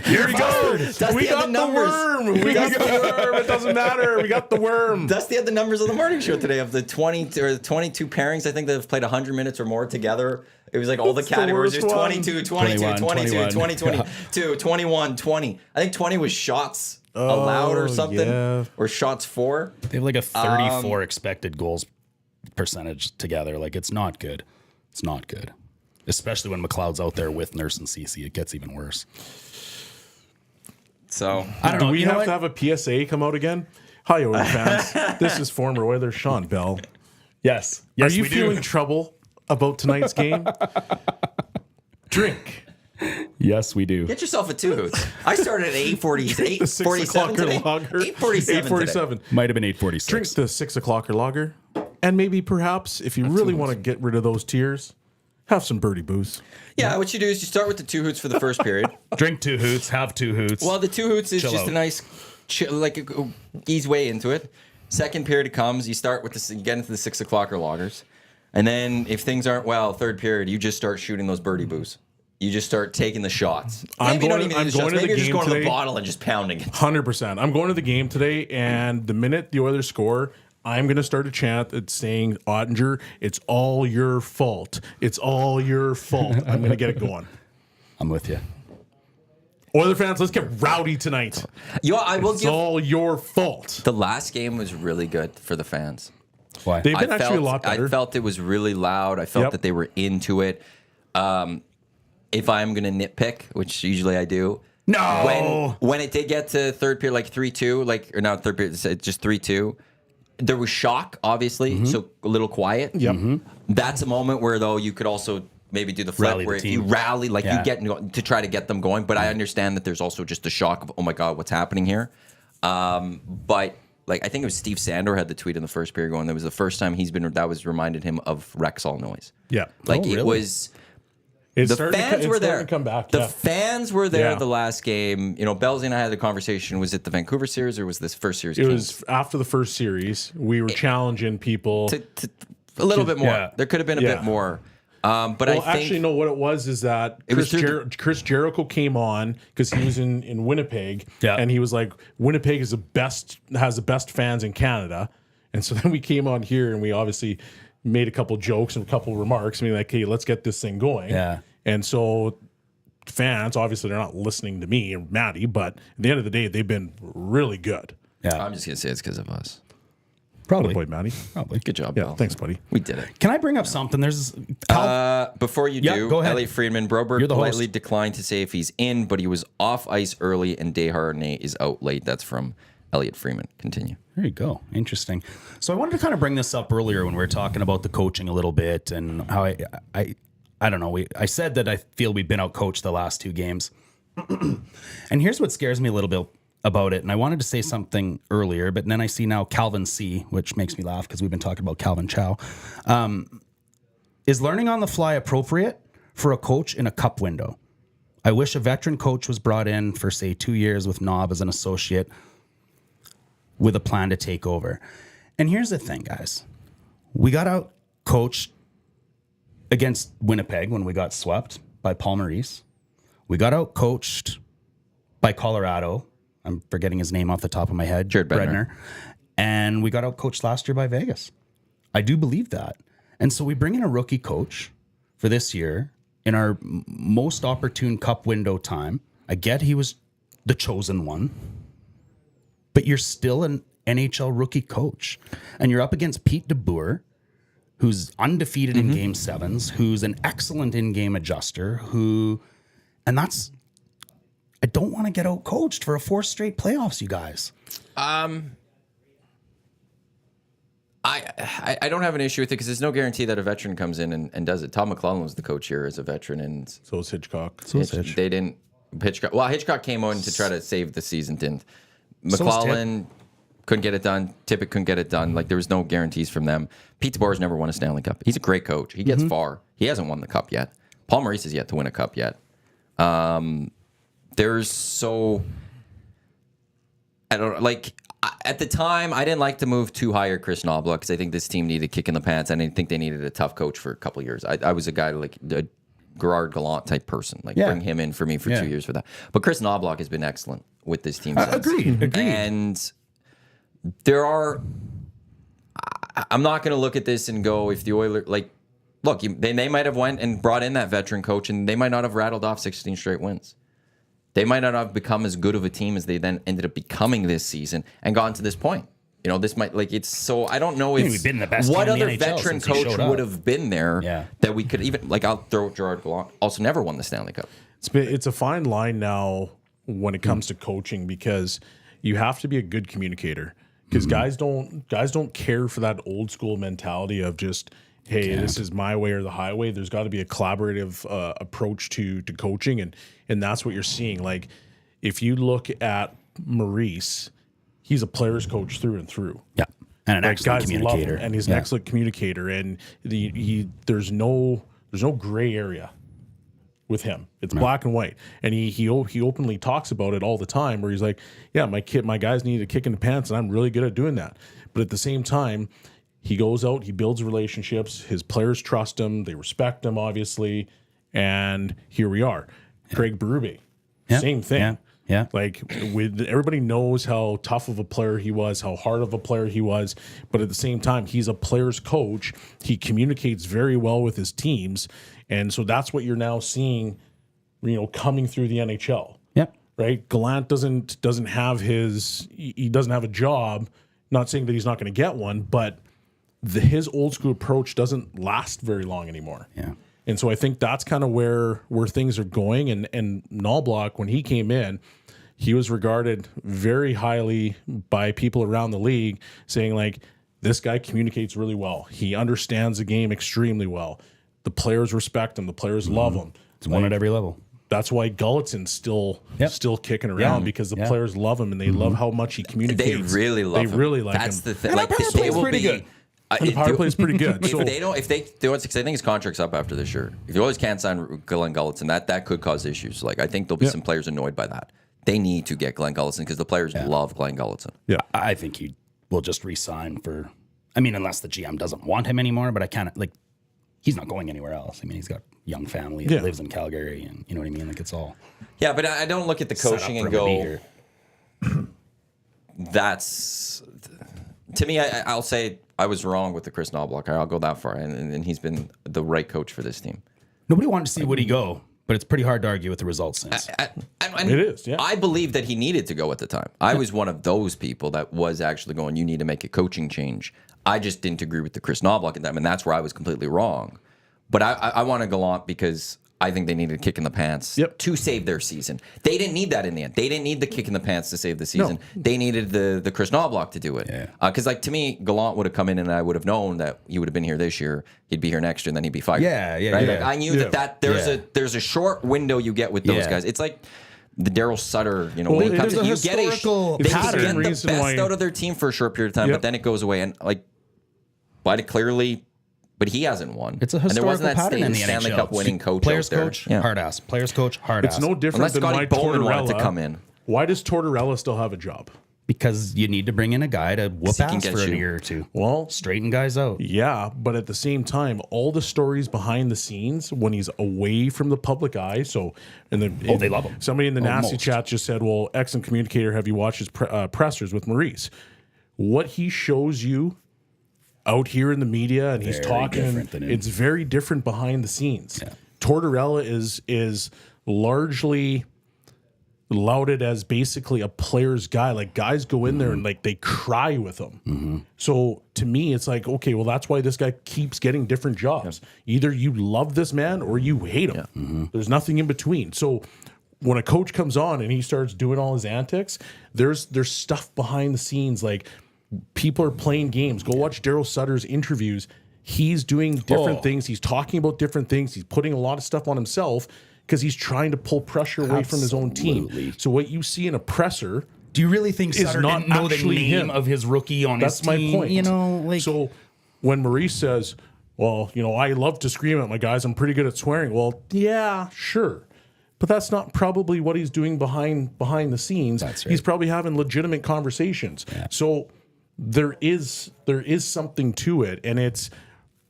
Here we go. Dusty We had got the the numbers. worm. We got the worm. It doesn't matter. We got the worm. Dusty had the numbers on the morning show today of the 20 or the 22 pairings. I think that have played 100 minutes or more together. It was like all the That's the categories. There's worst one. 22, 22, 22, 20, 22, 21, 20. I think 20 was shots allowed or something. yeah. Or shots for. They have like a 34 expected goals percentage together. Like, it's not good. It's not good. Especially when McLeod's out there with Nurse and Cece. It gets even worse. So I don't know. Do we You know have to have a PSA come out again? Hi, Oilers fans. This is former Oilers Shawn Belle. Yes. Are Yes, you we feeling do. trouble about tonight's game? Drink. Yes, we do. get yourself a 2 Hoots. I started at 8:40, The 6 8:47 o'clocker today. lager. 8:47. Might have been 8:46. Drink the 6 o'clocker lager. And maybe perhaps, if you really want to get rid of those tears, have some birdie booze. Yeah, what you do is you start with the 2 Hoots for the first period. Drink 2 Hoots. Have 2 Hoots. Well, the 2 Hoots is Chill just out. a nice, ease way into it. Second period comes, you start with you get into the 6 o'clocker loggers. And then if things aren't well, third period, you just start shooting those birdie boos. You just start taking the shots. I'm Maybe going- not even I'm the shots. going to Maybe the you're just game going to the today. bottle and just pounding it. 100%. I'm going to the game today, and the minute the Oilers score, I'm going to start a chant that's saying, Ottinger, it's all your fault. It's all your fault. I'm going to get it going. I'm with you. Oiler fans, let's get rowdy tonight. I will It's give all your fault. the last game was really good for the fans. Why? They've been actually a lot better. I felt it was really loud. I felt Yep. that they were into it. If I'm going to nitpick, which usually I do, No. when it did get to third period, like 3-2, or not third period, it's just 3-2. There was shock, obviously, so a little quiet. Yep. That's a moment where, though, you could also maybe do the flip, Rally the where if you team. rally, like Yeah. you get to try to get them going. But I understand that there's also just a shock of, oh my God, what's happening here? But like I think it was Steve Sandor had the tweet in the first period going, that was the first time that was reminded him of Rexall noise. Yeah. Like really? it was. It's The starting fans to, were it's starting there. to come back. The Yeah. fans were there Yeah. the last game. You know, Belzy and I had the conversation. Was it the Vancouver series or was this first series? It was after the first series. We were challenging people. to a little bit more. Yeah. There could have been a Yeah. bit more. But Well, I think actually, no. What it was is that was Chris Jericho came on because he was in Winnipeg, Yeah. and he was like, Winnipeg has the best fans in Canada, and so then we came on here and we obviously made a couple jokes and a couple remarks, being like, hey, let's get this thing going. Yeah. And so fans, obviously, they're not listening to me or Maddie, but at the end of the day, they've been really good. Yeah. I'm just gonna say it's because of us. Probably. Boy, Maddie. Probably. Good job, Yeah, Bell. thanks, buddy. We did it. Can I bring up something? There's Before you Yeah, do, go ahead. Elliot Friedman, Broberg You're the host. politely declined to say if he's in, but he was off ice early, and Desharnais is out late. That's from Elliot Freeman. Continue. There you go. Interesting. So I wanted to kind of bring this up earlier when we were talking about the coaching a little bit and how I don't know. I said that I feel we've been out coached the last 2 games. And here's what scares me a little bit about it. And I wanted to say something earlier, but then I see now Calvin C, which makes me laugh because we've been talking about Calvin Chow. Is learning on the fly appropriate for a coach in a cup window? I wish a veteran coach was brought in for, say, 2 years with Knob as an associate with a plan to take over. And here's the thing, guys. We got out coached against Winnipeg when we got swept by Paul Maurice. We got out coached by Colorado. I'm forgetting his name off the top of my head. Jared Bednar. And we got out coached last year by Vegas. I do believe that. And so we bring in a rookie coach for this year in our most opportune cup window time. I get he was the chosen one, but you're still an NHL rookie coach. And you're up against Pete DeBoer, who's undefeated in game 7s, who's an excellent in-game adjuster, and that's, I don't want to get out coached for a 4th straight playoffs, you guys. I don't have an issue with it because there's no guarantee that a veteran comes in and does it. Tom McClellan was the coach here as a veteran, and So is Hitchcock. they didn't. Hitchcock came on to try to save the season, didn't. So is McClellan couldn't get it done. Tippett couldn't get it done. Like there was no guarantees from them. Pete DeBoer's never won a Stanley Cup. He's a great coach. He gets far. He hasn't won the cup yet. Paul Maurice has yet to win a cup yet. There's so I don't like. At the time, I didn't like to move too higher Chris Knobloch because I think this team needed a kick in the pants. I didn't think they needed a tough coach for a couple of years. I was a guy like a Gerard Gallant type person. Like bring him in for me for 2 years for that. But Chris Knobloch has been excellent with this team. Since. Agreed. And there are. I'm not going to look at this and go if the Oilers like. Look, they might have went and brought in that veteran coach, and they might not have rattled off 16 straight wins. They might not have become as good of a team as they then ended up becoming this season and gotten to this point. You know, this might like it's so I don't know if we've been the best what team in the other NHL veteran since he coach showed up. would have been there that we could even like I'll throw Gerard Gallant also never won the Stanley Cup. It's a fine line now when it comes to coaching because you have to be a good communicator because guys don't care for that old school mentality of just hey, this is my way or the highway. There's got to be a collaborative approach to coaching, and that's what you're seeing. Like if you look at Maurice, he's a player's coach through and through. Yeah. And an Like, excellent guys love communicator. him, and he's an excellent communicator. And there's no gray area with him. It's black and white. And he openly talks about it all the time. Where he's like, "Yeah, my guys need a kick in the pants, and I'm really good at doing that." But at the same time, he goes out, he builds relationships. His players trust him, they respect him, obviously. And here we are. Craig Berube, same thing. Yeah. Like everybody knows how tough of a player he was, how hard of a player he was, but at the same time, he's a player's coach. He communicates very well with his teams, and so that's what you're now seeing, coming through the NHL. Yep. Right? Gallant doesn't have he doesn't have a job. Not saying that he's not going to get one, but his old school approach doesn't last very long anymore. Yeah. And so I think that's kind of where things are going. And Knobloch, when he came in, he was regarded very highly by people around the league, saying like, this guy communicates really well. He understands the game extremely well. The players respect him. The players love him. It's one at every level. That's why Gulletsen's still kicking around because the players love him and they love how much he communicates. They really love him. They really like That's him. the thing. And Like our power they play's will pretty be. good. The power play is pretty good. If So they don't, if they do it, because I think his contract's up after this year. If you always can't sign Glenn Gulletsen, that could cause issues. Like I think there'll be some players annoyed by that. They need to get Glenn Gulletsen because the players love Glenn Gulletsen. yeah, I think he will just re-sign for. I mean, unless the GM doesn't want him anymore. But I can't like. He's not going anywhere else. I mean, he's got a young family. He lives in Calgary, and you know what I mean. Like it's all. Yeah, but I don't look at the set up coaching for and him to be go. here. That's to me. I'll say I was wrong with the Chris Knobloch. I'll go that far, and he's been the right coach for this team. Nobody wanted to see Woody go, but it's pretty hard to argue with the results since. And It is, yeah. I believe that he needed to go at the time. I was one of those people that was actually going, you need to make a coaching change. I just didn't agree with the Chris Knobloch at that, and that's where I was completely wrong. But I want to Gallant because I think they needed a kick in the pants to save their season. They didn't need that in the end. They didn't need the kick in the pants to save the season. No. They needed the Chris Knobloch to do it. Yeah. Because like to me, Gallant would have come in and I would have known that he would have been here this year. He'd be here next year and then he'd be fired. Yeah, yeah, right? yeah. Like, I knew that there's a short window you get with those guys. It's like the Daryl Sutter, when he comes in, you get historical they pattern. get the Reason best why- out of their team for a short period of time, but then it goes away. And like, but clearly, but he hasn't won. It's a And there historical wasn't that pattern in the Stanley NHL. Cup winning coach Players out there. coach, Yeah. hard ass. Players coach, hard ass. it's no different Unless than Scotty why Bowman wanted to Tortorella come in. Why does Tortorella still have a job? Because you need to bring in a guy to whoop he can ass get for a you. year or two. Well, Straighten guys out. yeah, but at the same time, all the stories behind the scenes when he's away from the public eye. So, and then they love him. Somebody in the nasty most. chat just said, "Well, excellent communicator. Have you watched his pressers with Maurice? What he shows you out here in the media, and he's Very talking. different than in- It's very different behind the scenes. Tortorella is largely lauded as basically a player's guy. Like guys go in there and like they cry with him. So to me, it's like, okay, well, that's why this guy keeps getting different jobs. Either you love this man or you hate him. There's nothing in between. So when a coach comes on and he starts doing all his antics, there's stuff behind the scenes. Like people are playing games. Go watch Daryl Sutter's interviews. He's doing different things. He's talking about different things. He's putting a lot of stuff on himself because he's trying to pull pressure away from his own team. Absolutely. So what you see in a presser, Do you really think is Sutter not didn't know the actually name him. of his rookie on that's his my team? point. You know, like so when Maurice says, well, I love to scream at my guys. I'm pretty good at swearing. Well, yeah, sure. But that's not probably what he's doing behind the scenes. That's right. He's probably having legitimate conversations. So there is something to it, and it's,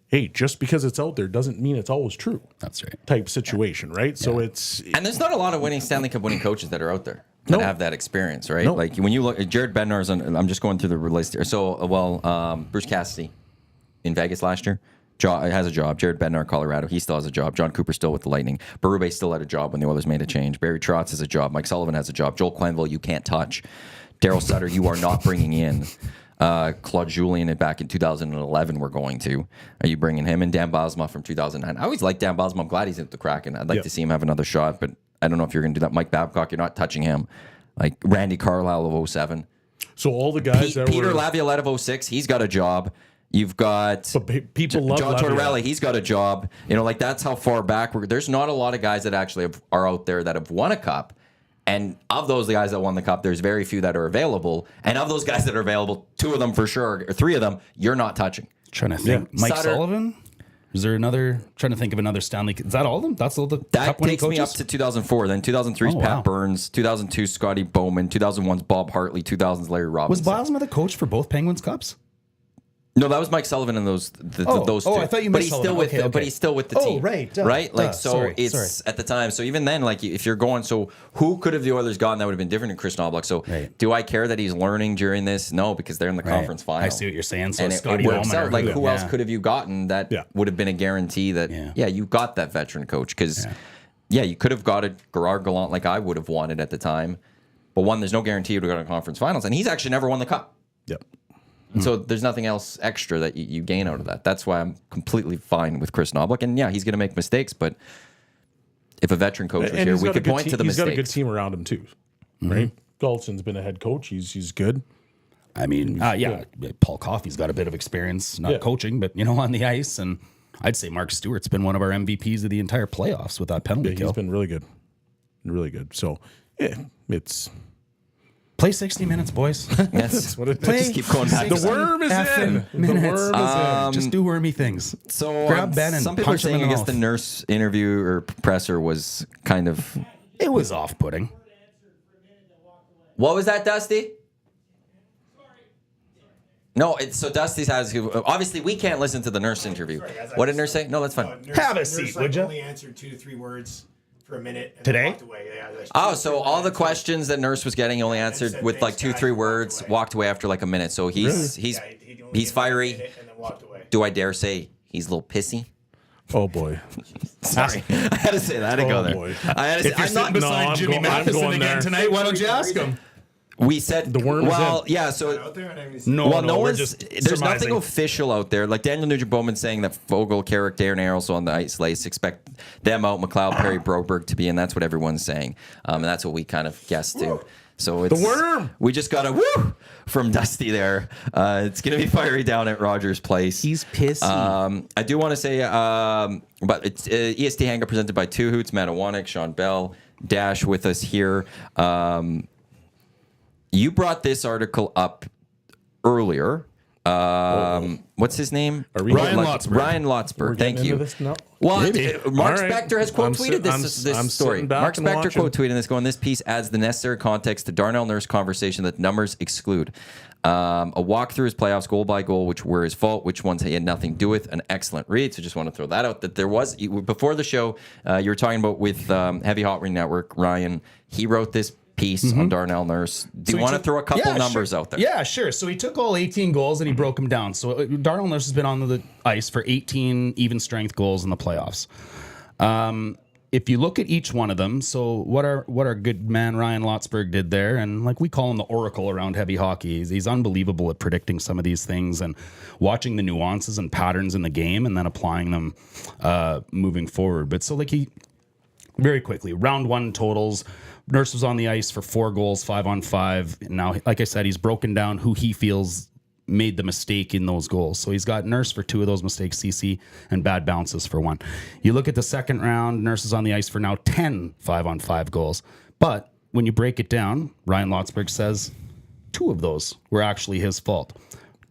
hey, just because it's out there doesn't mean it's always true. that's right. Type situation, right? So it's And there's not a lot of Stanley Cup winning coaches that are out there that have that experience, right? Like when you look at Jared Bednar's I'm just going through the list here. So, Bruce Cassidy in Vegas last year has a job. Jared Bednar, Colorado, he still has a job. John Cooper still with the Lightning. Berube still had a job when the Oilers made a change. Barry Trotz has a job. Mike Sullivan has a job. Joel Quenneville, you can't touch. Daryl Sutter, you are not bringing in. Claude Julien back in 2011 we're going to. Are you bringing him in? Dan Bosma from 2009. I always liked Dan Bosma. I'm glad he's at the Kraken. I'd like to see him have another shot, but I don't know if you're going to do that. Mike Babcock, you're not touching him. Like Randy Carlisle of 07. so all the guys that Peter were Laviolette of 06, he's got a job. You've got people love John Laviolette. Tortorella, he's got a job. Like that's how far back there's not a lot of guys that actually are out there that have won a cup. And of those guys that won the cup, there's very few that are available. And of those guys that are available, 2 of them for sure, or 3 of them, you're not touching. Trying to think. Mike Sutter- Sullivan? Is there another? Trying to think of another Stanley. Is that all of them? That's all the That cup winning takes me up coaches? to 2004. Then 2003 is Oh, Pat wow. Burns. 2002 Scotty Bowman. 2001's Bob Hartley. 2000's Larry Was Robinson. Bosma the coach for both Penguins cups? No, that was Mike Sullivan and those two. I thought you meant but he's Sullivan. still with Okay, okay. but he's still with the Oh, team. right, duh, right? Like duh, so sorry, it's at the time. So even then, like if you're going, so who could have the Oilers gotten that would have been different than Chris Knobloch? So Right. do I care that he's learning during this? No, because they're in the conference final. I see what you're saying. So And Scotty it works Bowman out. or Like who else could have you gotten that Yeah. would have been a guarantee that Yeah. you got that veteran coach because you could have got a Gerard Gallant like I would have wanted at the time. But one, there's no guarantee you would have got a conference finals, and he's actually never won the cup. Yep. And so there's nothing else extra that you gain out of that. That's why I'm completely fine with Chris Knobloch. And yeah, he's going to make mistakes, but if a veteran coach was And here, he's we got a could good point to the He's got a good mistakes. team around him too, right? Gulletsen's been a head coach. He's good. I mean, Paul Coffey's got a bit of experience, not coaching, but on the ice. And I'd say Mark Stewart's been one of our MVPs of the entire playoffs with that penalty He's kill. been really good. really good. So yeah, it's Play 60 minutes, boys. Yes. what it Play is. Just keep going back. The to worm is in. The minutes. worm is in. Just do wormy things. So Grab Ben and some people are punch him saying, in I the guess the mouth. nurse interview or presser was kind of. It was off-putting. What was that, Dusty? No, so Dusty's has. Obviously, we can't listen to the nurse interview. What did nurse say? No, that's fine. Have a seat, would ya? Only answered 2 to 3 words for a minute. And Today? then walked away. Yeah, that's Oh, 2 to 3 so all the words. questions that nurse was getting, he only answered said with like thanks, 2-3 guys, words. walked Walked away after like a minute. So he's Yeah, he only he's gave me a fiery. minute And then walked away. Do I dare say he's a little pissy? Oh boy. Sorry, I had to say that. I had to go there. Boy. I had to say, If you're I'm not sitting beside Jimmy Matheson again tonight, why don't you ask him? We said The worm is Well, in. yeah. So Out there and I mean, No, well, no, no we're one's. just There's nothing surmising. official out there. Like Daniel Nugent-Bowman saying that Fogle, Carrick, Darren Arrows on the ice lace. Expect them out. McLeod, Perry, Broberg to be in. That's what everyone's saying, and that's what we kind of guessed too. So it's The worm! We just got a woo from Dusty there. It's gonna be fiery down at Rogers Place. He's pissy. I do want to say, but it's EST Hangout presented by Two Hoots, Matt Iwanyk, Shawn Belle, Dash with us here. You brought this article up earlier. What's his name? Are we Ryan getting- Lotzberg. Ryan Lotzberg. Thank Getting you. into this now? Well, Maybe. Mark All right. Spector has quote tweeted I'm this story. sitting back Mark and Spector watching. quote tweeted this, going, "This piece adds the necessary context to Darnell Nurse conversation that numbers exclude. A walk through his playoffs goal by goal, which were his fault, which ones he had nothing to do with. An excellent read." So just want to throw that out. That there was before the show, you were talking about with Heavy Hot Ring Network. Ryan, he wrote this piece on Darnell Nurse. Do you want to throw a couple numbers out there? Yeah, sure. So he took all 18 goals and he broke them down. So Darnell Nurse has been on the ice for 18 even strength goals in the playoffs. If you look at each one of them, so what our good man Ryan Lotzberg did there, and like we call him the oracle around heavy hockey. He's unbelievable at predicting some of these things and watching the nuances and patterns in the game and then applying them moving forward. But so like he very quickly, round one totals. Nurse was on the ice for 4 goals, 5 on 5. Now, like I said, he's broken down who he feels made the mistake in those goals. So he's got Nurse for 2 of those mistakes, CC, and bad bounces for 1. You look at the second round, Nurse is on the ice for now 10 5 on 5 goals. But when you break it down, Ryan Lotzberg says 2 of those were actually his fault.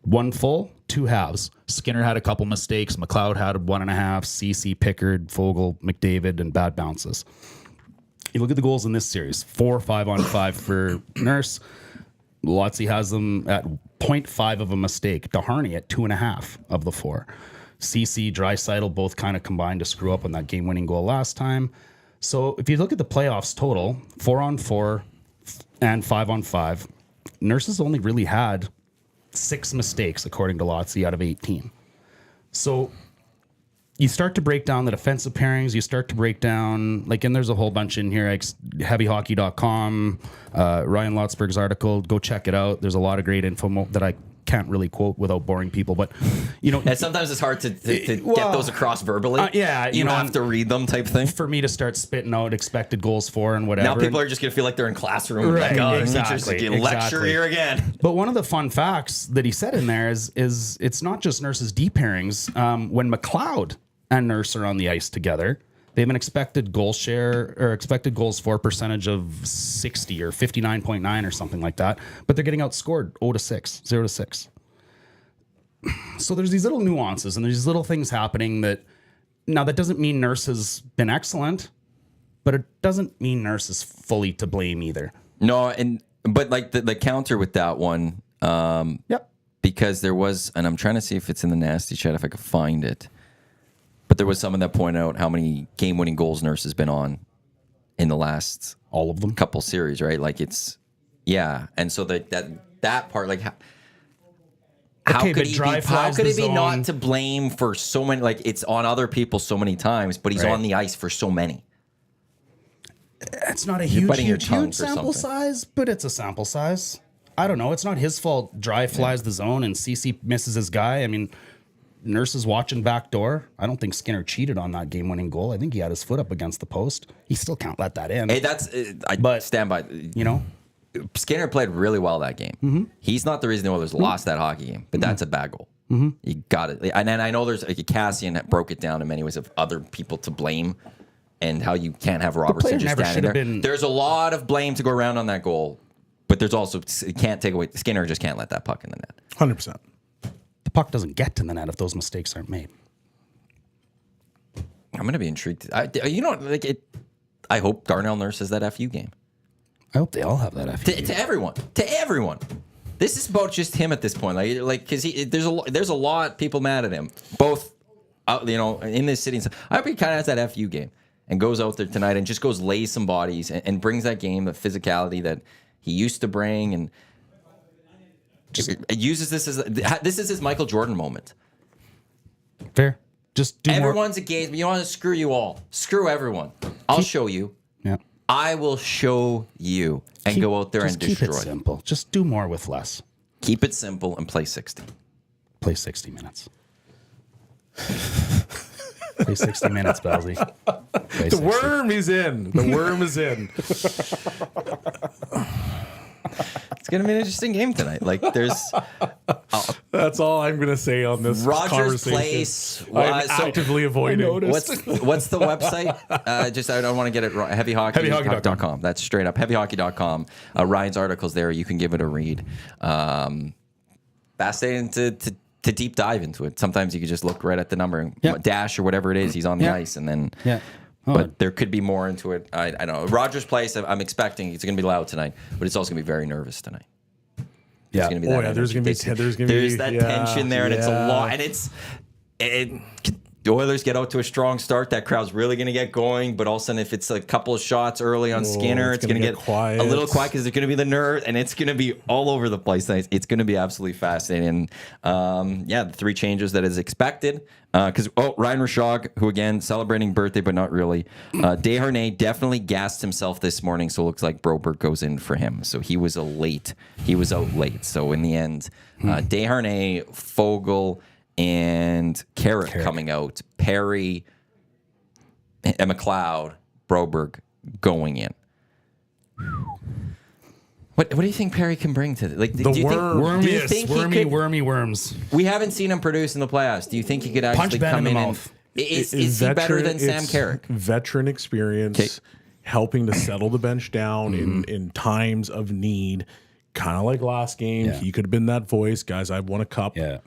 1 full, 2 halves. Skinner had a couple mistakes. McLeod had 1.5. CC, Pickard, Fogle, McDavid, and bad bounces. You look at the goals in this series, 4 5 on 5 for Nurse. Lotzie has them at 0.5 of a mistake. Doharney at 2.5 of the 4. CC, Draisaitl both kind of combined to screw up on that game-winning goal last time. So if you look at the playoffs total, 4 on 4 and 5 on 5, Nurse has only really had 6 mistakes, according to Lotzie, out of 18. So you start to break down the defensive pairings. You start to break down, like, and there's a whole bunch in here, heavyhockey.com, Ryan Lotzberg's article. Go check it out. There's a lot of great info that I can't really quote without boring people. But, you know. And sometimes it's hard to get those across verbally. Yeah. You have to read them type thing. For me to start spitting out expected goals for and whatever. Now people are just going to feel like they're in classroom. Right, Like, oh, exactly, teacher's lecture exactly. here again. But one of the fun facts that he said in there is it's not just Nurse's D pairings. When McLeod and Nurse are on the ice together, they have an expected goal share or expected goals for percentage of 60 or 59.9 or something like that. But they're getting outscored 0 to 6. So there's these little nuances and there's these little things happening that doesn't mean Nurse has been excellent, but it doesn't mean Nurse is fully to blame either. No, but like the counter with that one, Yep. because there was, and I'm trying to see if it's in the nasty chat if I could find it. But there was someone that pointed out how many game-winning goals Nurse has been on in the last All of them. couple series, right? Like it's, yeah. And so that part, like how Okay, could but he dry be, how flies could the he be zone. not to blame for so many? Like it's on other people so many times, but he's Right. on the ice for so many. It's not a biting your huge tongue for sample something. size, but it's a sample size. I don't know. It's not his fault. Dry flies the zone and CC misses his guy. I mean, Nurse is watching back door. I don't think Skinner cheated on that game-winning goal. I think he had his foot up against the post. He still can't let that in. Hey, that's I But- stand by. You know? Skinner played really well that game. Mm-hmm. He's not the reason the Oilers lost that hockey game, but that's a bad goal. You got it. And then I know there's like Cassian that broke it down in many ways of other people to blame and how you can't have Robertson player just never standing should there. have been- There's a lot of blame to go around on that goal, but there's also it can't take away. Skinner just can't let that puck in the net. 100%. The puck doesn't get to the net if those mistakes aren't made. I'm going to be intrigued. I hope Darnell Nurse has that FU game. I hope they all have that. To everyone. This is about just him at this point. Because there's a lot people mad at him. Both, in this city. I hope he kind of has that FU game and goes out there tonight and just goes lays some bodies and brings that game, the physicality that he used to bring, and just uses this is his Michael Jordan moment. Fair. Just do Everyone's a game. You want to screw you all. Screw everyone. I'll show you. Yeah. I will show you and go out there and keep destroy. it simple. Just do more with less. Keep it simple and play 60. Play 60 minutes. Play 60 minutes, Belzy. The worm is in. The worm is in. It's going to be an interesting game tonight. There's That's all I'm going to say on this Rogers conversation. Place. I'm actively avoiding. What's the website? I don't want to get it wrong. Heavyhockey.com. That's straight up. Heavyhockey.com. Ryan's article's there. You can give it a read. Fascinating to deep dive into it. Sometimes you can just look right at the number and Dash or whatever it is. He's on the ice, and then but there could be more into it. I don't know. Rogers Place. I'm expecting it's going to be loud tonight, but it's also going to be very nervous tonight. Yeah. There's There's that tension there, and it's a lot, and the Oilers get out to a strong start. That crowd's really going to get going, but all of a sudden, if it's a couple of shots early on Skinner, it's going to get quiet. a little quiet because there's going to be the nerve, and it's going to be all over the place. It's going to be absolutely fascinating. The 3 changes that is expected. Because Ryan Rishaug, who again celebrating birthday, but not really. Desharnais definitely gassed himself this morning, so it looks like Broberg goes in for him. So he was out late. So in the end, Desharnais, Fogle, and Carrick coming out. Perry and McLeod, Broberg going in. What do you think Perry can bring to it? The worm. Wormy worms. We haven't seen him produce in the playoffs. Do you think he could actually come in? Is he better than Sam Carrick? Veteran experience, helping to settle the bench down in times of need. Kind of like last game, he could have been that voice. Guys, I've won a cup. Yeah.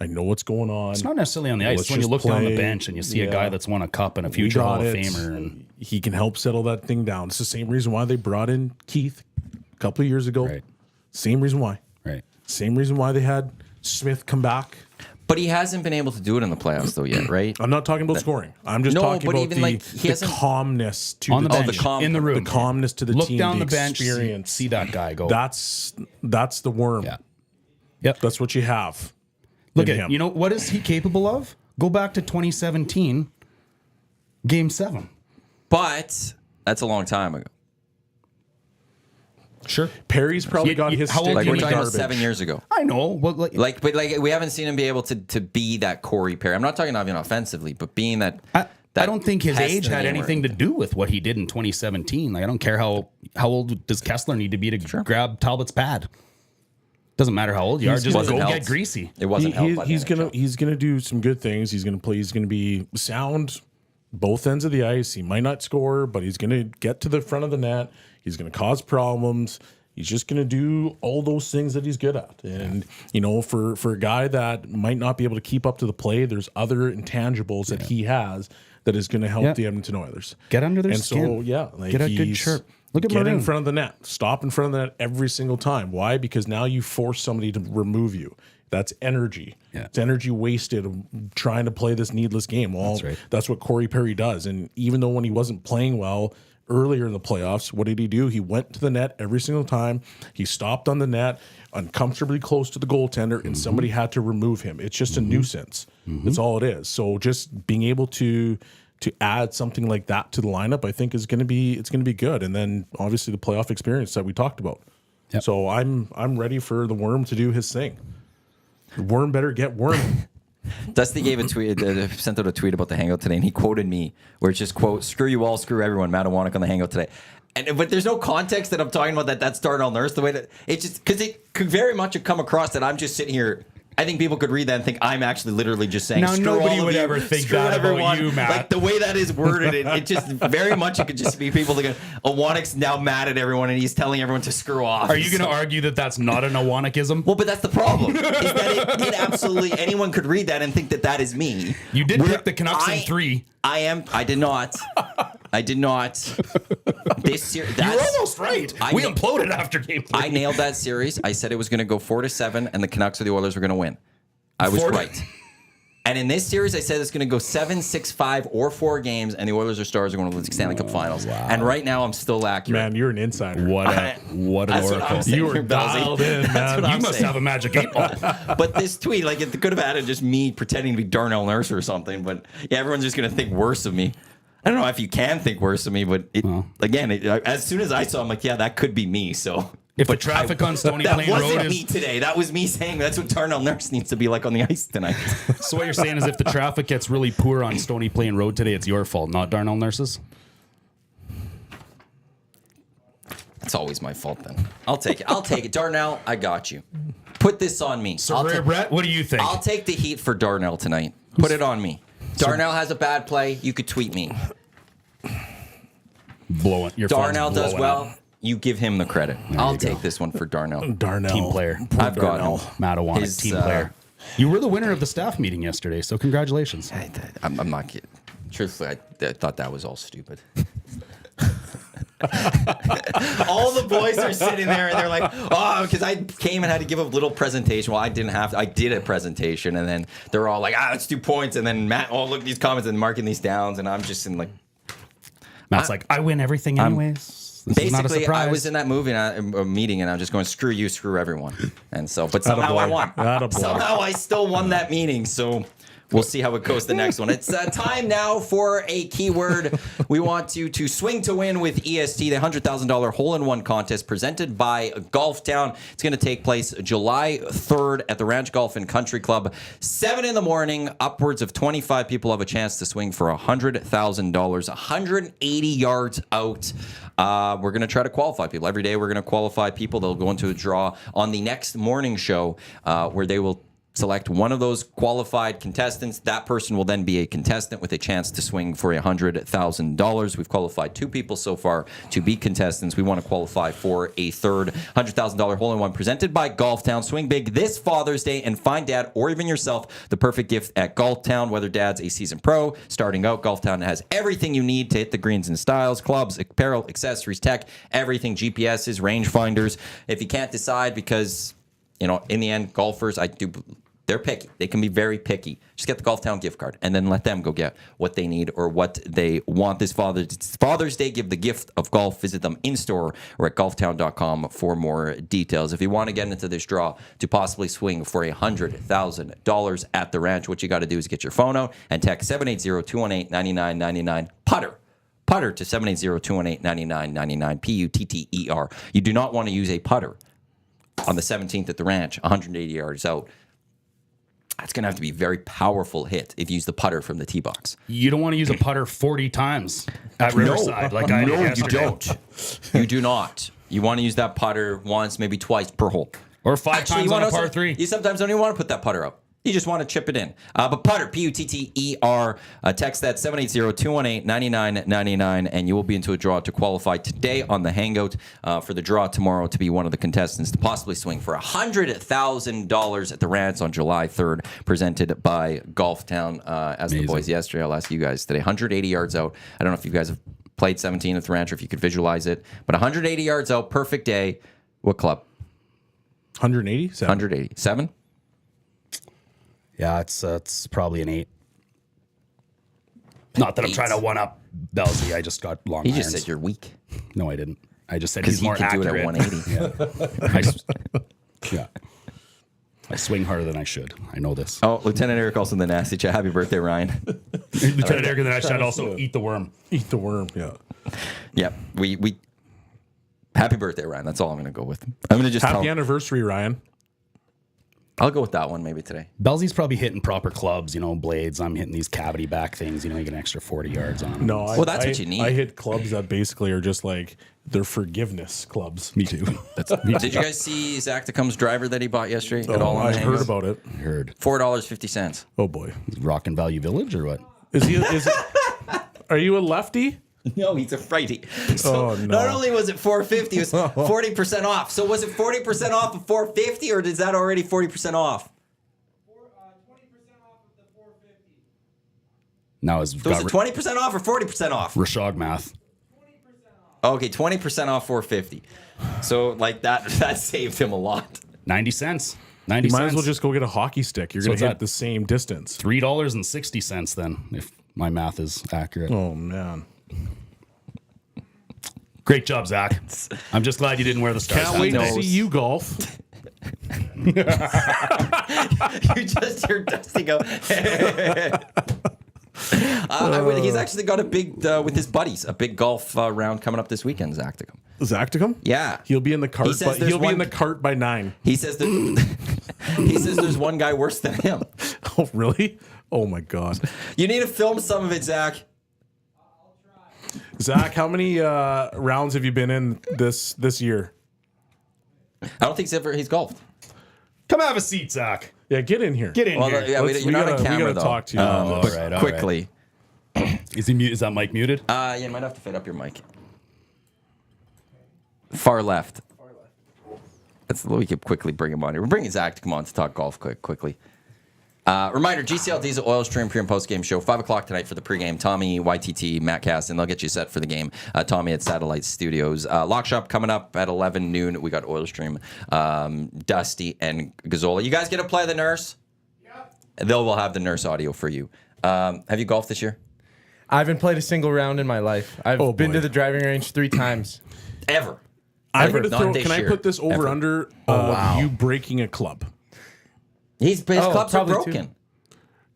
I know what's going on. It's not necessarily on the ice. It's when you look down the bench and you see a guy that's won a cup and a future Hall of Famer. And he can help settle that thing down. It's the same reason why they brought in Keith a couple of years ago. Right. Same reason why. Right. Same reason why they had Smith come back. But he hasn't been able to do it in the playoffs, though, yet, right? I'm not talking about scoring. I'm just talking about the calmness to on the team. bench, in the room. The calmness to the look team. Look down the experience. bench, see that guy go. That's the worm. Yeah. Yep. That's what you have. Look at him. You know, what is he capable of? Go back to 2017, Game 7. But that's a long time ago. Sure. Perry's probably got his how stick old We're in the talking about garbage. 7 years ago. I know. But we haven't seen him be able to be that Corey Perry. I'm not talking not even offensively, but being that. I don't think his pest age in the had game anything where- to do with what he did in 2017. I don't care how old does Kessler need to be to grab Talbot's pad. Doesn't matter how old you are. Just wasn't go helped. get greasy. It wasn't helped by the he's NHL. gonna do some good things. He's gonna be sound both ends of the ice. He might not score, but he's gonna get to the front of the net. He's gonna cause problems. He's just gonna do all those things that he's good at. And for a guy that might not be able to keep up to the play, there's other intangibles that he has that is gonna help the Edmonton Oilers. Get under their and skin. So Get a good chirp. Look at get Maroon. in front of the net. Stop in front of the net every single time. Why? Because now you force somebody to remove you. That's energy. Yeah. It's energy wasted trying to play this needless game. Well, that's what Corey Perry does. And even though when he wasn't playing well earlier in the playoffs, what did he do? He went to the net every single time. He stopped on the net, uncomfortably close to the goaltender, and somebody had to remove him. It's just a nuisance. That's all it is. So just being able to add something like that to the lineup, I think is going to be good. And then obviously the playoff experience that we talked about. Yep. So I'm ready for the worm to do his thing. The worm better get worm. Dusty gave a tweet, sent out a tweet about the Hangout today, and he quoted me, where it's just, quote, "Screw you all, screw everyone, Matt Iwanyk on the Hangout today." But there's no context that I'm talking about that's Darnell Nurse, the way that it's just, because it could very much have come across that I'm just sitting here I think people could read that and think I'm actually literally just saying. Now, screw nobody all of would you, ever think screw that about everyone. you, Matt. Like the way that is worded, it just very much it could just be people thinking Iwanyk's now mad at everyone and he's telling everyone to screw off. Are you going to argue that that's not an Iwanykism? Well, but that's the problem. Is that it absolutely anyone could read that and think that that is me. You did pick the Canucks in 3. I did not. I did not. This series. You were almost right. We imploded after game 3. I nailed that series. I said it was going to go 4-7, and the Canucks or the Oilers were going to win. I was right. And in this series, I said it's going to go 7-6-5 or 4 games, and the Oilers or Stars are going to the Stanley Cup Finals. Wow. And right now, I'm still accurate. Man, you're an insider. What an oracle. You were dialed in, man. You must have a magic 8 ball. But this tweet, like, it could have added just me pretending to be Darnell Nurse or something. But yeah, everyone's just going to think worse of me. I don't know if you can think worse of me, but as soon as I saw, I'm like, yeah, that could be me. So. If the traffic on Stony Plain Road is... That wasn't me today. That was me saying that's what Darnell Nurse needs to be like on the ice tonight. So what you're saying is if the traffic gets really poor on Stony Plain Road today, it's your fault, not Darnell Nurse's? It's always my fault then. I'll take it. Darnell, I got you. Put this on me. So Brett, what do you think? I'll take the heat for Darnell tonight. Put it on me. Darnell has a bad play. You could tweet me. Darnell does well. Up. You give him the credit. I'll take this one for Darnell. Darnell. Team player. I've got him. Matt Iwanyk, team player. You were the winner of the staff meeting yesterday, so congratulations. I'm not kidding. Truthfully, I thought that was all stupid. All the boys are sitting there and they're like, oh, because I came and had to give a little presentation. Well, I didn't have to. I did a presentation, and then they're all like, let's do points. And then Matt, look at these comments and marking these downs, and I'm just in like. Matt's like, I win everything anyways. Basically, I was in that meeting, and I'm just going, screw you, screw everyone. And so, but somehow I won. Somehow I still won that meeting. So we'll see how it goes the next one. It's time now for a keyword. We want you to swing to win with EST, the $100,000 hole-in-one contest presented by Golf Town. It's going to take place July 3rd at the Ranch Golf and Country Club. 7 in the morning, upwards of 25 people have a chance to swing for $100,000, 180 yards out. We're going to try to qualify people. Every day we're going to qualify people. They'll go into a draw on the next morning show where they will select one of those qualified contestants. That person will then be a contestant with a chance to swing for $100,000. We've qualified 2 people so far to be contestants. We want to qualify for a third $100,000 hole-in-one presented by Golf Town. Swing big this Father's Day and find dad or even yourself the perfect gift at Golf Town. Whether dad's a seasoned pro, starting out, Golf Town has everything you need to hit the greens and styles, clubs, apparel, accessories, tech, everything, GPSs, rangefinders. If you can't decide because, in the end, golfers, they're picky. They can be very picky. Just get the Golf Town gift card and then let them go get what they need or what they want this Father's Day. Give the gift of golf. Visit them in-store or at golftown.com for more details. If you want to get into this draw to possibly swing for $100,000 at the ranch, what you got to do is get your phone out and text 780-218-9999 putter to 780-218-9999 PUTTER. You do not want to use a putter on the 17th at the ranch, 180 yards out. It's going to have to be a very powerful hit if you use the putter from the tee box. You don't want to use a putter 40 times at Riverside like I did yesterday. You don't. You do not. You want to use that putter once, maybe twice per hole. Or 5 times on a par 3. You sometimes don't even want to put that putter up. You just want to chip it in. But putter, PUTTER, text that 780-218-9999, and you will be into a draw to qualify today on the Hangout for the draw tomorrow to be one of the contestants to possibly swing for $100,000 at the Ranch on July 3rd, presented by Golf Town. As the boys yesterday, I'll ask you guys today. 180 yards out. I don't know if you guys have played 17 at the Ranch or if you could visualize it, but 180 yards out, perfect day. What club? 180? 180. 7? Yeah, it's probably an 8. Not that I'm trying to one-up Belsey. I just got long He irons. just said you're weak. No, I didn't. I just said he's more can accurate. do it at 180. Yeah. I swing harder than I should. I know this. Oh, Lieutenant Eric also in the nasty chat. Happy birthday, Ryan. Lieutenant Eric in the Dash also eat the worm. Eat the worm, yeah. Yeah, we happy birthday, Ryan. That's all I'm going to go with. I'm going to just Happy anniversary, Ryan. I'll go with that one maybe today. Belzy's probably hitting proper clubs, blades. I'm hitting these cavity back things, you get an extra 40 yards on them. No, Well, that's what you need. I hit clubs that basically are just like they're forgiveness clubs. Me too. Did you guys see Zach Tecum's driver that he bought yesterday? At all on I the heard Hangout? about it. Heard. $4.50. Oh boy, Rockin' Value Village or what? is he? Are you a lefty? No, he's a righty. So Oh, no. not only was it $4.50, it was 40% off. So was it 40% off of $4.50, or is that already 40% off? 20% off of the 450. Now it's So was it 20% off or 40% off? Rashog math. 20% off. Okay, 20% off $4.50. So like that saved him a lot. 90 cents. 90 You might cents. as well just go get a hockey stick. You're So going it's to at- hit the same distance. $3.60 then, if my math is accurate. Oh man, Great job, Zach. I'm just glad you didn't wear the stars. can't wait to knows. see you golf. You just hear Dusty go. He's actually got a big with his buddies, a big golf round coming up this weekend. Zach Tecum. Zacticum? Yeah, He'll be in the cart. He says But there's he'll be in one- the cart by 9. he says there's one guy worse than him. Oh really? Oh my god, You need to film some of it, Zach. Zach, how many rounds have you been in this year? I don't think he's golfed. Come have a seat, Zach. Yeah, get in here. Get in Well, here. yeah, Let's- you're not gotta, on camera we gotta though. talk to you. all right, all Quickly. Is he mute? Is that mic muted? Yeah, you might have to fit up your mic. Far left. We could quickly bring him on here. We're bringing Zach to come on to talk golf quickly. Reminder, GCL Diesel Oil Stream pre- and post-game show, 5 o'clock tonight for the pregame. Tommy, YTT, Matt Cass, and they'll get you set for the game. Tommy at Satellite Studios. Lock Shop coming up at 11 noon. We got Oil Stream, Dusty, and Gazzola. You guys get to play the nurse? Yep. We'll have the nurse audio for you. Have you golfed this year? I haven't played a single round in my life. I've Oh, been boy. to the driving range 3 times. Ever. I'm going to Not throw. this Can I year. put this over Ever. under wow. you breaking a club? His clubs are probably broken.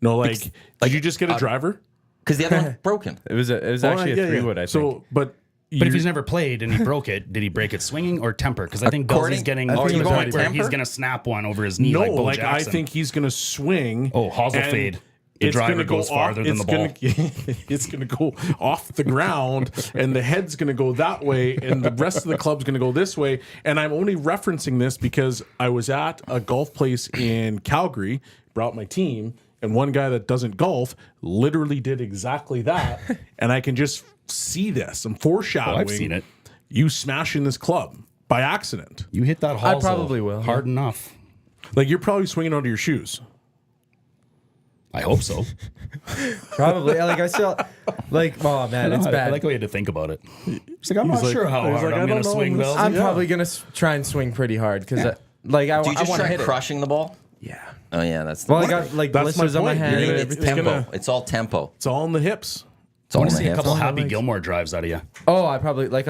No, like did you just get a driver? Because the other one's broken. It was actually a 3-wood, I think. So, but But if he's never played and he broke it, did he break it swinging or temper? Because I think According- Belzy's getting I to think the it was point already where temper? he's going to snap one over his knee no, like Bo like I Jackson. think he's going to swing. Oh, hosel and fade. The it's driver gonna go goes farther than the ball. It's going to go off the ground, and the head's going to go that way, and the rest of the club's going to go this way. And I'm only referencing this because I was at a golf place in Calgary, brought my team, and one guy that doesn't golf literally did exactly that. And I can just see this. I'm foreshadowing. I've seen it. You smashing this club by accident. You hit that hosel probably will. hard enough. Like you're probably swinging under your shoes. I hope so. Probably. Like, I still, oh, man, it's I bad. like the way you had to think about it. He's like, I'm not like- sure how he's hard like, I I'm going don't to know, swing, I'm gonna Belzy. I'm Yeah. probably going to try and swing pretty hard because, I Do you want just to try hit it. crushing the ball? Yeah. Oh, yeah. That's the Well, I point. got, like, That's my blisters on my point. hand. You're gonna- It's it's tempo. gonna- It's all tempo. It's all in the hips. It's all I in want to the see a hips. couple on the Happy legs. Gilmore drives out of you. Oh, I'll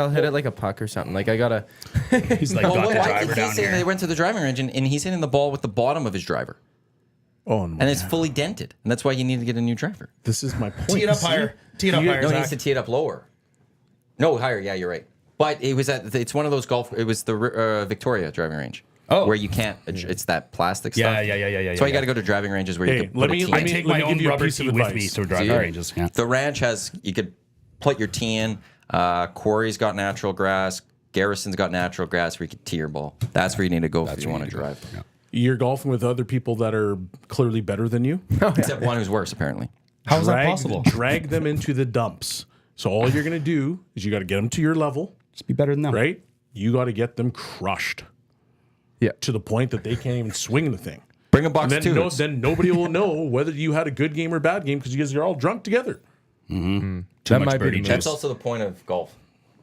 hit it like a puck or something. Like, I got to. He's like, Well, got the why driver did down he say they here. went to the driving range and he's hitting the ball with the bottom of his driver, Oh, no. and it's fully dented, and that's why you need to get a new driver. This is my point. Tee it up higher. Tee it up higher, No, he needs Zach. to tee it up lower. No, higher. Yeah, you're right. But it was it's one of those golf. It was the Victoria driving range. Oh. where you can't. It's that plastic Yeah, stuff. yeah. That's why you got to go to driving ranges where Hey, you can let put me- a tee let in. I me- take let my me own give you a rubber piece of tee with advice. me to driving See? ranges. Yeah. The ranch has, you could put your tee in. Quarry's got natural grass. Garrison's got natural grass where you can tee your ball. That's where you need to go if you want to drive. You're golfing with other people that are clearly better than you. Except one who's worse, apparently. How is that possible? Drag them into the dumps. So all you're going to do is you got to get them to your level, Just be better than them. right? You got to get them crushed. Yeah. To the point that they can't even swing the thing. Bring a box And of then, tubes. then nobody will know whether you had a good game or bad game because you guys are all drunk together. Too That much might be birdie the juice. That's also the point of golf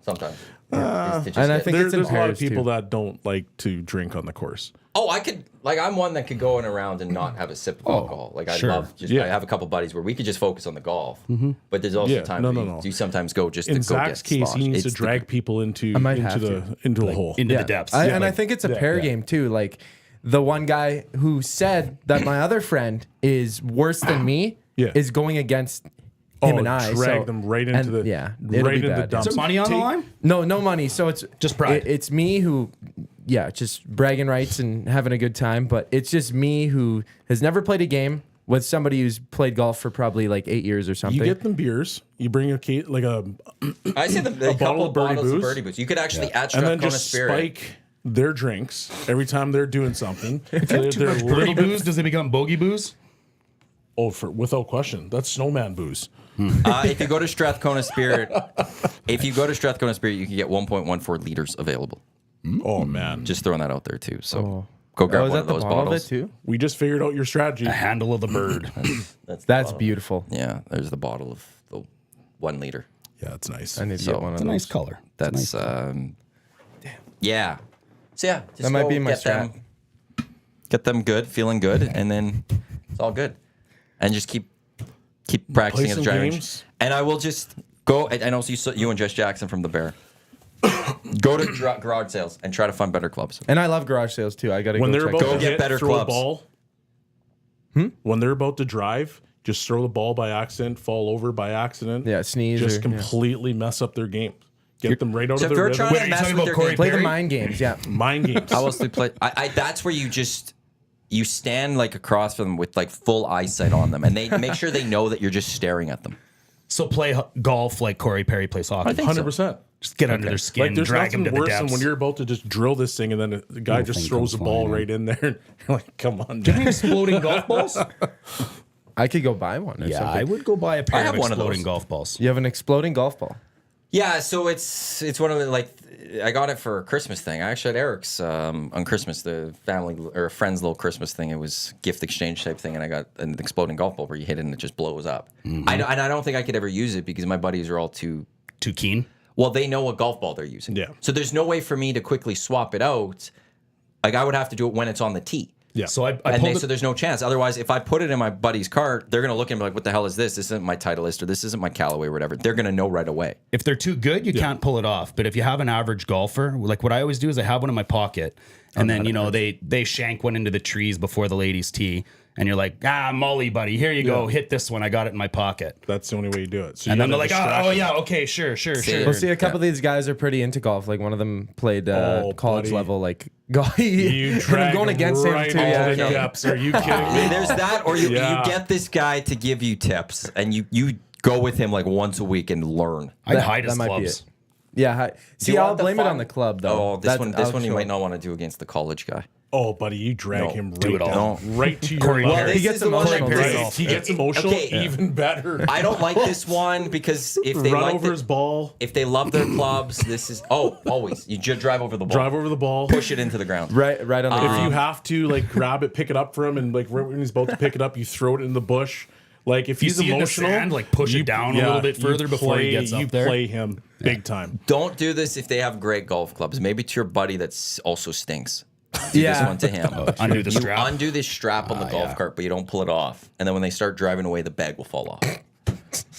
sometimes. Is to just and I get- think it's in There's a lot of pairs, people too. that don't like to drink on the course. I'm one that could go in around and not have a sip of alcohol. Like I sure. love just, Yeah. I have a couple buddies where we could just focus on the golf. But there's also Yeah, times no, where no. you sometimes go just In to go Zach's get case, sloshed. he needs to It's the- drag people into might have the hole. Into the depths. And I think it's a pair game too. Like the one guy who said that my other friend is worse than me Yeah. is going against him and I. drag so- them right into and, the yeah, right it'll be into the bad. dumps. Is there money on the Take- line? No money. So it's Just pride. It's me who, yeah, just bragging rights and having a good time. But it's just me who has never played a game with somebody who's played golf for probably like 8 years or something. You get them beers. You bring a like a I say the bottle couple of birdie bottles of booze. birdie booze. You could actually add and then Strathcona just Spirit. spike their drinks every time they're doing something. So they're a Birdie little bit. booze, does it become bogey booze? Oh, without question, that's snowman booze. If you go to Strathcona Spirit, you can get 1.14 liters available. Oh man, Just throwing that out there too. So go grab is one that of the those bottle of it bottles. too? we just figured out your strategy. A handle of the bird. That's the That's bottle. beautiful. Yeah, there's the bottle of the 1 liter. Yeah, it's nice. I need to So, get one of It's a those. nice color. It's a That's nice yeah. So yeah, just That might go be my get them, get them good, feeling good, and then it's all good. And just keep practicing Play at the some driving range. games. And I will just go. I know you and Jess Jackson from the Bear. Go to garage sales and try to find better clubs. And I love garage sales too. I got to When go they're check about it to out. get hit, better throw clubs. a ball. When they're about to drive, just throw the ball by accident, fall over by accident. Yeah, sneeze Just or- completely mess up their game. Get them right out So of if their you're rhythm. trying Wait, to are you mess talking with about their Corey game, Play the Perry? mind games. Yeah. Mind games. I will still play. That's where you stand like across from them with like full eyesight on them, and they make sure they know that you're just staring at them. So play golf like Corey Perry plays hockey. 100%. Just get under their skin, Like there's drag them nothing to the worse than depths. when you're about to just drill this thing and then the guy Little just thing throws comes the ball flying in. right in there. And you're like, come on. Do you have any exploding golf balls? I could go buy one. Or Yeah, something. I would go buy a pair have of one of exploding those. golf balls. You have an exploding golf ball. Yeah, so it's one of the like I got it for a Christmas thing. I actually had Eric's on Christmas, the family or a friend's little Christmas thing. It was gift exchange type thing, and I got an exploding golf ball where you hit it and it just blows up. And I don't think I could ever use it because my buddies are all too. Too keen? Well, they know what golf ball they're using. Yeah. So there's no way for me to quickly swap it out. Like I would have to do it when it's on the tee. Yeah. So I And pulled so there's no chance. Otherwise, if I put it in my buddy's cart, they're gonna look and be like, "What the hell is this? This isn't my Titleist or this isn't my Callaway or whatever." They're gonna know right away. if they're too good, you can't pull it off. But if you have an average golfer, like what I always do is I have one in my pocket, and then they shank one into the trees before the ladies' tee, and you're like, Molly, buddy, here you go, hit this one. I got it in my pocket. That's the only way you do it. So And you then they're gotta like, distract oh them. yeah, okay, sure. Well, see, a couple of these guys are pretty into golf. Like one of them played college buddy. level, like golf. You and drag I'm going them against right him too. Yeah, I into the know. depths. Are you kidding me? There's that, or you Yeah. get this guy to give you tips, and you go with him like once a week and learn. I'd That- hide his that might be clubs. it. Yeah. See, you I'll want the blame it fun? on the club though. Oh, this one I'll you show might him. not want to do against the college guy. Oh, buddy, you drag No, him do right it all. down, right to your Corey level. Perry. He gets This is the one that- emotional. Perry too. golf. He gets emotional. Okay. Even better. I don't like this one because if they Run like over his ball. if they love their clubs, this is always you just drive over the ball, Drive over the ball. push it into the ground. Right on the If green. you have to like grab it, pick it up for him, and like right when he's about to pick it up, you throw it in the bush. Like if You he's see it in the emotional, sand, like, push it down a little bit further before he gets up you there. play him big time. Don't do this if they have great golf clubs. Maybe to your buddy that's also stinks. Do this one to him. Undo the You strap. undo this strap on the golf cart, but you don't pull it off. And then when they start driving away, the bag will fall off.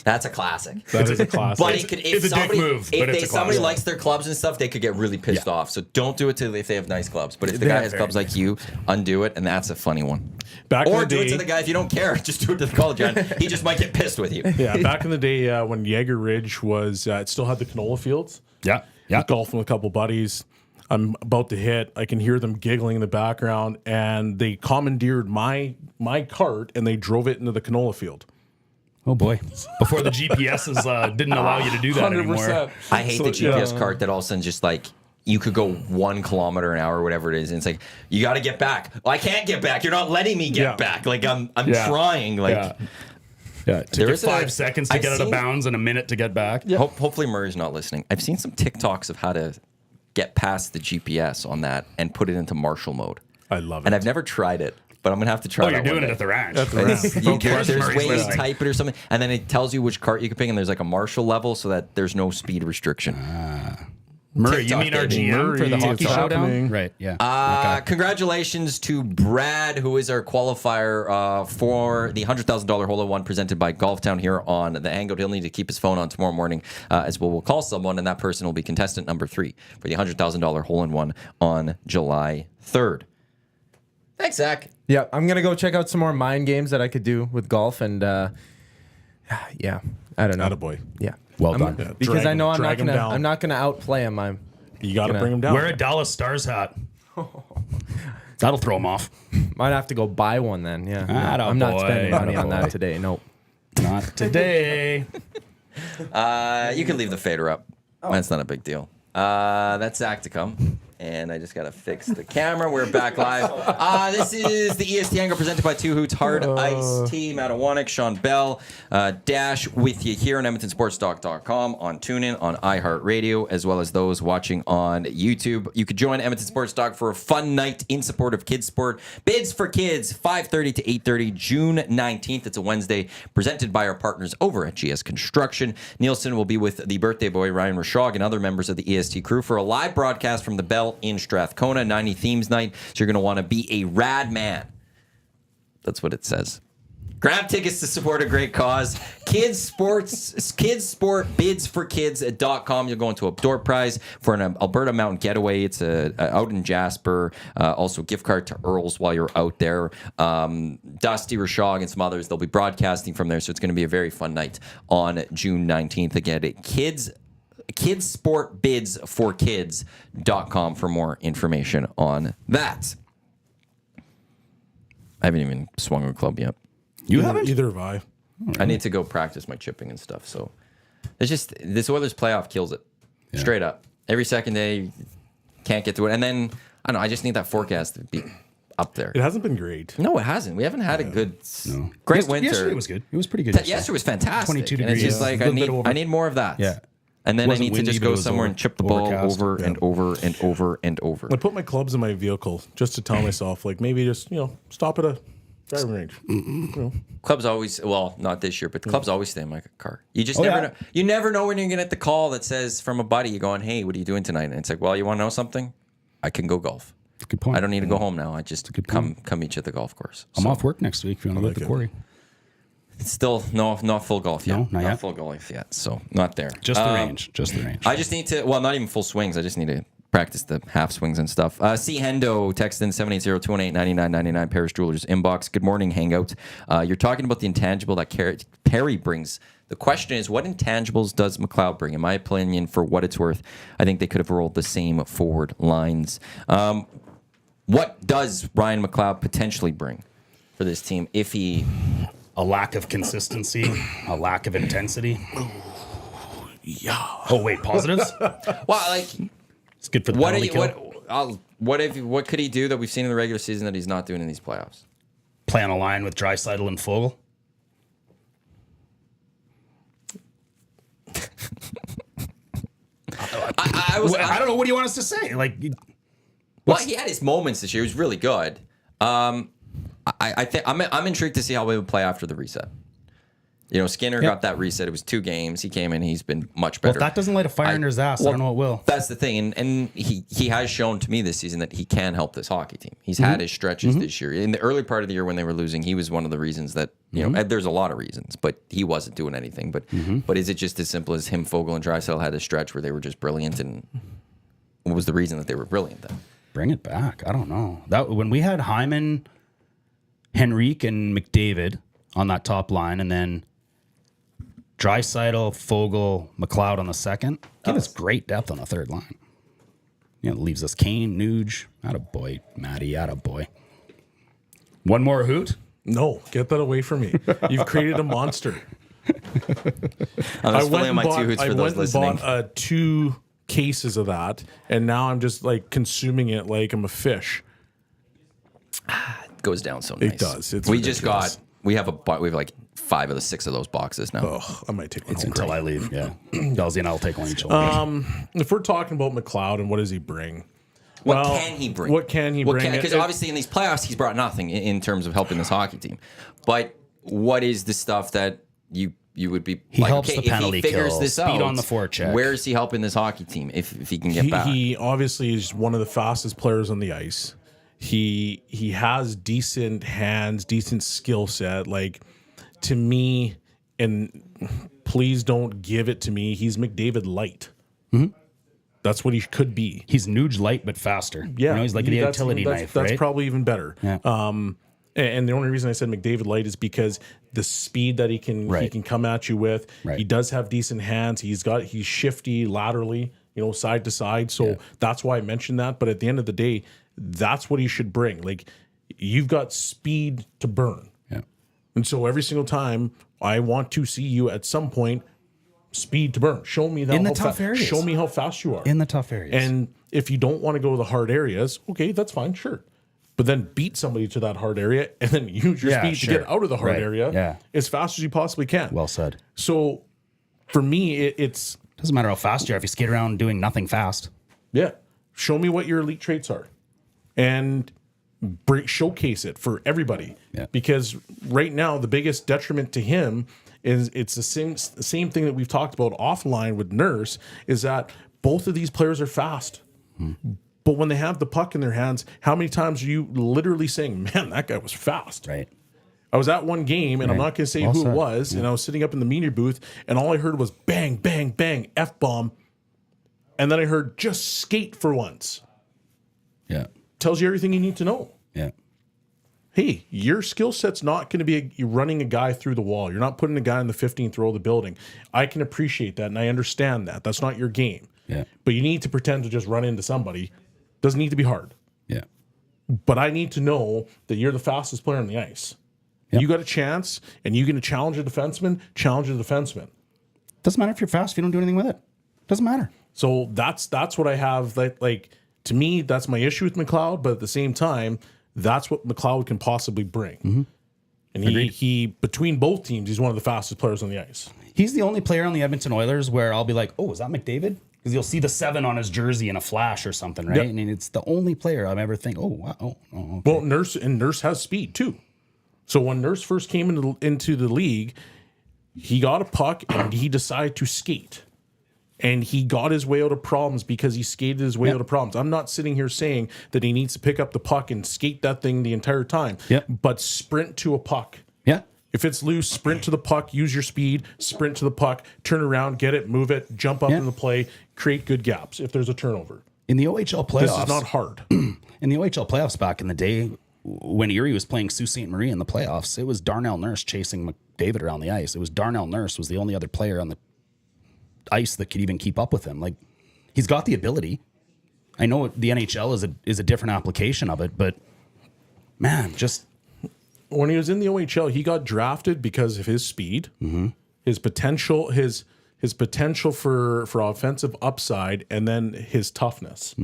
That's a classic. That is a classic. But if it's a dick somebody, move, if but it's a somebody classic. likes their clubs and stuff, they could get really pissed off. So don't do it to if they have nice clubs. But if the They guy have has very clubs like you, undo it, and that's a funny one. Back in Or the do it to day- the guy if you don't care. Just do it to the college guy. He just might get pissed with you. Yeah, back in the day when Jaeger Ridge was, it still had the canola fields. Yeah. Was golfing with a couple buddies. I'm about to hit. I can hear them giggling in the background, and they commandeered my cart and they drove it into the canola field. Oh boy. Before the GPSs didn't allow you to do that anymore. I hate the GPS cart that all of a sudden just like you could go 1 kilometer an hour or whatever it is, and it's like you got to get back. Well, I can't get back. You're not letting me get Yeah. back. Like I'm Yeah. trying. Like Yeah. It took There you is 5 seconds to I've get out of seen- bounds and a minute to get back. hopefully Murray's not listening. I've seen some TikToks of how to get past the GPS on that and put it into martial mode. I love it. And I've never tried it, but I'm gonna have to try. Oh, that you're doing one it day. at the ranch. There's Murray's ways to listening. type it or something, and then it tells you which cart you can pick, and there's like a martial level so that there's no speed restriction. Murray, you TikTok mean our baby. GM for the Murray, hockey it's showdown? happening. Right, yeah. Congratulations to Brad, who is our qualifier for the $100,000 hole-in-one presented by Golftown here on the Hangout. He'll need to keep his phone on tomorrow morning as well. We'll call someone, and that person will be contestant number 3 for the $100,000 hole-in-one on July 3rd. Thanks, Zach. Yeah, I'm gonna go check out some more mind games that I could do with golf, and yeah, I don't know. Attaboy. Yeah, Well I'm- done. Yeah, because drag I know him down. I'm not gonna outplay him. You got to gonna- bring him down. Wear a Dallas Stars hat. That'll throw him off. Might have to go buy one then. Yeah, Atta I'm not boy, spending money atta on boy. that today. Nope. Not today. You can leave the fader up. That's not a big deal. That's Zach to come. And I just got to fix the camera. We're back live. This is the EST Hangout presented by Two Hoots Hard Ice Tea. Matt Iwanyk, Shawn Belle, Dash with you here on EdmontonSportsTalk.com, on TuneIn, on iHeartRadio, as well as those watching on YouTube. You could join Edmonton Sports Talk for a fun night in support of kids sport. Bids for Kids, 5:30 to 8:30, June 19th. It's a Wednesday, presented by our partners over at GS Construction. Nielsen will be with the birthday boy, Ryan Rashog, and other members of the EST crew for a live broadcast from the Bell in Strathcona, 90 Themes Night. So you're going to want to be a rad man. That's what it says. Grab tickets to support a great cause. Kids Sport bidsforkids.com. You'll go into a door prize for an Alberta Mountain Getaway. It's out in Jasper. Also, gift card to Earl's while you're out there. Dusty, Rashog, and some others. They'll be broadcasting from there. So it's going to be a very fun night on June 19th. Again, kidsportbidsforkids.com for more information on that. I haven't even swung a club yet. You haven't? Either have I. I need to go practice my chipping and stuff. So it's just this Oilers playoff kills it. Straight up. Every second day, can't get to it. And then, I don't know, I just need that forecast to be up there. It hasn't been great. No, it hasn't. We haven't had a good, great winter. Yesterday was good. It was pretty good. Yesterday was fantastic. 22 And it's degrees. just like, A I little bit over. need more of that. Yeah. And then I Wasn't need to windy, just but it go was somewhere and chip the ball overcast. over and over and over and over. I put my clubs in my vehicle just to tell myself, like, maybe just, stop at a driving range. Clubs always, well, not this year, but clubs always stay in my car. You just never know. You never know when you're going to get the call that says from a buddy, you're going, hey, what are you doing tonight? And it's like, well, you want to know something? I can go golf. Good point. I don't need to go home now. I just come meet you at the golf course. I'm off work next week if you want to go to the quarry. It's still not full golf yet. No, not yet. Full golf yet. So not there. Just the range. Just the range. I just need to, well, not even full swings. I just need to practice the half swings and stuff. C. Hendo, text in 780-218-9999, Paris Jewelers inbox. Good morning, Hangout. You're talking about the intangible that Perry brings. The question is, what intangibles does McLeod bring? In my opinion, for what it's worth, I think they could have rolled the same forward lines. What does Ryan McLeod potentially bring for this team if he... A lack of consistency, a lack of intensity. Yeah. Oh, wait, positives? Well, like... It's good for the penalty kill. What could he do that we've seen in the regular season that he's not doing in these playoffs? Play on a line with Draisaitl and Fogle. I don't know. What do you want us to say? Like, well, he had his moments this year. He was really good. I think I'm intrigued to see how he would play after the reset. Skinner got that reset. It was 2 games. He came in. He's been much better. well, if that doesn't light a fire under his ass, I don't know what will. That's the thing, and he has shown to me this season that he can help this hockey team. He's had his stretches this year. In the early part of the year when they were losing, he was one of the reasons that there's a lot of reasons, but he wasn't doing anything. But is it just as simple as him, Fogle, and Draisaitl had a stretch where they were just brilliant? And what was the reason that they were brilliant then? Bring it back. I don't know. That when we had Hyman, Henrique, and McDavid on that top line, and then Draisaitl, Fogle, McLeod on the second. Give us great depth on the third line. It leaves us Kane, Nuge. Attaboy, Matty, attaboy. One more hoot? No, get that away from me. You've created a monster. I went and bought 2 cases of that, and now I'm just like consuming it like I'm a fish. It goes down so nice. It does. It's we have like 5 of the 6 of those boxes now. Oh, I might take one home. Until I leave, yeah. Delsey and I'll take one each. If we're talking about McLeod and what does he bring? What can he bring? What can he bring? Because obviously in these playoffs, he's brought nothing in terms of helping this hockey team. But what is the stuff that you would be He like, helps okay, the penalty if he figures kill, this speed out, on the forecheck. Where is he helping this hockey team if he can get back? He obviously is one of the fastest players on the ice. He has decent hands, decent skill set. Like, to me, and please don't give it to me, he's McDavid light. That's what he could be. He's Nuge light but faster. Yeah, he's like a utility knife. That's right? probably even better. Yeah. And the only reason I said McDavid light is because the speed that he can come at you with. Right. He does have decent hands. He's shifty laterally. side to side. So that's why I mentioned that. But at the end of the day, that's what he should bring. Like, you've got speed to burn. Yeah. And so every single time I want to see you at some point, speed to burn. Show me that In the tough areas. Show me how fast you are. In the tough areas. And if you don't want to go to the hard areas, okay, that's fine, sure. But then beat somebody to that hard area and then use your speed to get out of the hard area as fast as you possibly can. Well said. So for me, it's... Doesn't matter how fast you are if you skate around doing nothing fast. Yeah. Show me what your elite traits are. And showcase it for everybody. Yeah. Because right now, the biggest detriment to him is it's the same thing that we've talked about offline with Nurse, is that both of these players are fast. But when they have the puck in their hands, how many times are you literally saying, man, that guy was fast? Right. I was at one game, and I'm not going to say who it was, and I was sitting up in the media booth, and all I heard was bang, bang, bang, F-bomb. And then I heard just skate for once. Yeah. Tells you everything you need to know. Yeah. Hey, your skill set's not going to be you're running a guy through the wall. You're not putting a guy in the 15th row of the building. I can appreciate that, and I understand that. That's not your game. Yeah. But you need to pretend to just run into somebody. Doesn't need to be hard. Yeah. But I need to know that you're the fastest player on the ice. Yep. You got a chance, and you're going to challenge a defenseman, challenge a defenseman. Doesn't matter if you're fast if you don't do anything with it. Doesn't matter. So that's what I have. Like to me, that's my issue with McLeod. But at the same time, that's what McLeod can possibly bring. And he between both teams, he's one of the fastest players on the ice. He's the only player on the Edmonton Oilers where I'll be like, oh, is that McDavid? Because you'll see the 7 on his jersey in a flash or something, right? Yep. And it's the only player I've ever think, oh, wow. Oh, okay. Well, Nurse has speed too. So when Nurse first came into the league, he got a puck and he decided to skate. And he got his way out of problems because he skated his way out of problems. I'm not sitting here saying that he needs to pick up the puck and skate that thing the entire time. But sprint to a puck. Yeah. If it's loose, sprint to the puck, use your speed, sprint to the puck, turn around, get it, move it, jump up in the play, create good gaps if there's a turnover. In the OHL playoffs. This is not hard. In the OHL playoffs back in the day, when Erie was playing Sault Ste. Marie in the playoffs, it was Darnell Nurse chasing McDavid around the ice. It was Darnell Nurse was the only other player on the ice that could even keep up with him. Like, he's got the ability. I know the NHL is a different application of it, but man, just when he was in the OHL, he got drafted because of his speed, his potential, his potential for offensive upside, and then his toughness.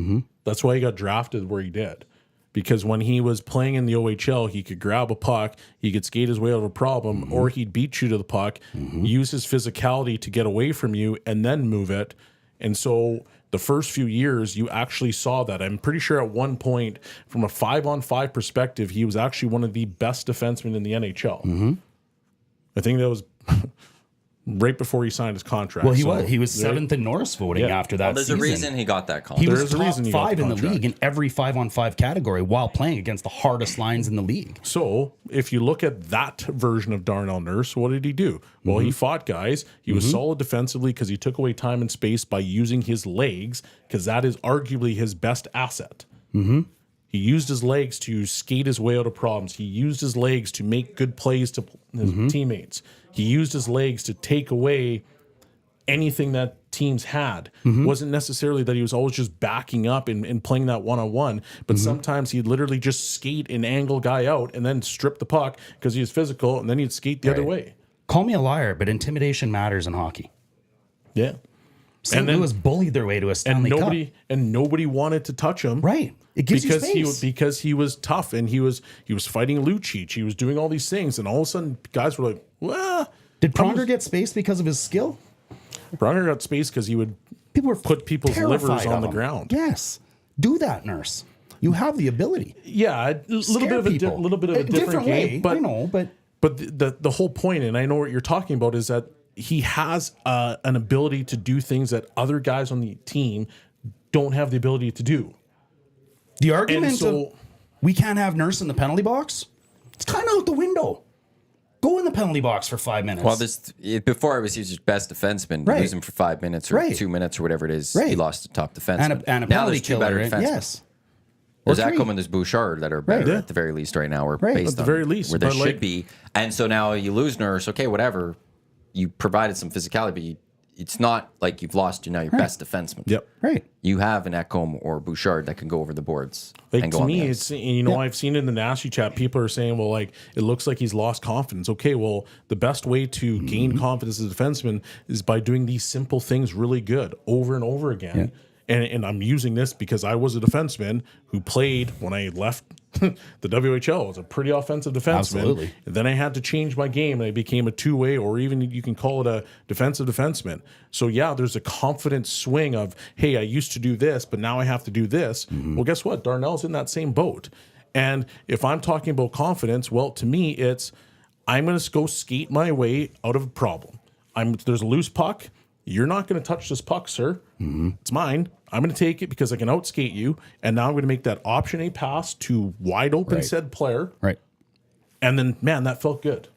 That's why he got drafted where he did. Because when he was playing in the OHL, he could grab a puck, he could skate his way out of a problem, or he'd beat you to the puck, use his physicality to get away from you, and then move it. And so the first few years, you actually saw that. I'm pretty sure at one point, from a 5-on-5 perspective, he was actually one of the best defensemen in the NHL. I think that was right before he signed his contract. well, he was 7th in Norris voting after that. Well, there's season. a reason he got that call. He There's was a top reason he got 5 the in the contract. league in every 5-on-5 category while playing against the hardest lines in the league. So if you look at that version of Darnell Nurse, what did he do? Well, he fought guys. He was solid defensively because he took away time and space by using his legs, because that is arguably his best asset. He used his legs to skate his way out of problems. He used his legs to make good plays to his teammates. He used his legs to take away anything that teams had. Wasn't necessarily that he was always just backing up and playing that one-on-one, but sometimes he'd literally just skate and angle guy out and then strip the puck because he was physical, and then he'd skate the other way. Call me a liar, but intimidation matters in hockey. Yeah. St. Louis bullied their way to a Stanley Cup. Nobody wanted to touch him. Right. It gives you space. Because he was tough, and he was fighting Lucic. He was doing all these things, and all of a sudden guys were like, well, Did Pronger get space because of his skill? Pronger got space because he would People were put people's terrified livers on of the him. ground. Yes. Do that, Nurse. You have the ability. Yeah, a little bit of a different game, way. but I know, but the whole point, and I know what you're talking about, is that he has an ability to do things that other guys on the team don't have the ability to do. the argument And so- of we can't have Nurse in the penalty box, it's kind of out the window. Go in the penalty box for 5 minutes. Well, before it was he was his best defenseman. Right. Lose him for 5 minutes or Right. 2 minutes or whatever it is. Right. He lost the top defenseman. and a now penalty there's two killer. better Right? defensemen. Yes. There's Or three. Ekholm and there's Bouchard that are better Right. at the very least right now, or Right. based At the on very least, where they but should like- be. And so now you lose Nurse. Okay, whatever. You provided some physicality, but it's not like you've lost your best defenseman. Yep. Right. You have an Ekholm or Bouchard that can go over the boards. Like and go to on me, the ice. it's I've seen in the nasty chat, people are saying, well, like it looks like he's lost confidence. Okay, well, the best way to gain confidence as a defenseman is by doing these simple things really good over and over again. And I'm using this because I was a defenseman who played when I left the WHL. I was a pretty offensive defenseman. Absolutely. And then I had to change my game and I became a two-way, or even you can call it a defensive defenseman. So yeah, there's a confidence swing of, hey, I used to do this, but now I have to do this. Well, guess what? Darnell's in that same boat. And if I'm talking about confidence, well, to me, it's I'm going to go skate my way out of a problem. There's a loose puck. You're not going to touch this puck, sir. It's mine. I'm going to take it because I can outskate you. And now I'm going to make that option A pass to wide open said player. Right. And then, man, that felt good.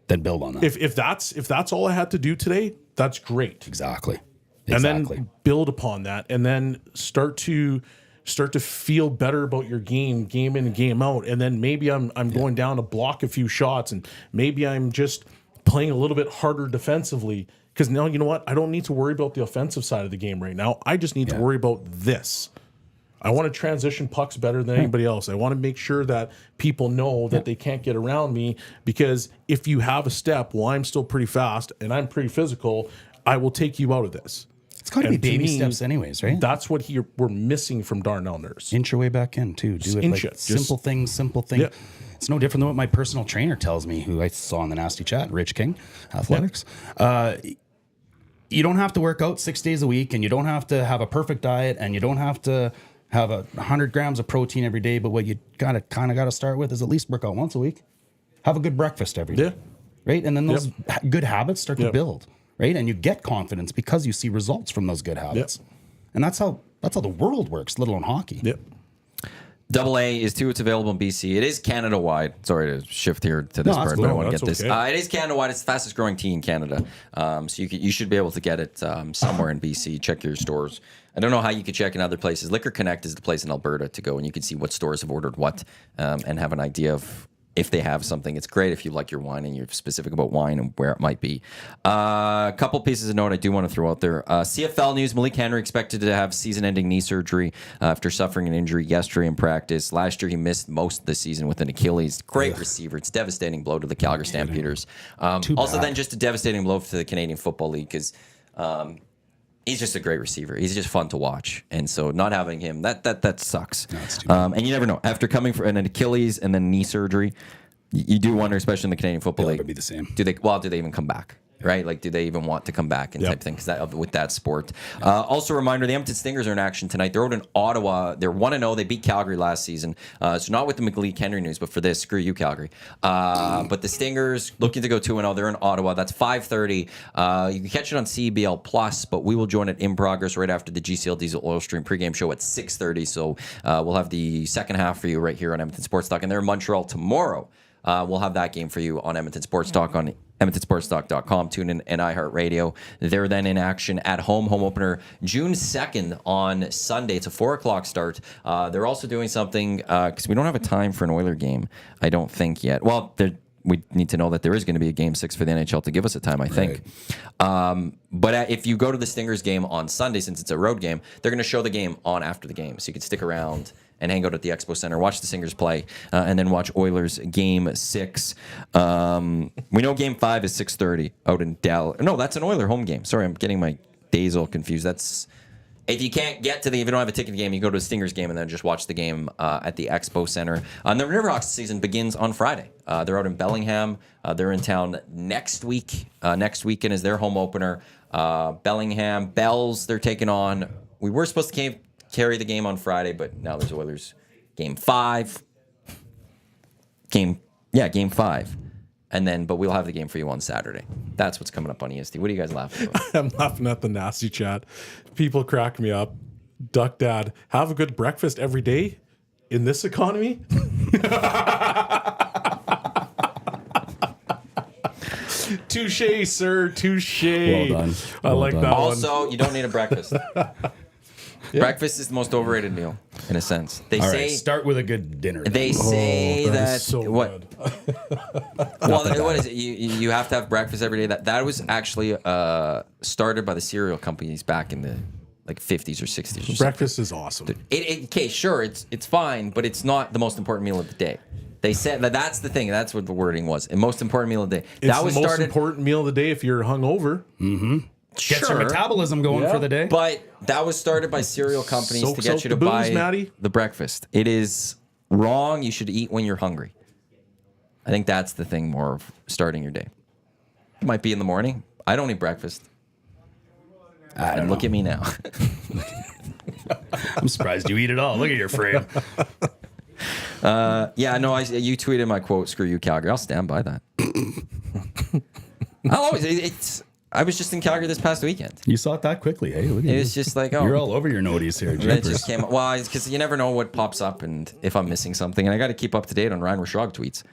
Then build on that. If that's all I had to do today, that's great. Exactly. And then build upon that, and then start to feel better about your game in and game out. And then maybe I'm going down to block a few shots, and maybe I'm just playing a little bit harder defensively. Because now, you know what? I don't need to worry about the offensive side of the game right now. I just need to worry about this. I want to transition pucks better than anybody else. I want to make sure that people know that they can't get around me, because if you have a step, well, I'm still pretty fast and I'm pretty physical, I will take you out of this. It's got to be And to baby me, steps anyways, right? That's what we're missing from Darnell Nurse. Inch your way back in too. Do it inch like it. simple thing. Yeah. It's no different than what my personal trainer tells me, who I saw in the nasty chat, Rich King, Athletics. You don't have to work out 6 days a week, and you don't have to have a perfect diet, and you don't have to have 100 grams of protein every day. But what you kind of got to start with is at least work out once a week. Have a good breakfast every day, right? And then those good habits start to build, right? And you get confidence because you see results from those good habits. And that's how the world works, let alone hockey. Yep. Double A is too. It's available in BC. It is Canada wide. Sorry to shift here to this part, cool. but I want to That's get this. okay. It is Canada wide. It's the fastest growing tea in Canada. So you should be able to get it somewhere in BC. Check your stores. I don't know how you could check in other places. Liquor Connect is the place in Alberta to go, and you can see what stores have ordered what and have an idea of if they have something. It's great if you like your wine and you're specific about wine and where it might be. A couple pieces of note I do want to throw out there. CFL news, Malik Henry expected to have season-ending knee surgery after suffering an injury yesterday in practice. Last year, he missed most of the season with an Achilles. Great receiver. It's a devastating blow to the Calgary Stampeders. Also, then just a devastating blow to the Canadian Football League, because he's just a great receiver. He's just fun to watch, and so not having him, that sucks. And you never know. After coming for an Achilles and then knee surgery, you do wonder, especially in the Canadian Football League, It'll be the same. Do they even come back? Right? Like, do they even want to come back and type thing? Because with that sport. Also, a reminder: the Edmonton Stingers are in action tonight. They're out in Ottawa. They're 1-0. They beat Calgary last season. So not with the Malik Henry news, but for this, screw you, Calgary. But the Stingers looking to go 2-0. They're in Ottawa. That's 5:30. You can catch it on CBL Plus, but we will join it in progress right after the GCL Diesel Oil Stream pregame show at 6:30. So we'll have the second half for you right here on Edmonton Sports Talk, and they're in Montreal tomorrow. We'll have that game for you on Edmonton Sports Talk on EdmontonSportsTalk.com. Tune in and iHeartRadio. They're then in action at home opener June 2nd on Sunday. It's a 4 o'clock start. They're also doing something because we don't have a time for an Oiler game, I don't think yet. Well, we need to know that there is going to be a Game 6 for the NHL to give us a time, I think. But if you go to the Stingers game on Sunday, since it's a road game, they're going to show the game on after the game. So you can stick around and hang out at the Expo Center, watch the Stingers play, and then watch Oilers Game 6. We know Game 5 is 6:30 out in Dallas. No, that's an Oiler home game. Sorry, I'm getting my days all confused. That's... If you can't get to if you don't have a ticket to the game, you go to a Stingers game and then just watch the game at the Expo Center. And the Riverhawks season begins on Friday. They're out in Bellingham. They're in town next week. Next weekend is their home opener. Bellingham Bells, they're taking on. We were supposed to carry the game on Friday, but now there's Oilers Game 5. Game 5. But we'll have the game for you on Saturday. That's what's coming up on EST. What are you guys laughing about? I'm laughing at the nasty chat. People crack me up. Duck Dad, have a good breakfast every day in this economy? Touche, sir. Touche. Well done. I like that one. Also, you don't need a breakfast. Breakfast is the most overrated meal in a sense. They All say right, start with a good dinner. they say that that is so what good. well what is it? You have to have breakfast every day. That was actually started by the cereal companies back in the like 50s or 60s. Or something. Breakfast is awesome. Okay, sure, it's fine, but it's not the most important meal of the day. They said that's the thing. That's what the wording was. The most important meal of the day. It's that was the most started. important meal of the day if you're hungover. Gets your metabolism going for the day. But that was started by cereal companies to Soaks get out you the to booze, buy Matty. the breakfast. It is wrong. You should eat when you're hungry. I think that's the thing more of starting your day. It might be in the morning. I don't eat breakfast. And look at me now. I'm surprised you eat it all. Look at your frame. Yeah, no, you tweeted my quote, "Screw you, Calgary." I'll stand by that. I was just in Calgary this past weekend. You saw it that quickly. Hey, look at It you. was just like, oh. You're all over your noties here, It Jeepers. just came. Well, because you never know what pops up and if I'm missing something, and I got to keep up to date on Ryan Rashog tweets.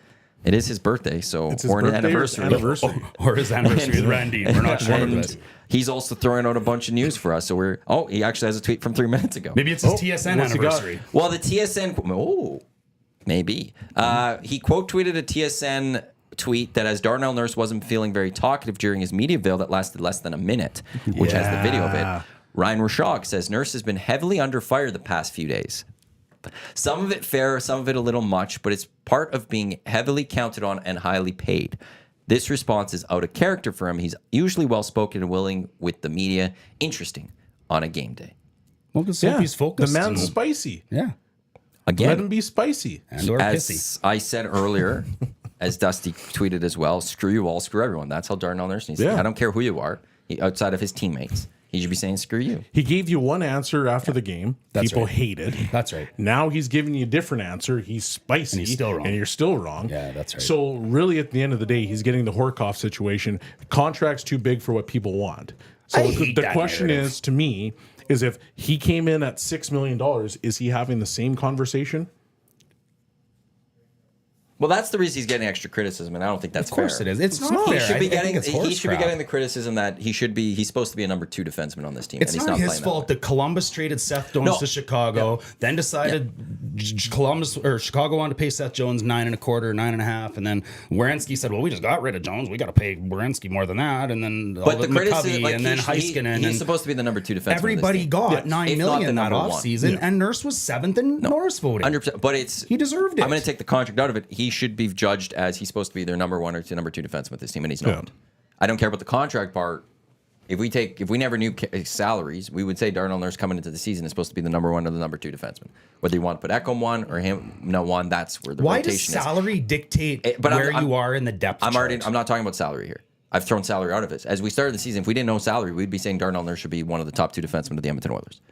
It is his birthday, so It's his or an birthday or anniversary. Or his anniversary with Randy. We're not sure of And that. he's also throwing out a bunch of news for us. So he actually has a tweet from 3 minutes ago. Maybe it's his TSN what's he got? anniversary. Well, the TSN. Oh, maybe. He quote tweeted a TSN tweet that as Darnell Nurse wasn't feeling very talkative during his media avail that lasted less than a minute, which has the video of it. Ryan Rashog says Nurse has been heavily under fire the past few days. Some of it fair, some of it a little much, but it's part of being heavily counted on and highly paid. This response is out of character for him. He's usually well-spoken and willing with the media. Interesting on a game day. Well, because Yeah, he's focused. the man's and- spicy. Yeah. Again, Let him be spicy. And or as pissy. I said earlier, as Dusty tweeted as well, screw you all, screw everyone. That's how Darnell Nurse needs to be. Yeah. I don't care who you are, outside of his teammates. He should be saying screw you. He gave you one answer after the game. That's People right. hated. That's right. Now he's giving you a different answer. He's spicy. And he's still wrong. And you're still wrong. Yeah, that's right. So really at the end of the day, he's getting the Horkoff situation. The contract's too big for what people want. So I hate the that question narrative. is, to me, is if he came in at $6 million, is he having the same conversation? Well, that's the reason he's getting extra criticism, and I don't think that's Of course fair. it is. It's not He fair. should be I think getting. it's horse He should be crap. getting the criticism that he's supposed to be a number 2 defenseman on this team. It's and he's not his playing fault that that Columbus traded Seth Jones No. to Chicago, then decided Columbus or Chicago wanted to pay Seth Jones 9.25, 9.5, and then Werenski said, "Well, we just got rid of Jones. We got to pay Werenski more than that." And then But the criticism, McCovey, like and then he's Heiskanen, he's and supposed to be the number 2 defenseman. everybody got If not $9 the million that number one. offseason, and Nurse was 7th in Norris voting. 100%. But He deserved it. I'm going to take the contract out of it. He should be judged as he's supposed to be their number 1 or number 2 defenseman with this team, and he's not. I don't care about the contract part. If we never knew salaries, we would say Darnell Nurse coming into the season is supposed to be the number 1 or the number 2 defenseman. Whether you want to put Ekholm 1 or him no 1, that's where the Why does rotation is. salary dictate But where I'm- you are in the depth I'm chart? not talking about salary here. I've thrown salary out of it. As we started the season, if we didn't know salary, we'd be saying Darnell Nurse should be one of the top 2 defensemen of the Edmonton Oilers.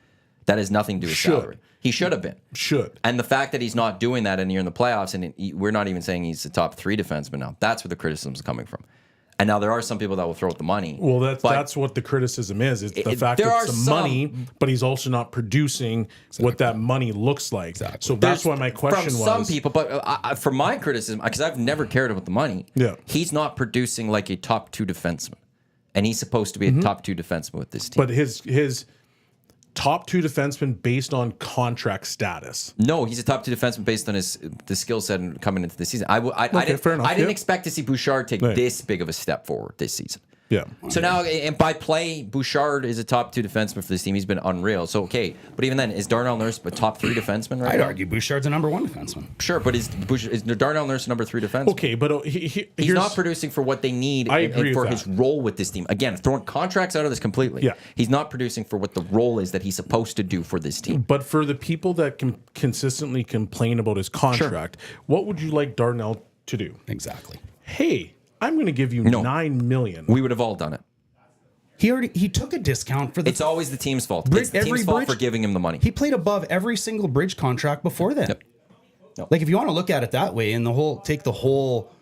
That has nothing to do with Should. salary. He should have been. Should. And the fact that he's not doing that and you're in the playoffs, and we're not even saying he's the top 3 defenseman now. That's where the criticism is coming from. And now there are some people that will throw out the money. Well, but that's what the criticism is. It's the fact there that are it's the some- money, but he's also not producing what that money looks like. So that's why my question from was. some people, but from my criticism, because I've never cared about the money. Yeah. He's not producing like a top 2 defenseman, and he's supposed to be a top 2 defenseman with this team. But his top 2 defenseman based on contract status. No, he's a top 2 defenseman based on the skill set and coming into the season. I didn't, fair enough, I didn't yeah. expect to see Bouchard take Right. this big of a step forward this season. Yeah. So now, and by play, Bouchard is a top 2 defenseman for this team. He's been unreal. So, okay. But even then, is Darnell Nurse a top 3 defenseman right I'd now? argue Bouchard's a number 1 defenseman. Sure, but is Darnell Nurse number 3 defenseman? Okay, but He's here's not producing for what they need I agree for with his that. role with this team. Again, throwing contracts out of this completely. Yeah. He's not producing for what the role is that he's supposed to do for this team. But for the people that can consistently complain about his contract, what would you like Darnell to do? Exactly. Hey, I'm going to give you $9 million. We would have all done it. He took a discount for the. It's always the team's fault. Bridge- It's the every team's fault bridge- for giving him the money. He played above every single bridge contract before then. Yep. No. Like if you want to look at it that way, and take the whole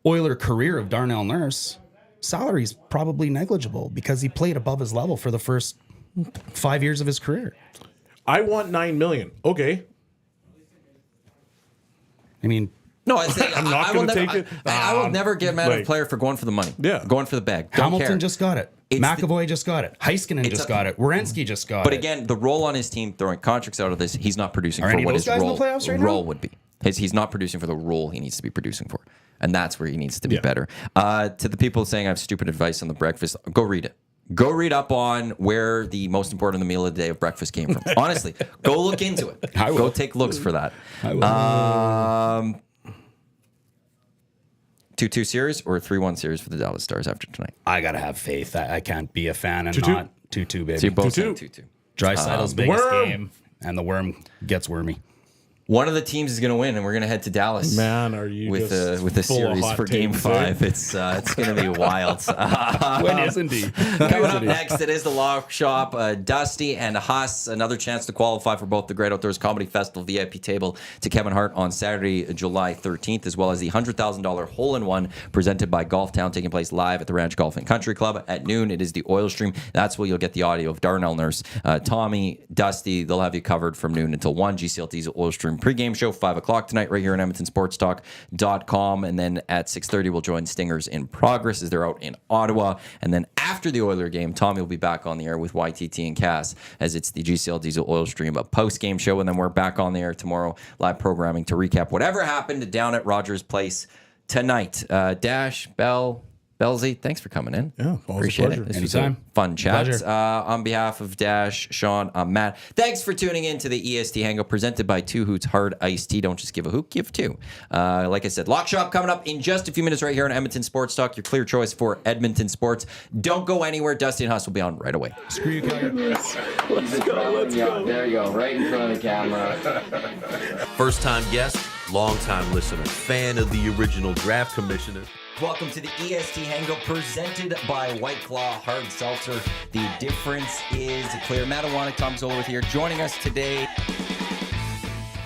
Oiler career of Darnell Nurse, salary's probably negligible because he played above his level for the first 5 years of his career. I want $9 million. Okay. I mean, No, I'm not I will gonna never, take it. I will never get mad at a Like- player for going for the money. Yeah. Going for the bag. Don't Hamilton care. just got it. It's McAvoy just got it. Heiskanen just got it. Werenski just got But it. again, the role on his team, throwing contracts out of this, he's not producing Are for any of what those his guys in the role, playoffs right now? role would be. He's not producing for the role he needs to be producing for. And that's where he needs to be Yeah. better. To the people saying I have stupid advice on the breakfast, go read it. Go read up on where the most important meal of the day of breakfast came from. Honestly, go look into it. I will. Go take looks for that. I will. 2-2 series or 3-1 series for the Dallas Stars after tonight? I gotta have faith. I can't be a fan and 2-2. not 2-2, baby. So you both 2-2. saying 2-2. Draisaitl's biggest worm. game, and the worm gets wormy. One of the teams is going to win, and we're going to head to Dallas. Man, are you with just a full of series hot for Game takes, eh? 5? It's going to be wild. When isn't he? Coming up next, it is the Lock Shop. Dusty and Huss, another chance to qualify for both the Great Outdoors Comedy Festival VIP table to Kevin Hart on Saturday, July 13th, as well as the $100,000 hole-in-one presented by Golf Town, taking place live at the Ranch Golf and Country Club at noon. It is the oil stream. That's where you'll get the audio of Darnell Nurse, Tommy, Dusty. They'll have you covered from noon until 1. GCLT's oil stream pregame show, 5 o'clock tonight, right here on EdmontonSportsTalk.com. And then at 6:30, we'll join Stingers in Progress as they're out in Ottawa. And then after the Oiler game, Tommy will be back on the air with YTT and Cass as it's the GCL Diesel Oil Stream, a post-game show. And then we're back on the air tomorrow, live programming to recap whatever happened down at Rogers Place tonight. Dash, Bell, Bellsy, thanks for coming in. Yeah, always a appreciate pleasure. it. This Anytime. was a fun chat. Pleasure. On behalf of Dash, Shawn, I'm Matt. Thanks for tuning in to the EST Hangout presented by Two Hoots Hard Iced Tea. Don't just give a hoot, give two. Like I said, Lock Shop coming up in just a few minutes right here on Edmonton Sports Talk, your clear choice for Edmonton sports. Don't go anywhere. Dusty and Huss will be on right away. Screw you, Calgary. There you go, right in front of the camera. First time guest, long time listener, fan of the original draft commissioner. Welcome to the EST Hangout presented by White Claw Hard Seltzer. The difference is clear. Matt Iwanyk, Tom Zola with here. Joining us today